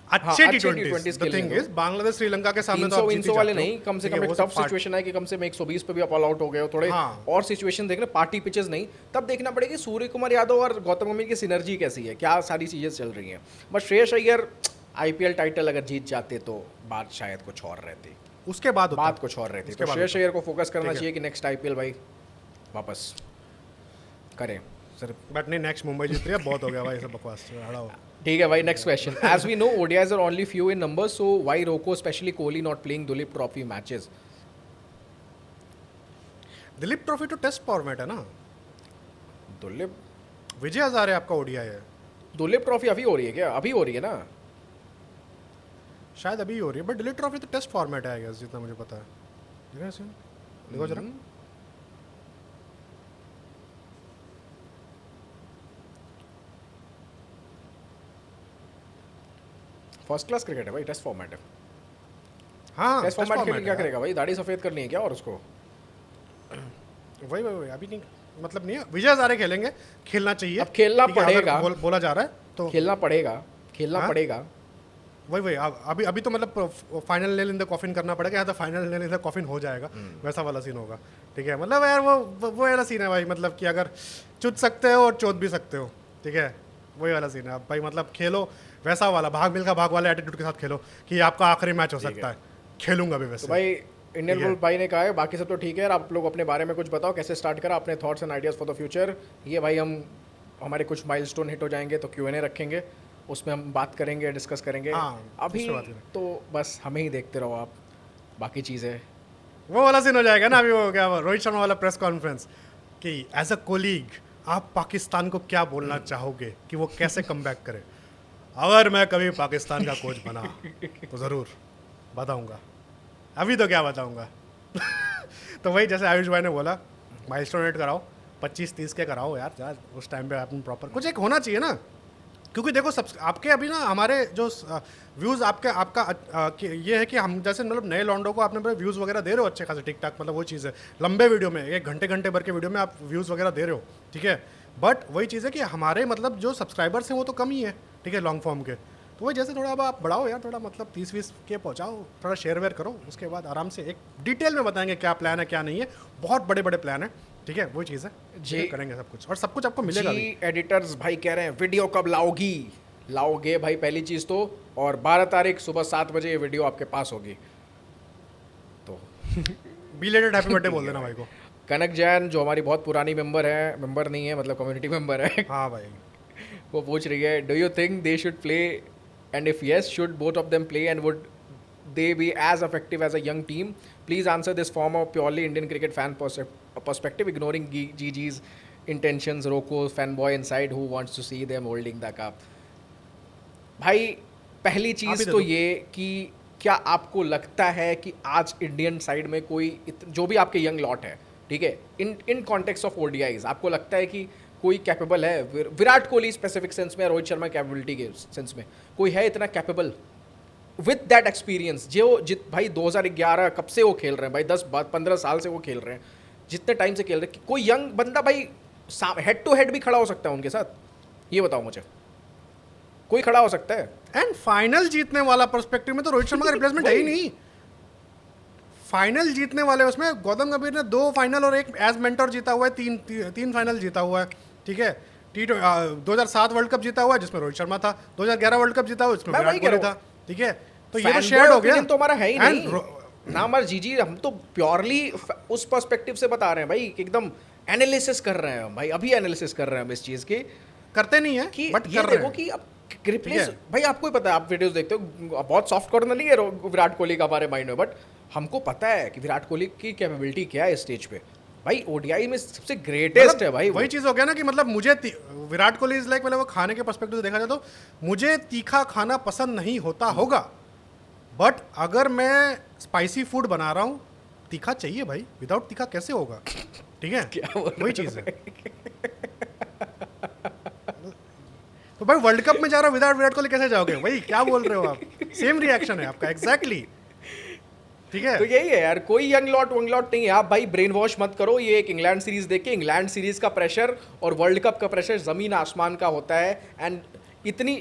A: अच्छे T20s। The thing is Bangladesh Sri Lanka के सामने तो आप जीत ही
B: वाले
A: जाते हो।
B: नहीं, कम से कम एक टफ सिचुएशन है कि कम से कम 120 पे भी आप ऑल आउट हो गए हो, थोड़े और सिचुएशन देख रहे, पार्टी पिचेस नहीं, तब देखना पड़ेगा सूर्य कुमार यादव और गौतम गंभीर की सिनर्जी कैसी है, क्या सारी चीजें चल रही हैं। But Shreyas Iyer IPL title अगर जीत जाते तो बात शायद कुछ और रहती,
A: उसके बाद
B: बात कुछ और रहती। तो श्रेयस अय्यर को फोकस करना चाहिए कि नेक्स्ट IPL भाई वापस करें
A: सर। बट नहीं, नेक्स्ट मुंबई जीत रही है, बहुत हो गया भाई सब बकवास, हटाओ।
B: ठीक है भाई, next question. As we know ODIs are only few in numbers, so why RoKo specially Kohli not playing Duleep trophy matches?
A: Duleep trophy तो टेस्ट फॉर्मेट है ना,
B: दुलीप
A: विजय हजारे आपका ODI है।
B: दुलीप ट्रॉफी अभी हो रही है क्या? अभी हो रही है ना,
A: शायद अभी हो रही है, बट दिलीप ट्रॉफी तो टेस्ट फॉर्मेट है आई गेस, जितना मुझे पता है। देखो जरा,
B: फर्स्ट क्लास क्रिकेट है भाई, टेस्ट फॉर्मेट है।
A: हाँ
B: टेस्ट फॉर्मेट खेल क्या करेगा भाई, दाढ़ी सफेद करनी है क्या और उसको?
A: वही अभी नहीं, मतलब नहीं है, विजय हजारे खेलेंगे, खेलना चाहिए,
B: अब खेलना पड़ेगा,
A: बोला जा रहा है तो
B: खेलना पड़ेगा।
A: वही अभी तो मतलब final nail in the coffin करना पड़ेगा, या तो final nail in the coffin हो जाएगा, वैसा वाला सीन होगा, ठीक है। मतलब यार वो वाला सीन है भाई, मतलब कि अगर चुत सकते हो और चोत भी सकते हो, ठीक है, वही वाला सीन है। अब भाई मतलब खेलो वैसा वाला भाग मिल्खा भाग वाले एटीट्यूड के साथ खेलो कि आपका आखिरी मैच हो सकता है, खेलूंगा भी वैसे।
B: तो भाई इंडियन बुल भाई ने कहा है, बाकी सब तो ठीक है। आप लोग अपने बारे में कुछ बताओ, कैसे स्टार्ट करा, अपने thoughts and ideas for the future. ये भाई हमारे कुछ माइलस्टोन हिट हो जाएंगे तो Q&A रखेंगे, उसमें हम बात करेंगे, डिस्कस करेंगे। अभी तो बस हमें ही देखते रहो आप, बाकी चीज़ें
A: वो वाला सीन हो जाएगा ना। अभी वो क्या रोहित शर्मा वाला प्रेस कॉन्फ्रेंस कि एज अ कोलीग आप पाकिस्तान को क्या बोलना चाहोगे कि वो कैसे कम बैक करे। अगर मैं कभी पाकिस्तान का कोच बना तो ज़रूर बताऊंगा, अभी तो क्या बताऊंगा। तो वही जैसे आयुष भाई ने बोला, माइलस्टोन हिट कराओ, 25-30 के कराओ यार उस टाइम पे आपने प्रॉपर कुछ एक होना चाहिए ना, क्योंकि देखो सब आपके अभी ना हमारे जो व्यूज़ आपका ये है कि हम जैसे मतलब नए लॉन्डो को आपने व्यूज़ वगैरह दे रहे हो अच्छे खासे ठीक ठाक, मतलब वो चीज़ है। लंबे वीडियो में 1 घंटे भर के वीडियो में आप व्यूज़ वगैरह दे रहे हो, ठीक है, बट वही चीज़ है कि हमारे मतलब जो सब्सक्राइबर्स हैं वो तो कम ही है, ठीक है, लॉन्ग फॉर्म के। तो वही जैसे थोड़ा अब आप बढ़ाओ यार, थोड़ा मतलब 30-20 के पहुँचाओ, थोड़ा शेयर वेयर करो, उसके बाद आराम से एक डिटेल में बताएंगे क्या प्लान है क्या नहीं है। बहुत बड़े बड़े प्लान है, ठीक है, वही चीज़ है जी, करेंगे सब कुछ और सब कुछ आपको मिलेगा भी।
B: एडिटर्स भाई कह रहे हैं वीडियो कब लाओगे भाई, पहली चीज़ तो, और 12 तारीख सुबह 7 बजे ये वीडियो आपके पास होगी, तो
A: बिलेटेड हैप्पी बर्थडे बोल देना भाई को।
B: कनक जैन जो हमारी बहुत पुरानी मेंबर नहीं है, मतलब कम्युनिटी मेंबर है,
A: हाँ भाई,
B: वो पूछ रही है, do you think they should play, and if yes should both of them play, and would they be as effective as a young team? Please answer this from a purely Indian cricket fan perspective, ignoring GG's intentions, Roko's fanboy inside who wants to see them holding the cup. भाई पहली चीज़ तो ये कि क्या आपको लगता है कि आज इंडियन साइड में कोई जो भी आपके यंग लॉट है, ठीक है, इन कॉन्टेक्स्ट ऑफ ODIs आपको लगता है कि कोई कैपेबल है, विराट कोहली स्पेसिफिक सेंस में, रोहित शर्मा कैपेबिलिटी के सेंस में, कोई है इतना कैपेबल विद दैट एक्सपीरियंस जो भाई 2011 कब से वो खेल रहे हैं भाई, 10-15 साल से वो खेल रहे हैं, जितने टाइम से खेल रहे हैं, कोई यंग बंदा भाई हेड टू हेड भी खड़ा हो सकता है उनके साथ? ये बताओ मुझे, कोई खड़ा हो सकता है?
A: एंड फाइनल जीतने वाला पर्सपेक्टिव में तो रोहित शर्मा का रिप्लेसमेंट है ही नहीं। फाइनल जीतने वाले उसमें गौतम गंभीर ने 2 फाइनल और एक एज मेंटर जीता हुआ है, 3 फाइनल जीता हुआ है, ठीक है। 2007 वर्ल्ड कप जीता हुआ है जिसमें रोहित शर्मा था, 2011 वर्ल्ड कप जीता हुआ जिसमें विराट कोहली था, ठीक है। तो ये तो शेयर्ड हो गया,
B: तो हमारा है ही नहीं ना हमारा जीजी, हम तो प्योरली उस पर्सपेक्टिव से बता रहे हैं भाई, एकदम एनालिसिस कर रहे हैं भाई, अभी एनालिसिस कर रहे हैं हम इस चीज़ की,
A: करते नहीं है
B: कि
A: बट
B: ये
A: कर रहे
B: देखो कि अब रिप्लेस भाई, आपको ही पता है, आप वीडियोस देखते हो, बहुत सॉफ्ट कॉर्नर नहीं है विराट कोहली का हमारे माइंड में, बट हमको पता है कि विराट कोहली की कैपेबिलिटी क्या है इस स्टेज पे, भाई ओडीआई में सबसे ग्रेटेस्ट है भाई
A: वही चीज हो गया ना कि मतलब मुझे विराट कोहली इज लाइक मतलब वो खाने के पर्सपेक्टिव से देखा जाए तो मुझे तीखा खाना पसंद नहीं होता होगा, बट अगर मैं स्पाइसी फूड बना रहा हूँ तीखा चाहिए भाई, विदाउट तीखा कैसे होगा? ठीक है, वही चीज है। तो भाई वर्ल्ड कप में जा रहा हूँ विदाउट विराट कोहली कैसे जाओगे? भाई क्या बोल रहे हो आप? सेम रिएक्शन है आपका एग्जैक्टली। ठीक है,
B: तो यही है यार, कोई यंग लॉट नहीं है। आप भाई ब्रेन वॉश मत करो। ये एक इंग्लैंड सीरीज देख के, इंग्लैंड सीरीज का प्रेशर और वर्ल्ड कप का प्रेशर जमीन आसमान का होता है। एंड इतनी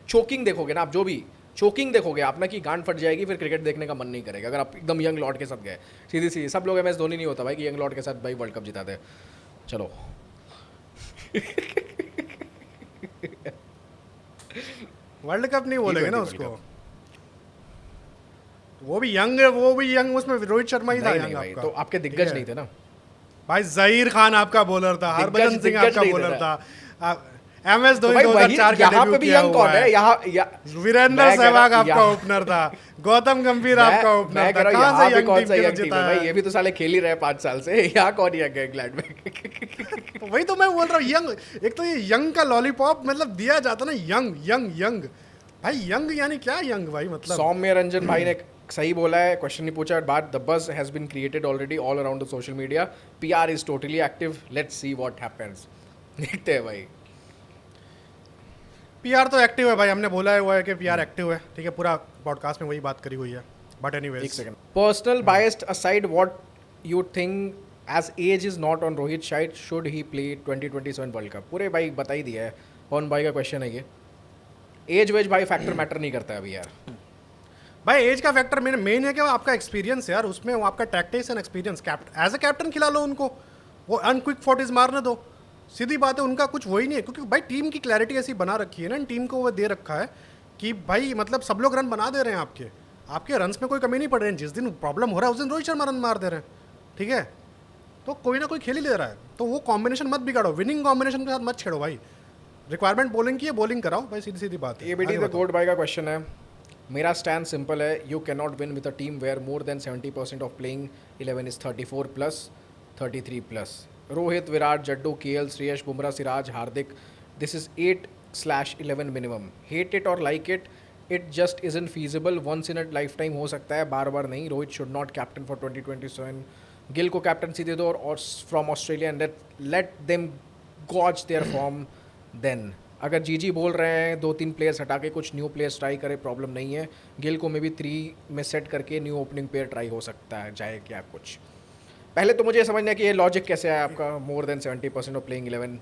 B: चोकिंग देखोगे ना आप, जो भी चोकिंग देखोगे आप ना कि गांड फट जाएगी, फिर क्रिकेट देखने का मन नहीं करेगा। अगर आप एकदम यंग लॉट के साथ गए, सीधी सीधी सब लोग MS धोनी नहीं होता भाई कि यंग लॉट के साथ भाई वर्ल्ड कप जिताते। चलो
A: वर्ल्ड कप नहीं बोलेंगे ना उसको, वो भी यंग है, वो भी यंग, उसमें रोहित शर्मा ही था यंग आपका।
B: तो आपके दिग्गज नहीं थे ना
A: भाई, जहीर खान आपका बॉलर था, हरभजन सिंह आपका बॉलर था, MS धोनी 2004 का डेब्यू किया हुआ है, वीरेंद्र सहवाग आपका ओपनर था, गौतम गंभीर आपका ओपनर था। कहां से यंग टीम के जीता है
B: भाई? ये भी तो साले खेल ही रहे 5 साल से। यहाँ कौन यंग है इंग्लैंड में?
A: वही तो मैं बोल रहा हूँ, यंग। एक तो ये यंग का लॉलीपॉप मतलब दिया जाता ना, यंग यंग यंग। भाई यंग यानी क्या यंग भाई? मतलब
B: सौम्य रंजन भाई ने सही बोला है, क्वेश्चन नहीं पूछा but the buzz has been created already all around the social media. PR is totally active, let's see what happens. देखते हैं भाई।
A: PR तो एक्टिव है भाई, हमने बोला है हुआ है कि PR एक्टिव है। ठीक है, पूरा पॉडकास्ट में वही बात करी हुई है। बट एनीवेज,
B: एक second, personal biased aside, what you think as as is not on Rohit शायद should he play 2027 world cup? पूरे भाई बता ही दिया है, पवन भाई का क्वेश्चन है ये। एज वेज भाई फैक्टर मैटर नहीं करता है अभी यार।
A: भाई एज का फैक्टर मेन है कि आपका एक्सपीरियंस यार, उसमें वो आपका tactics and experience. As a captain खिला लो उनको, वो अनक्विक 40s मारने दो, सीधी बात है। उनका कुछ वही नहीं है, क्योंकि भाई टीम की क्लैरिटी ऐसी बना रखी है ना, टीम को वो दे रखा है कि भाई मतलब सब लोग रन बना दे रहे हैं, आपके रन्स में कोई कमी नहीं पड़ रही है। जिस दिन प्रॉब्लम हो रहा है उस दिन रोहित शर्मा रन मार दे रहे हैं। ठीक है, तो कोई ना कोई खेल ही ले रहा है, तो वो कॉम्बिनेशन मत बिगाड़ो, विनिंग कॉम्बिनेशन के साथ मत छेड़ो भाई। रिक्वायरमेंट बॉलिंग की है, बॉलिंग कराओ भाई, सीधी सीधी बात है।
B: ABD द गोड भाई का क्वेश्चन है, मेरा स्टैंड सिंपल है, you can not win with a team where more than 70% of playing 11 is 34+, 33+। Rohit, Virat, Jaddu, KL, Shreyas, Bumrah, Siraj, Hardik, this is 8/11 minimum. Hate it और like it, it just isn't feasible. Once in a lifetime हो सकता है, बार बार नहीं। Rohit should not captain for 2027। Gill को captaincy दे दो और from Australia and let them gauge their form then. अगर जीजी बोल रहे हैं 2-3 प्लेयर्स हटा के कुछ न्यू प्लेयर्स ट्राई करे, प्रॉब्लम नहीं है। गिल को मे बी 3 में सेट करके न्यू ओपनिंग प्लेयर ट्राई हो सकता है, जाए क्या कुछ। पहले तो मुझे समझना है कि ये लॉजिक कैसे है आपका, मोर देन 70% ऑफ प्लेइंग 11।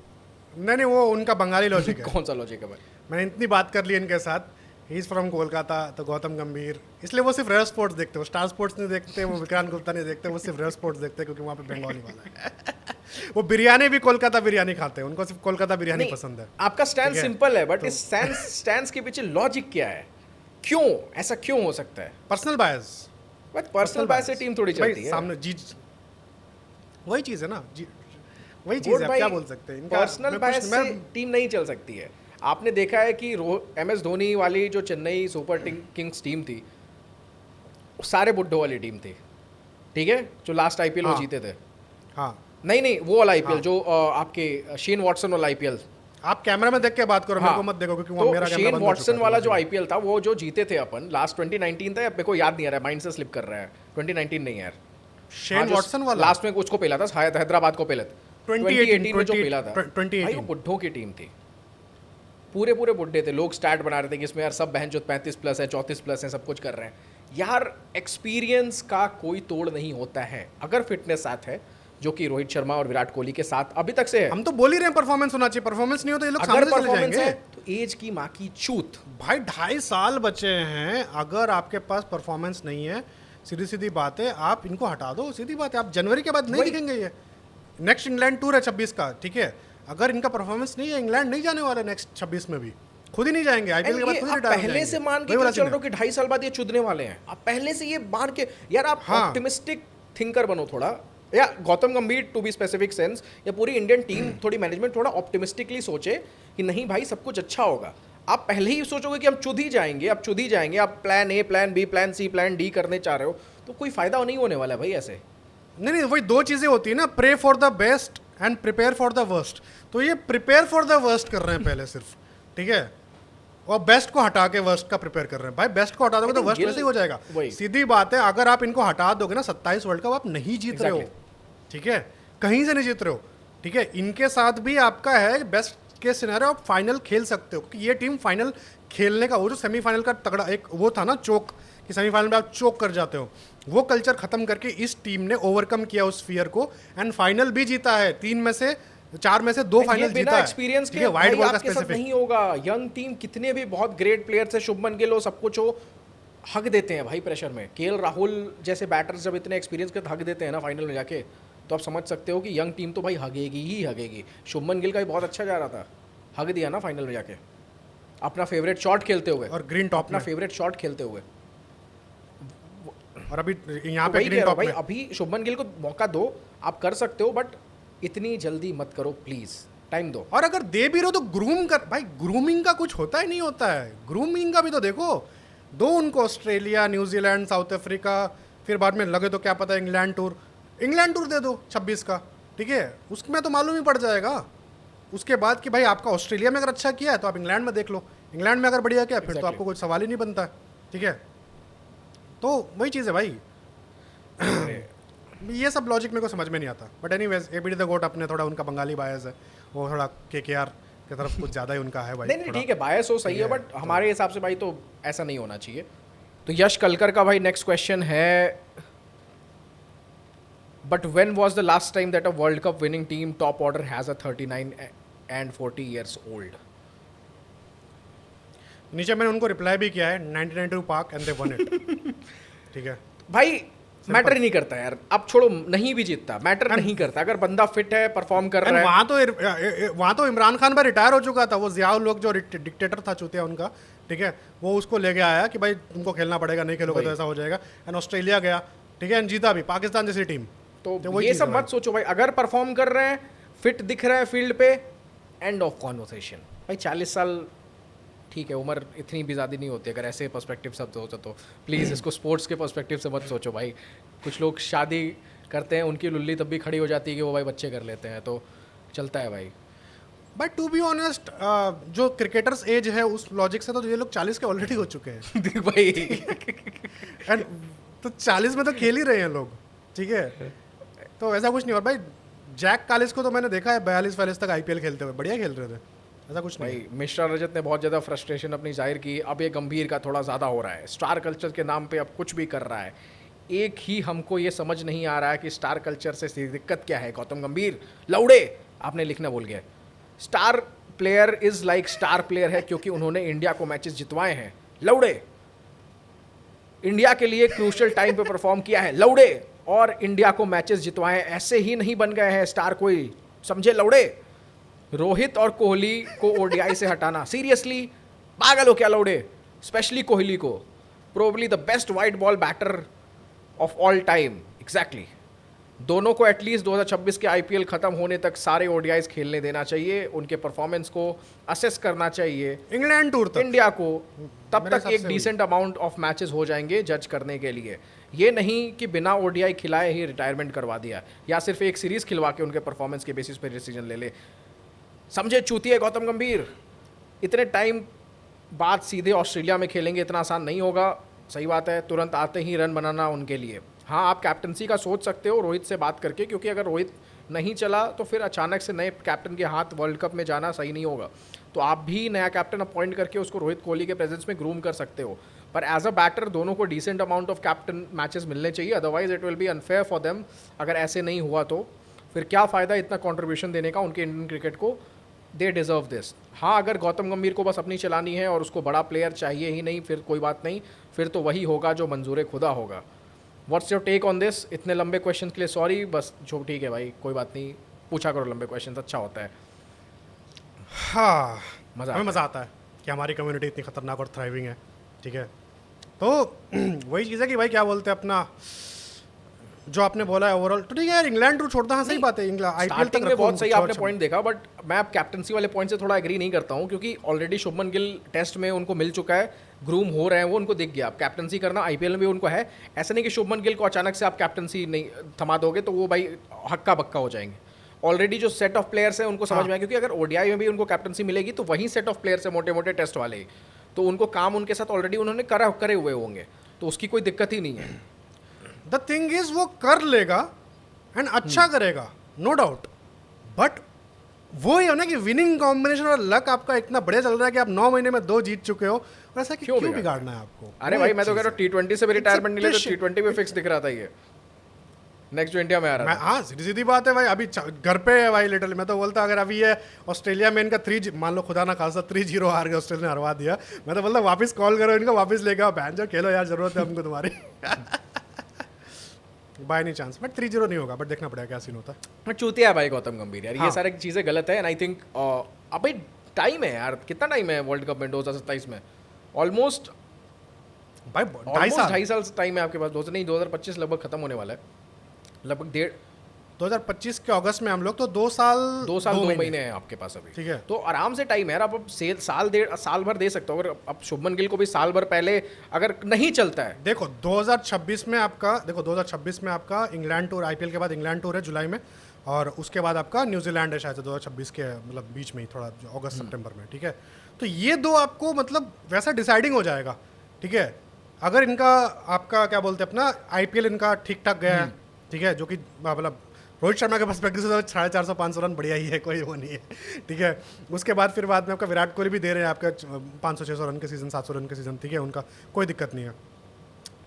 A: नहीं, वो उनका बंगाली लॉजिक है।
B: कौन सा लॉजिक है भाई?
A: मैंने इतनी बात कर ली इनके साथ, ही इज़ फ्रॉम कोलकाता, तो गौतम गंभीर, इसलिए वो सिर्फ रेयर स्पोर्ट्स देखते, वो स्टार स्पोर्ट्स नहीं देखते, वो विक्रांत गुप्ता नहीं देखते, वो सिर्फ रेयर स्पोर्ट्स देखते हैं, क्योंकि वहाँ पे बंगाली वाला है। वो बिरयानी भी कोलकाता बिरयानी खाते हैं, उनको सिर्फ कोलकाता बिरयानी पसंद है।
B: आपका स्टैंड सिंपल है, बट इस स्टैंड के पीछे लॉजिक क्या है? क्यों ऐसा क्यों हो सकता है?
A: Personal bias,
B: but personal bias से टीम थोड़ी चलती है
A: सामने जी, वही चीज़ है ना जी, वही चीज़ है, क्या बोल सकते हैं।
B: पर्सनल बायस से टीम नहीं चल सकती है। आपने देखा है कि MS धोनी वाली जो चेन्नई सुपर किंग्स टीम थी, सारे बुड्ढों वाली टीम थी, ठीक है, जो लास्ट IPL वो जीते थे।
A: हाँ,
B: नहीं वो वाला IPL जो आपके शेन वॉटसन वाला IPL।
A: आप कैमरा में देख के बात करो, मेरे को मत देखो, क्योंकि वो मेरा कैमरा
B: शेन वॉटसन वाला जो IPL था, वो जो जीते थे अपन लास्ट 2019 था, मेरे को याद नहीं आ रहा है, माइंड से स्लिप कर रहा है। 2019 नहीं यार,
A: शेन वॉटसन वाला
B: लास्ट में उसको पेला था, हैदराबाद को पेला था। 2018 में जो पेला था, भाई वो बुड्ढों की टीम थी, पूरे बुड्ढे थे। लोग स्टैट बना रहे थे कि इसमें यार सब बहन जो 35+ है, 34+ है, सब कुछ कर रहे हैं। यार एक्सपीरियंस का कोई तोड़ नहीं होता है, अगर फिटनेस साथ है, जो कि रोहित शर्मा और विराट कोहली के साथ अभी तक से है।
A: हम तो बोल ही रहे हैं परफॉर्मेंस होना चाहिए, परफॉर्मेंस नहीं हो तो ये लोग सामने चले जाएंगे।
B: तो एज की माँ की चूत
A: भाई, 2.5 साल बचे हैं, अगर आपके पास परफॉर्मेंस नहीं है, सीधी बात है, आप इनको हटा दो, सीधी बात है। आप जनवरी के बाद नहीं दिखेंगे। ये नेक्स्ट इंग्लैंड टूर है 26 का, ठीक है, अगर इनका परफॉर्मेंस नहीं है, इंग्लैंड नहीं जाने वाले नेक्स्ट 26 में भी, खुद ही नहीं जाएंगे। IPL के बाद खुद ही रिटायर हो जाएंगे।
B: पहले से मान के चल रहे हो कि 2.5 साल बाद ये चुदने वाले हैं, आप पहले से ये मान के यार, आप ऑप्टिमिस्टिक थिंकर बनो थोड़ा, या गौतम गंभीर टू बी स्पेसिफिक सेंस, या पूरी इंडियन टीम थोड़ी मैनेजमेंट थोड़ा ऑप्टिमिस्टिकली सोचे कि नहीं भाई सब कुछ अच्छा होगा। आप पहले ही सोचोगे कि हम चुद ही जाएंगे, आप plan A, plan B, plan C, plan D करने चाह रहे हो, तो कोई फायदा नहीं होने वाला है भाई ऐसे।
A: नहीं, वही दो चीज़ें होती है ना, pray for the best and prepare for the worst. तो ये प्रिपेयर फॉर द वर्स्ट कर रहे हैं पहले सिर्फ, ठीक है, और बेस्ट को हटा के वर्स्ट का प्रिपेयर कर रहे हैं। भाई बेस्ट को हटा दोगे तो वर्स्ट वैसे ही हो जाएगा। सीधी बात है, अगर आप इनको हटा दोगे ना 27 वर्ल्ड कप आप नहीं जीत रहे हो, ठीक है, कहीं से नहीं जीत रहे हो, ठीक है। इनके साथ भी आपका है बेस्ट के सिनेरियो, आप फाइनल खेल सकते हो, क्योंकि ये टीम फाइनल खेलने का, वो जो सेमीफाइनल का तगड़ा एक वो था ना चोक, कि सेमीफाइनल में आप चोक कर जाते हो, वो कल्चर खत्म करके इस टीम ने ओवरकम किया उस फियर को एंड फाइनल भी जीता है। 4 में से 2 फाइनल जीता है।
B: एक्सपीरियंस के वाइड बॉल का स्पेसिफिक नहीं होगा। यंग टीम कितने भी बहुत ग्रेट प्लेयर्स है, शुभमन गिल हो, सब कुछ हो, हक देते हैं भाई प्रेशर में। केएल राहुल जैसे बैटर्स जब इतने एक्सपीरियंस के हक देते हैं ना फाइनल में जाके, तो आप समझ सकते हो कि यंग टीम तो भाई हगेगी ही हगेगी। शुभमन गिल का भी बहुत अच्छा जा रहा था, हक दिया ना फाइनल में जाके, अपना फेवरेट शॉट खेलते हुए, और ग्रीन टॉप अपना फेवरेट शॉट खेलते हुए।
A: और अभी यहाँ पे ग्रीन टॉप
B: भाई अभी शुभमन गिल को मौका दो, आप कर सकते हो, बट इतनी जल्दी मत करो प्लीज, टाइम दो।
A: और अगर दे भी रहो तो ग्रूम कर भाई, ग्रूमिंग का कुछ होता ही नहीं होता है, ग्रूमिंग का भी तो देखो। दो उनको ऑस्ट्रेलिया, न्यूजीलैंड, साउथ अफ्रीका, फिर बाद में लगे तो क्या पता इंग्लैंड टूर दे दो 26 का, ठीक है, उसमें तो मालूम ही पड़ जाएगा उसके बाद कि भाई आपका ऑस्ट्रेलिया में अगर अच्छा किया है तो आप इंग्लैंड में देख लो, इंग्लैंड में अगर बढ़िया किया फिर तो आपको कोई सवाल ही नहीं बनता, ठीक है। तो वही चीज़ है भाई। ये सब लॉजिक मेरे को समझ में नहीं आता, बट एनीवेज एबीडी द गोट अपने थोड़ा उनका बंगाली बायस है, वो थोड़ा केकेआर की तरफ कुछ ज़्यादा ही उनका है भाई।
B: नहीं ठीक है, बायस हो सही है, बट हमारे हिसाब से भाई तो ऐसा नहीं होना चाहिए। तो यश कलकर का भाई नेक्स्ट क्वेश्चन है, but when was the last time that a world cup winning team top order has a 39 and 40 years old?
A: नीचे मैंने उनको रिप्लाई भी किया है, 1992 पाक एंड दे वन इट, ठीक है
B: भाई। मैटर ही नहीं करता यार, अब छोड़ो, नहीं भी जीतता मैटर नहीं करता, अगर बंदा फिट है, परफॉर्म कर रहा
A: है। वहाँ तो इमरान खान भाई रिटायर हो चुका था, वो जियाउल लोग जो डिक्टेटर था चूतिया उनका, ठीक है, वो उसको लेके आया कि भाई तुमको खेलना पड़ेगा, नहीं खेलोगे तो ऐसा हो जाएगा। एंड ऑस्ट्रेलिया गया, ठीक है, एंड जीता भी, पाकिस्तान जैसी टीम।
B: तो ये सब मत सोचो भाई, अगर परफॉर्म कर रहे हैं, फिट दिख रहे हैं फील्ड पे, एंड ऑफ कॉन्वर्सेशन। भाई 40 साल ठीक है, उम्र इतनी भी ज़्यादा नहीं होती, अगर ऐसे पर्सपेक्टिव सब तो प्लीज़ इसको स्पोर्ट्स के पर्सपेक्टिव से मत सोचो भाई। कुछ लोग शादी करते हैं, उनकी लुल्ली तब भी खड़ी हो जाती है कि वो भाई बच्चे कर लेते हैं, तो चलता है भाई।
A: बट टू बी ऑनेस्ट, जो क्रिकेटर्स एज है उस लॉजिक से तो ये लोग 40 के ऑलरेडी हो चुके हैं
B: देख भाई।
A: एंड तो 40 में तो खेल ही रहे हैं लोग, ठीक है, तो ऐसा कुछ नहीं। और भाई जैक कालिस को तो मैंने देखा है 42-42 तक आईपीएल खेलते हुए, बढ़िया खेल रहे थे, ऐसा कुछ नहीं।
B: भाई मिश्रा रजत ने बहुत ज़्यादा फ्रस्ट्रेशन अपनी जाहिर की, अब ये गंभीर का थोड़ा ज़्यादा हो रहा है, स्टार कल्चर के नाम पे अब कुछ भी कर रहा है। एक ही हमको ये समझ नहीं आ रहा है कि स्टार कल्चर से दिक्कत क्या है। गौतम गंभीर लौड़े, आपने लिखना भूल गया। Star player is like star player है क्योंकि उन्होंने इंडिया को मैचेस जितवाए हैं, लौड़े। इंडिया के लिए क्रूशियल टाइम पे परफॉर्म किया है, लौड़े, और इंडिया को मैचेस जितवाए, ऐसे ही नहीं बन गए हैं स्टार कोई, समझे लौड़े। रोहित और कोहली को ओडीआई से हटाना, सीरियसली पागल हो क्या लौड़े, स्पेशली कोहली को, probably the best white ball batter of all time, exactly. दोनों को एटलीस्ट 2026 के आईपीएल खत्म होने तक सारे ओडीआईज खेलने देना चाहिए, उनके परफॉर्मेंस को असेस करना चाहिए,
A: इंग्लैंड टूर तक,
B: इंडिया को, तब तक एक डिसेंट अमाउंट ऑफ मैचेस हो जाएंगे जज करने के लिए। ये नहीं कि बिना ओडीआई खिलाए ही रिटायरमेंट करवा दिया, या सिर्फ एक सीरीज खिलवा के उनके परफॉर्मेंस के बेसिस पर डिसीजन ले ले, समझे चूतिए गौतम गंभीर। इतने टाइम बाद सीधे ऑस्ट्रेलिया में खेलेंगे, इतना आसान नहीं होगा, सही बात है, तुरंत आते ही रन बनाना उनके लिए। हाँ, आप कैप्टनसी का सोच सकते हो रोहित से बात करके, क्योंकि अगर रोहित नहीं चला तो फिर अचानक से नए कैप्टन के हाथ वर्ल्ड कप में जाना सही नहीं होगा, तो आप भी नया कैप्टन अपॉइंट करके उसको रोहित कोहली के प्रेजेंस में ग्रूम कर सकते हो। पर एज अ बैटर दोनों को decent amount of captain matches मिलने चाहिए, otherwise it will be unfair for them. अगर ऐसे नहीं हुआ तो फिर क्या फ़ायदा इतना कॉन्ट्रीब्यूशन देने का उनके इंडियन क्रिकेट को, दे डिज़र्व दिस। हाँ, अगर गौतम गंभीर को बस अपनी चलानी है और उसको बड़ा प्लेयर चाहिए ही नहीं, फिर कोई बात नहीं, फिर तो वही होगा जो मंजूर खुदा होगा। What's your take on this? इतने लंबे क्वेश्चन के लिए सॉरी, बस जो ठीक है भाई, कोई बात नहीं, पूछा करो लंबे क्वेश्चन, अच्छा होता है।
A: हाँ, मज़ा आता है कि हमारी कम्युनिटी इतनी खतरनाक और थ्राइविंग है, ठीक है। तो वही चीज़ है कि भाई क्या बोलते हैं अपना, जो आपने बोला है ओवरऑल तो ठीक है यार, इंग्लैंड टूर छोड़ता, हाँ सही बात है, इंग्लैंड आईपीएल
B: स्टार्टिंग
A: तक
B: में बहुत
A: रखो,
B: सही
A: छोड़
B: आपने
A: छोड़।
B: पॉइंट देखा, बट मैं अब कैप्टनसी वाले पॉइंट से थोड़ा एग्री नहीं करता हूँ, क्योंकि ऑलरेडी शुभमन गिल टेस्ट में उनको मिल चुका है, ग्रूम हो रहे हैं वो, उनको दिख गया। अब कैप्टनसी करना आईपीएल में भी उनको है, ऐसा नहीं कि शुभमन गिल को अचानक से आप कैप्टनसी नहीं थमा दोगे तो वो भाई हक्का बक्का हो जाएंगे। ऑलरेडी जो सेट ऑफ प्लेयर्स हैं उनको समझ में आया, क्योंकि अगर ओडीआई में भी उनको कैप्टनसी मिलेगी तो वही सेट ऑफ प्लेयर्स है मोटे मोटे टेस्ट वाले ही, तो उनको काम उनके साथ ऑलरेडी उन्होंने करे हुए होंगे, तो उसकी कोई दिक्कत ही नहीं है।
A: द थिंग इज वो कर लेगा एंड अच्छा करेगा, नो डाउट, बट वो ही है ना कि विनिंग कॉम्बिनेशन और लक आपका इतना बढ़िया चल रहा है कि आप 9 महीने में 2 जीत चुके हो, और ऐसा कि क्यों बिगाड़ना है आपको?
B: अरे भाई मैं तो कह रहा हूँ T20 से भी रिटायरमेंट नहीं ले, तो T20 में फिक्स दिख रहा था ये, नेक्स्ट जो इंडिया में आ रहा है।
A: हाँ सीधी सीधी बात है भाई, अभी घर पे है भाई लिटरली। मैं तो बोलता अगर अभी ये ऑस्ट्रेलिया में इनका 3 मान लो खुदा ना खासा 3-0 हार गया, ऑस्ट्रेलिया ने हरवा दिया, मैं तो बोलता वापस कॉल करो इनको, वापस लेके आओ, बहन जो खेलो यार, जरूरत है हमको तुम्हारी। बाय नहीं चांस, बट 3-0 नहीं होगा, बट देखना पड़ेगा क्या सीन होता है।
B: बट चूतिया है भाई गौतम गंभीर यार,
A: हाँ।
B: ये सारी चीज़ें गलत है, एंड आई थिंक अब भाई टाइम है यार, कितना टाइम है वर्ल्ड कप में 2027 में? ऑलमोस्ट
A: भाई 2.5
B: साल टाइम है आपके पास, 2025 लगभग खत्म होने वाला है, लगभग
A: 2025 के अगस्त में हम लोग, तो 2 साल
B: 2 महीने हैं आपके पास अभी,
A: ठीक है।
B: तो आराम से टाइम है यार, आप साल भर दे सकते हो। अगर अब शुभमन गिल को भी साल भर पहले अगर नहीं चलता है,
A: देखो 2026 में आपका इंग्लैंड टूर, आईपीएल के बाद इंग्लैंड टूर है जुलाई में, और उसके बाद आपका न्यूजीलैंड है शायद 2026 के मतलब बीच में ही, थोड़ा अगस्त सितंबर में, ठीक है। तो ये 2 आपको मतलब वैसा डिसाइडिंग हो जाएगा, ठीक है। अगर इनका आपका क्या बोलते हैं अपना आईपीएल इनका ठीक ठाक गया है, ठीक है, जो कि मतलब रोहित शर्मा के पर्सपेक्टिव से 450-500 रन बढ़िया ही है, कोई वो नहीं है, ठीक है। उसके बाद फिर बाद में आपका विराट कोहली भी दे रहे हैं आपका 500-600 रन के सीजन, 700 रन के सीजन, ठीक है, उनका कोई दिक्कत नहीं है।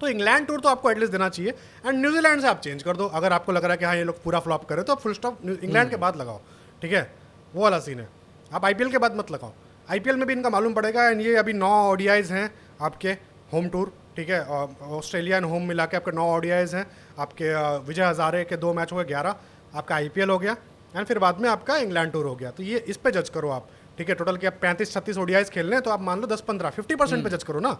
A: तो इंग्लैंड टूर तो आपको एटलीस्ट देना चाहिए, एंड न्यूजीलैंड से आप चेंज कर दो अगर आपको लग रहा है कि हाँ ये लोग पूरा फ्लॉप करे, तो आप फुल स्टॉप इंग्लैंड के बाद लगाओ, ठीक है, वो वाला सीन है। आप आईपीएल के बाद मत लगाओ, आईपीएल में भी इनका मालूम पड़ेगा, एंड ये अभी 9 ओडीआईज हैं आपके होम टूर, ठीक है, ऑस्ट्रेलिया एंड होम मिला के आपके 9 ओडीआईज हैं आपके। विजय हजारे के 2 मैच हो गए, 11 आपका आईपीएल हो गया, एंड फिर बाद में आपका इंग्लैंड टूर हो गया। तो ये इस पे जज करो आप, ठीक है। टोटल के आप 35-36 ओडीआईज खेलने हैं, तो आप मान लो 10-15 50% पे जज करो ना,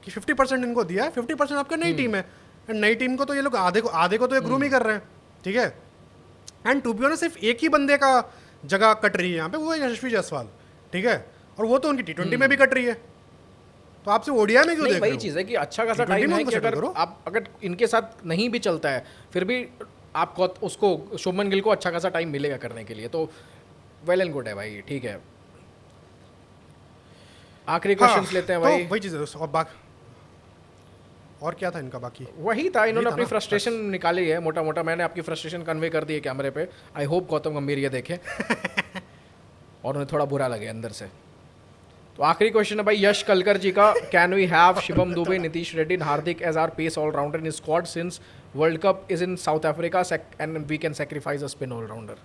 A: कि 50% इनको दिया है, 50% आपका नई टीम है, एंड नई टीम को तो ये लोग आधे को तो ये ग्रूम ही कर रहे हैं, ठीक है। एंड टू बी ऑनेस्ट सिर्फ एक ही बंदे का जगह कट रही है यहाँ पे, वो है यशस्वी जायसवाल, ठीक है, और वो तो उनकी T20 में भी कट रही है, तो आपसे ओडीआई में क्यों देख रहे हो?
B: वही चीज़ है कि अच्छा खासा टाइम है कि अगर इनके साथ नहीं भी चलता है, फिर भी आपको उसको शुभमन गिल को अच्छा खासा टाइम मिलेगा करने के लिए, तो वेल एंड गुड है भाई, ठीक है। आखिरी क्वेश्चंस लेते हैं भाई।
A: तो वही चीज़ है, और क्या था इन्का बाकी?
B: वही था, इन्होंने अपनी फ्रस्ट्रेशन निकाली है मोटा मोटा, मैंने आपकी फ्रस्ट्रेशन कन्वे कर दी है कैमरे पे, आई होप गौतम गंभीर ये देखे और उन्हें थोड़ा बुरा लगे अंदर से। तो आखिरी क्वेश्चन है भाई यश कलकर जी का, can we have Shivam Dubey, Nitish Reddy and Hardik as our pace allrounder in squad since world cup is in South Africa and we can sacrifice a spin allrounder?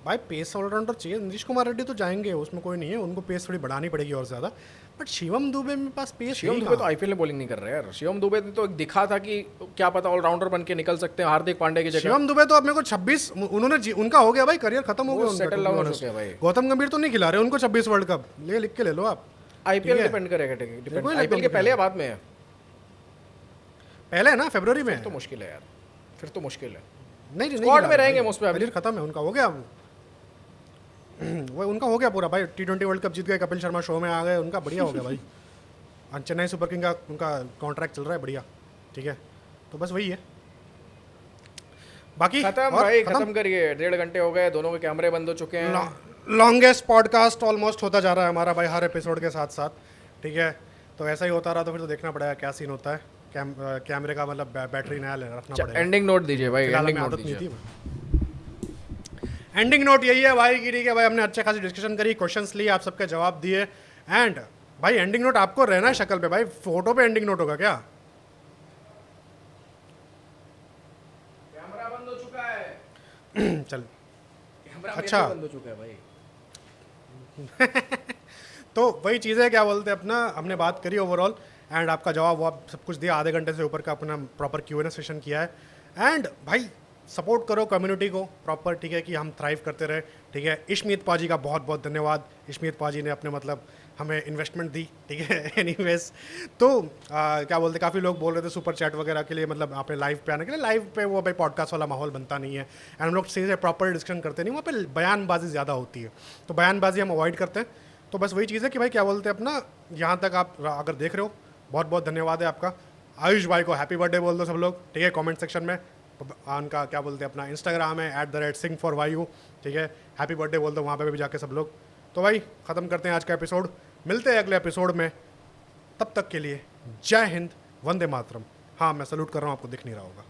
A: भाई पेस ऑलराउंडर चाहिए, नीतीश कुमार रेड्डी तो जाएंगे, उसमें कोई नहीं है, उनको पेस थोड़ी बढ़ानी पड़ेगी और ज़्यादा, बट शिवम दुबे में पास पेस,
B: शिवम दुबे तो आईपीएल में बॉलिंग नहीं कर रहे यार, शिवम दुबे ने तो एक दिखा था कि क्या पता ऑलराउंडर बन के निकल सकते हैं हार्दिक पांड्या की जगह।
A: शिवम दुबे तो अब मेरे को 26 उन्होंने उनका हो गया भाई, करियर खत्म हो गया उनका,
B: सेटल डाउन हो चुके हैं भाई।
A: गौतम गंभीर तो नहीं खिला रहे उनको 26 वर्ल्ड कप, लिख के ले लो आप।
B: आईपीएल डिपेंड करेगा, डिपेंड आईपीएल के पहले या बाद में है?
A: पहले है ना, फरवरी में।
B: तो मुश्किल है यार, फिर तो मुश्किल है,
A: नहीं
B: स्क्वाड में रहेंगे मोस्ट
A: करियर खत्म है उनका, हो गया वो उनका हो गया पूरा भाई। T20 वर्ल्ड कप जीत गए, कपिल शर्मा शो में आ गए, उनका बढ़िया हो गया भाई। चेन्नई सुपर किंग का उनका कॉन्ट्रैक्ट चल रहा है बढ़िया, ठीक है, तो बस वही है बाकी।
B: खत्म भाई, खत्म करिए, 1.5 घंटे हो गए, दोनों के कैमरे बंद हो चुके हैं।
A: लॉन्गेस्ट पॉडकास्ट ऑलमोस्ट होता जा रहा है हमारा भाई, हर एपिसोड के साथ साथ, ठीक है। तो ऐसा ही होता रहा तो फिर तो देखना पड़ेगा क्या सीन होता है, कैमरे का मतलब बैटरी नया रखना पड़ेगा।
B: एंडिंग नोट दीजिए भाई, एंडिंग नोट दीजिए।
A: एंडिंग नोट यही है भाई कि ठीक है भाई, हमने अच्छे खासी डिस्कशन करी, क्वेश्चंस लिए, आप सबके जवाब दिए, एंड भाई एंडिंग नोट आपको रहना है शक्ल पे भाई, फोटो पे एंडिंग नोट होगा क्या?
B: कैमरा बंद हो चुका है।
A: चल
B: कैमरा
A: अच्छा
B: बंद हो चुका है भाई।
A: तो वही चीज़ है, क्या बोलते हैं अपना, हमने बात करी ओवरऑल, एंड आपका जवाब वो आप सब कुछ दिया, आधे घंटे से ऊपर का अपना प्रॉपर Q&A सेशन किया है, एंड भाई सपोर्ट करो कम्युनिटी को प्रॉपर, ठीक है, कि हम थ्राइव करते रहे, ठीक है। इशमीत पाजी का बहुत बहुत धन्यवाद, इशमीत पाजी ने अपने मतलब हमें इन्वेस्टमेंट दी, ठीक है। एनीवेज तो क्या बोलते, काफ़ी लोग बोल रहे थे सुपर चैट वगैरह के लिए, मतलब आपने लाइव पे आने के लिए। लाइव पे वो भाई पॉडकास्ट वाला माहौल बनता नहीं है एंड हम लोग सही से प्रॉपर डिस्कशन करते नहीं, वहाँ पे बयानबाजी ज़्यादा होती है, तो बयानबाजी हम अवॉइड करते हैं। तो बस वही चीज़ है कि भाई क्या बोलते हैं अपना, यहाँ तक आप अगर देख रहे हो, बहुत बहुत धन्यवाद है आपका। आयुष भाई को हैप्पी बर्थडे बोल दो सब लोग, ठीक है, कमेंट सेक्शन में। उनका क्या बोलते हैं अपना इंस्टाग्राम है @sing4yu, ठीक है, हैप्पी बर्थडे बोल दो वहाँ पे भी जाके सब लोग। तो भाई ख़त्म करते हैं आज का एपिसोड, मिलते हैं अगले एपिसोड में, तब तक के लिए जय हिंद, वंदे मातरम। हाँ मैं सैल्यूट कर रहा हूँ, आपको दिख नहीं रहा होगा।